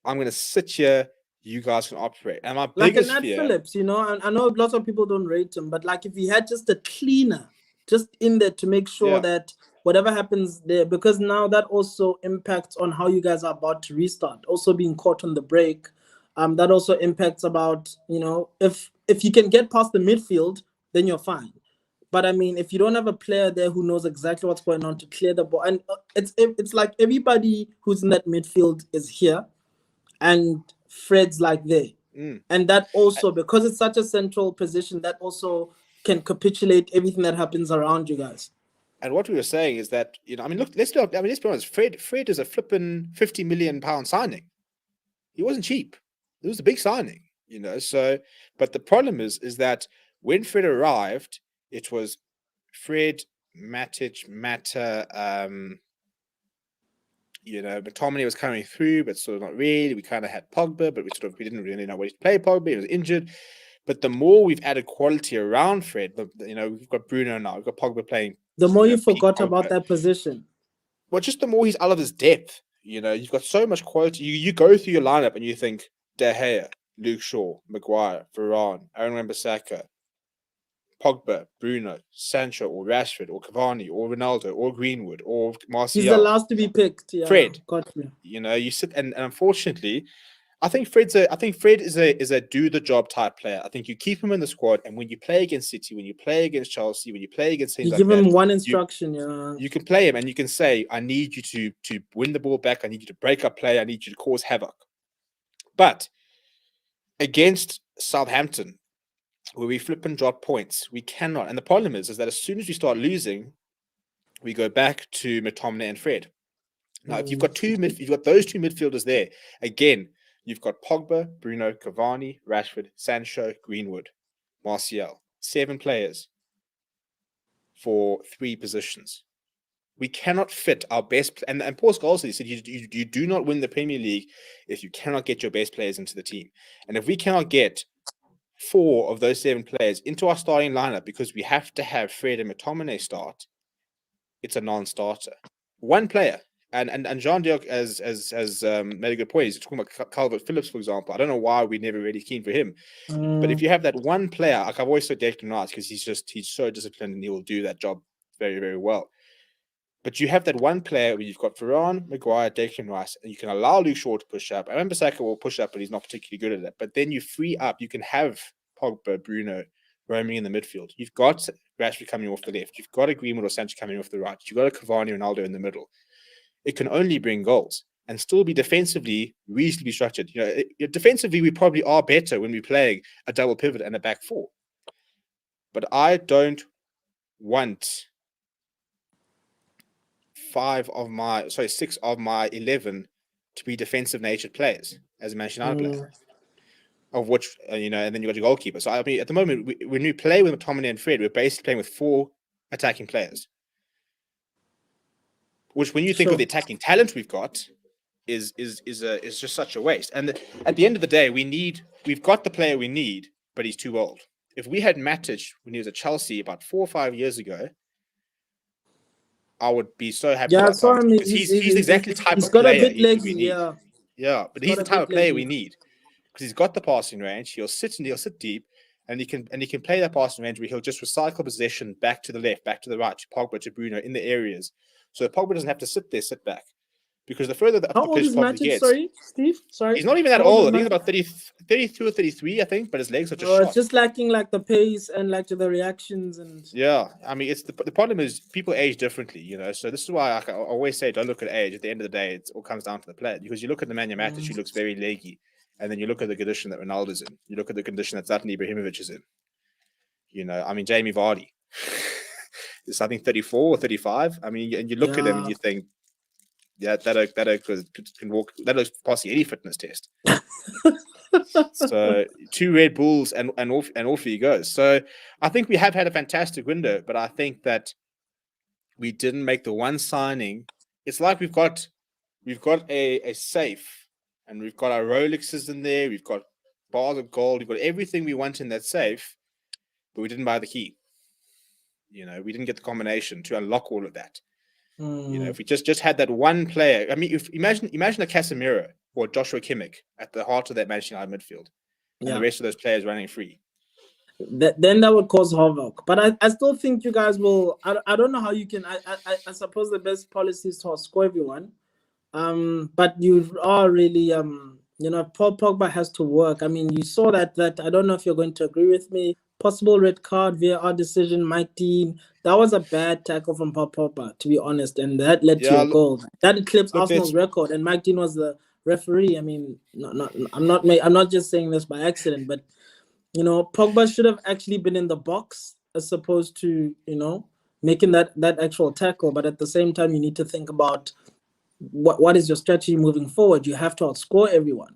I'm going to sit here. You guys can operate. And my biggest fear, Phillips, I know lots of people don't rate him, but if he had just a cleaner just in there to make sure that whatever happens there, because now that also impacts on how you guys are about to restart. Also being caught on the break, that also impacts about, if you can get past the midfield, then you're fine. But I mean, if you don't have a player there who knows exactly what's going on to clear the ball, and it's like everybody who's in that midfield is here, and Fred's there. And that also, because it's such a central position, that also can capitulate everything that happens around you guys. And what we were saying is that, look, let's be honest. Fred is a flipping £50 million signing. He wasn't cheap. It was a big signing, So, but the problem is that when Fred arrived, it was Fred, Matic, Mata, McTominay was coming through, but sort of not really. We kind of had Pogba, but we didn't really know where to play Pogba. He was injured. But the more we've added quality around Fred, we've got Bruno now, we've got Pogba playing. The more you forgot about that position. Well, just the more he's out of his depth. You've got so much quality. You go through your lineup and you think De Gea, Luke Shaw, Maguire, Varane, Aaron Wan-Bissaka, Pogba, Bruno, Sancho, or Rashford, or Cavani, or Ronaldo, or Greenwood, or Martial. He's the last to be picked. Yeah, Fred. got you. You sit and unfortunately, I think Fred is a do the job type player. I think you keep him in the squad, and when you play against City, when you play against Chelsea, when you play against teams You like give him that, one instruction, yeah. you can play him and you can say, I need you to win the ball back. I need you to break up play. I need you to cause havoc. But against Southampton, where we flip and drop points, we cannot. And the problem is that as soon as we start losing, we go back to McTominay and Fred. Now, if you've got those two midfielders there, again, you've got Pogba, Bruno, Cavani, Rashford, Sancho, Greenwood, Martial. 7 players for 3 positions. We cannot fit our best, and Paul Scholes said you do not win the Premier League if you cannot get your best players into the team. And if we cannot get 4 of those 7 players into our starting lineup because we have to have Fred and McTominay start, it's a non-starter. One player, and Jean Dirk has made a good point. He's talking about Calvert-Phillips, for example. I don't know why we never really keen for him, but if you have that one player, like I've always said Declan Rice, because he's so disciplined and he will do that job very, very well. But you have that one player where you've got Varane, Maguire, Declan Rice, and you can allow Luke Shaw to push up. I remember Saka will push up, but he's not particularly good at it. But then you free up. You can have Pogba, Bruno roaming in the midfield. You've got Rashford coming off the left. You've got a Greenwood or Sancho coming off the right. You've got a Cavani, Ronaldo in the middle. It can only bring goals and still be defensively reasonably structured. Defensively, we probably are better when we're playing a double pivot and a back 4. But I don't want 6 of my 11 to be defensive natured players as a Manchester United player, of which and then you got your goalkeeper. So I mean, at the moment, when we play with McTominay and Fred, we're basically playing with 4 attacking players, which when you think of the attacking talent we've got is just such a waste. And at the end of the day, we've got the player we need, but he's too old. If we had Matic when he was at Chelsea about 4 or 5 years ago, I would be so happy. Yeah, I saw him. He's exactly the type he's of got player a bit leggy, we need. Yeah, but he's the type of player we need because he's got the passing range. He'll sit deep, and he can play that passing range where he'll just recycle possession back to the left, back to the right, to Pogba, to Bruno in the areas. So Pogba doesn't have to sit back. Because the further the how old is Matic? Sorry, Steve. Sorry, he's not even that old. I think he's about 32 or 33. I think, but his legs are just shot. It's just lacking like the pace and like the reactions and. Yeah, I mean, it's the problem is people age differently, So this is why I always say don't look at age. At the end of the day, it all comes down to the player. Because you look at the Nemanja Matic, who looks very leggy, and then you look at the condition that Ronaldo's in. You look at the condition that Zlatan Ibrahimovic is in. I mean, Jamie Vardy is I think 34 or 35. I mean, and you look at him and you think. Yeah, that can walk. That looks passing any fitness test. So 2 Red Bulls and off he goes. So I think we have had a fantastic window, but I think that we didn't make the one signing. It's like we've got a safe, and we've got our Rolexes in there. We've got bars of gold. We've got everything we want in that safe, but we didn't buy the key. We didn't get the combination to unlock all of that. If we just had that one player, I mean, imagine a Casemiro or Joshua Kimmich at the heart of that Manchester United midfield, and the rest of those players running free. Then that would cause havoc. But I still think you guys will. I don't know how you can. I suppose the best policy is to score everyone. But you are really Paul Pogba has to work. I mean, you saw that I don't know if you're going to agree with me. Possible red card, VAR decision, Mike Dean. That was a bad tackle from Paul Pogba, to be honest, and that led to a goal. That eclipsed Arsenal's record, and Mike Dean was the referee. I mean, I'm not just saying this by accident, but Pogba should have actually been in the box as opposed to making that actual tackle. But at the same time, you need to think about what is your strategy moving forward. You have to outscore everyone.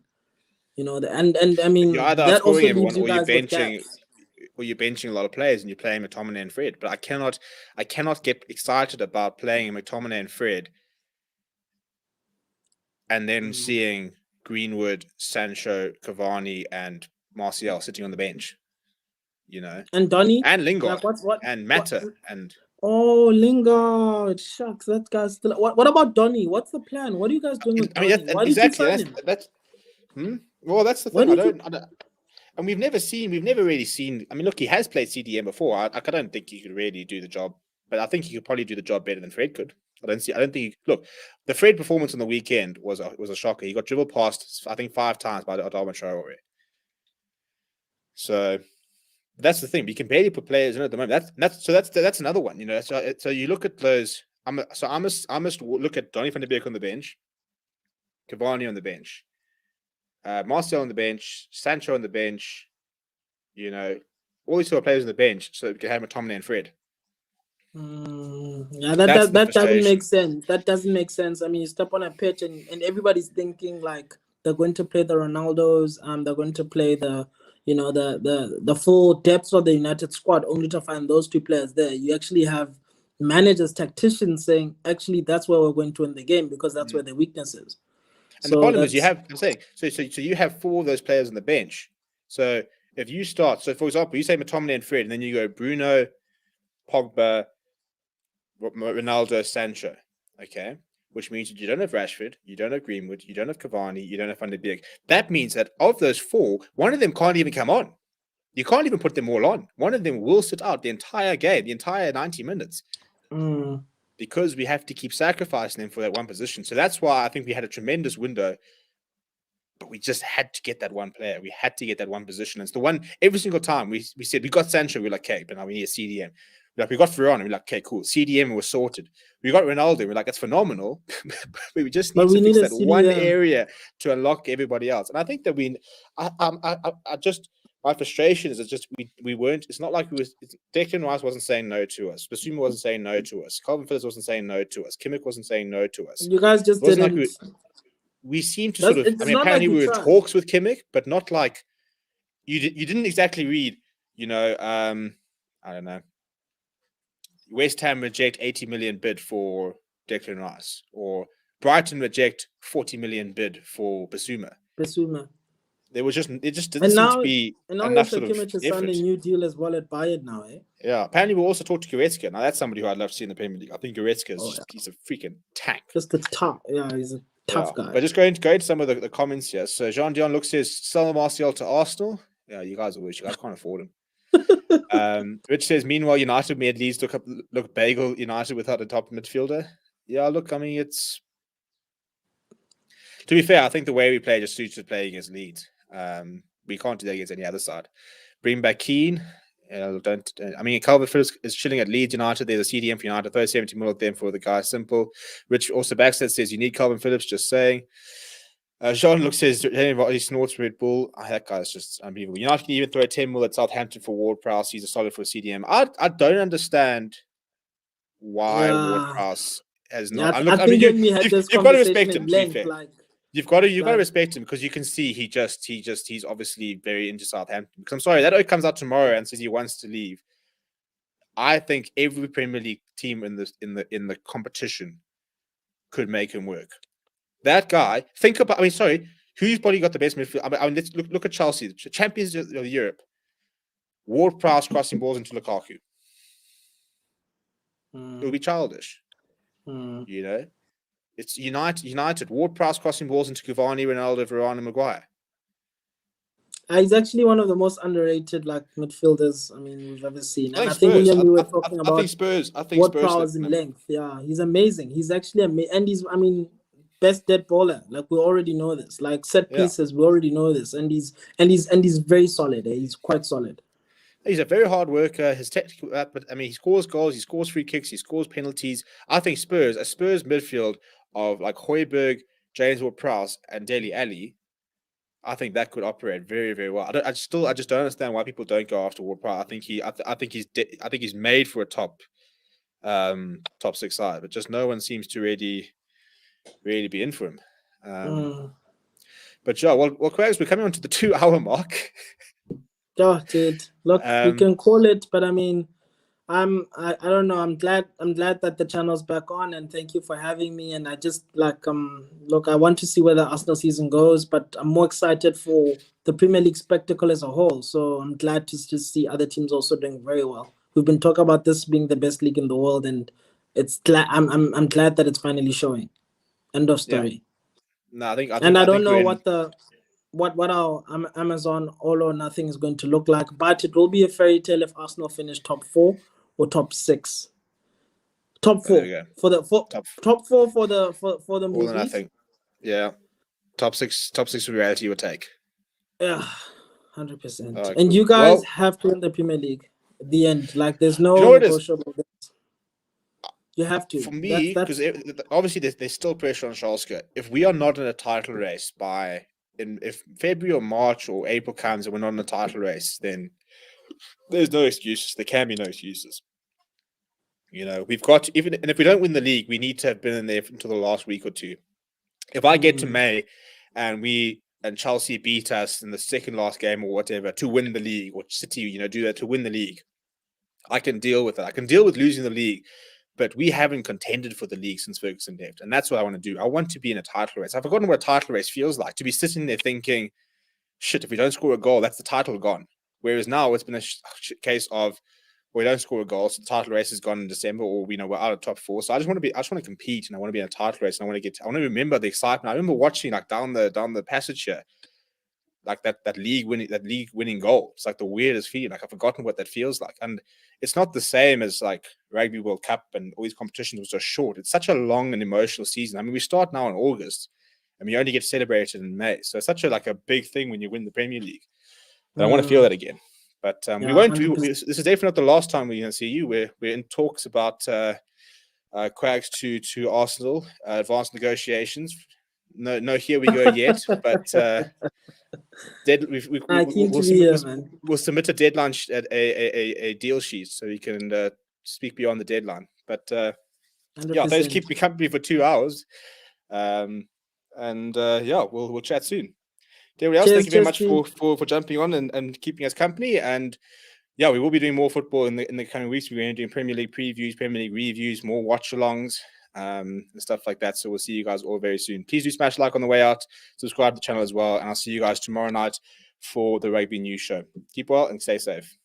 And I mean, you're either that also outscoring everyone leaves you guys with gaps. Or you're benching a lot of players and you're playing McTominay and Fred. But I cannot get excited about playing McTominay and Fred and then seeing Greenwood, Sancho, Cavani, and Martial sitting on the bench. And Donny and Lingard and Mata and. Oh, Lingard! Shucks, that guy's still. What about Donny? What's the plan? What are you guys doing with Donny? Why did you sign him? Well, that's the thing. I don't. And we've never really seen. I mean, look, he has played CDM before. I don't think he could really do the job, but I think he could probably do the job better than Fred could. I don't think. Look, the Fred performance on the weekend was a shocker. He got dribbled past, I think, 5 times by Adama Traore. So that's the thing. We can barely put players in at the moment. That's another one. You know, so you look at those. I must look at Donny van der Beek on the bench, Cavani on the bench, Marcel on the bench, Sancho on the bench. You know, all these sort of players on the bench, so we can have McTominay and Fred. Yeah, that doesn't make sense. That doesn't make sense. I mean, you step on a pitch and everybody's thinking like they're going to play the Ronaldos, they're going to play the full depth of the United squad, only to find those 2 players there. You actually have managers, tacticians saying, actually, that's where we're going to win the game because that's where the weakness is. And the problem is you have, I'm saying, so you have 4 of those players on the bench. So if you start, so for example, you say McTominay and Fred, and then you go Bruno, Pogba, Ronaldo, Sancho, okay? Which means that you don't have Rashford, you don't have Greenwood, you don't have Cavani, you don't have Van der Beek. That means that of those 4, one of them can't even come on. You can't even put them all on. One of them will sit out the entire game, the entire 90 minutes. Because we have to keep sacrificing them for that one position. So that's why I think we had a tremendous window, but we just had to get that one player. We had to get that one position. And it's the one, every single time we said, we got Sancho, we're like, okay, but now we need a CDM. Like, we got Varane, we're like, okay, cool. CDM was sorted. We got Ronaldo, we're like, that's phenomenal. But we just need to fix that one area to unlock everybody else. And I think that my frustration is just we weren't. It's not like Declan Rice wasn't saying no to us. Basuma wasn't saying no to us. Calvin Phillips wasn't saying no to us. Kimmich wasn't saying no to us. You guys just didn't. Like we seem to sort of. I mean, apparently we were in talks with Kimmich, but not like you didn't exactly read. You know, I don't know. West Ham reject 80 million bid for Declan Rice, or Brighton reject 40 million bid for Basuma. It just didn't seem to be enough sort of effort. Kimmich has signed a new deal as well at Bayern now, eh? Yeah, apparently we also talked to Goretzka. Now that's somebody who I'd love to see in the Premier League. I think Goretzka he's a freaking tank. Just a tough, he's a tough guy. But just going to some of the comments here. So Jean Dion looks says sell Martial to Arsenal. Yeah, you guys can't afford him. Rich says, meanwhile, United made Leeds look bagel United without a top midfielder. Yeah, look, I mean, it's to be fair, I think the way we play just suits us playing against Leeds. We can't do that against any other side. Bring back Keane. I mean, Calvin Phillips is chilling at Leeds United. There's a CDM for United. 70 million of them for the guy. Simple. Rich also backsteps says you need Calvin Phillips. Just saying. Jean looks says he snorts Red Bull. That guy's just unbelievable. United can even throw a 10 mil at Southampton for Ward-Prowse. He's a solid for a CDM. I don't understand why Ward-Prowse has not. Yeah, I think you've got to respect him. To be fair. You've got to respect him because you can see he's obviously very into Southampton. Because I'm sorry, that comes out tomorrow and says he wants to leave. I think every Premier League team in the competition could make him work. That guy, who's probably got the best midfield? I mean, let's look at Chelsea, champions of Europe. Ward-Prowse crossing balls into Lukaku. It would be childish. You know? It's United. Ward-Prowse crossing balls into Cavani, Ronaldo, Varane, and Maguire. He's actually one of the most underrated midfielders we've ever seen. And I think when we were talking about Ward-Prowse in length, he's amazing. He's actually amazing, and he's best dead baller. We already know this. Set pieces, we already know this, and he's very solid. He's quite solid. He's a very hard worker. His technical, but he scores goals, he scores free kicks, he scores penalties. I think a Spurs midfield of Højbjerg, James Ward-Prowse, and Dele Alli, I think that could operate very, very well. I just don't understand why people don't go after Ward-Prowse. I think he's made for a top 6 side, but just no one seems to really be in for him. But yeah, well, Quags, we're coming on to the 2-hour mark. Oh, dude. Look, we can call it, but I don't know. I'm glad that the channel's back on, and thank you for having me. And I just look, I want to see where the Arsenal season goes, but I'm more excited for the Premier League spectacle as a whole. So I'm glad to just see other teams also doing very well. We've been talking about this being the best league in the world, and I'm glad that it's finally showing. End of story. Yeah. No, I don't know what our Amazon All or Nothing is going to look like, but it will be a fairy tale if Arsenal finish top 4 or top 6. Top There four we go. for the Top top four for the more movies. than I think. Yeah. Top six reality you would take. Yeah, 100%. All right, And cool. you guys Well, have to win the Premier League at the end. Like, there's do you no know what it is? negotiable. You have to. For me, because obviously there's still pressure on Schalke. If we are not in a title race if February or March or April comes and we're not in a title race, then there's no excuses. There can be no excuses. You know, we've got and if we don't win the league, we need to have been in there until the last week or two. If I get to May and Chelsea beat us in the second last game or whatever to win the league, or City, you know, do that to win the league, I can deal with it. I can deal with losing the league, but we haven't contended for the league since Ferguson left, and that's what I want to do. I want to be in a title race. I've forgotten what a title race feels like, to be sitting there thinking, shit, if we don't score a goal, that's the title gone. Whereas now it's been a case of we don't score a goal, so the title race is gone in December, or we're out of top four. So I just want to compete, and I want to be in a title race, and I want to remember the excitement. I remember watching like down the passage here, like that league winning goal. It's like the weirdest feeling. Like I've forgotten what that feels like, and it's not the same as like Rugby World Cup and all these competitions was so short. It's such a long and emotional season. I mean, we start now in August, and we only get celebrated in May. So it's such a big thing when you win the Premier League. But I want to feel that again. But we won't. This is definitely not the last time we're going to see you. We're in talks about Quags to Arsenal, advanced negotiations. No, here we go yet. But we'll submit a deadline a deal sheet so you can speak beyond the deadline. But those keep me company for 2 hours. We'll chat soon. Everybody else, thank you very much for jumping on and keeping us company. And yeah, we will be doing more football in the coming weeks. We're going to be doing Premier League previews, Premier League reviews, more watch-alongs, and stuff like that. So we'll see you guys all very soon. Please do smash like on the way out, subscribe to the channel as well, and I'll see you guys tomorrow night for the Rugby News Show. Keep well and stay safe.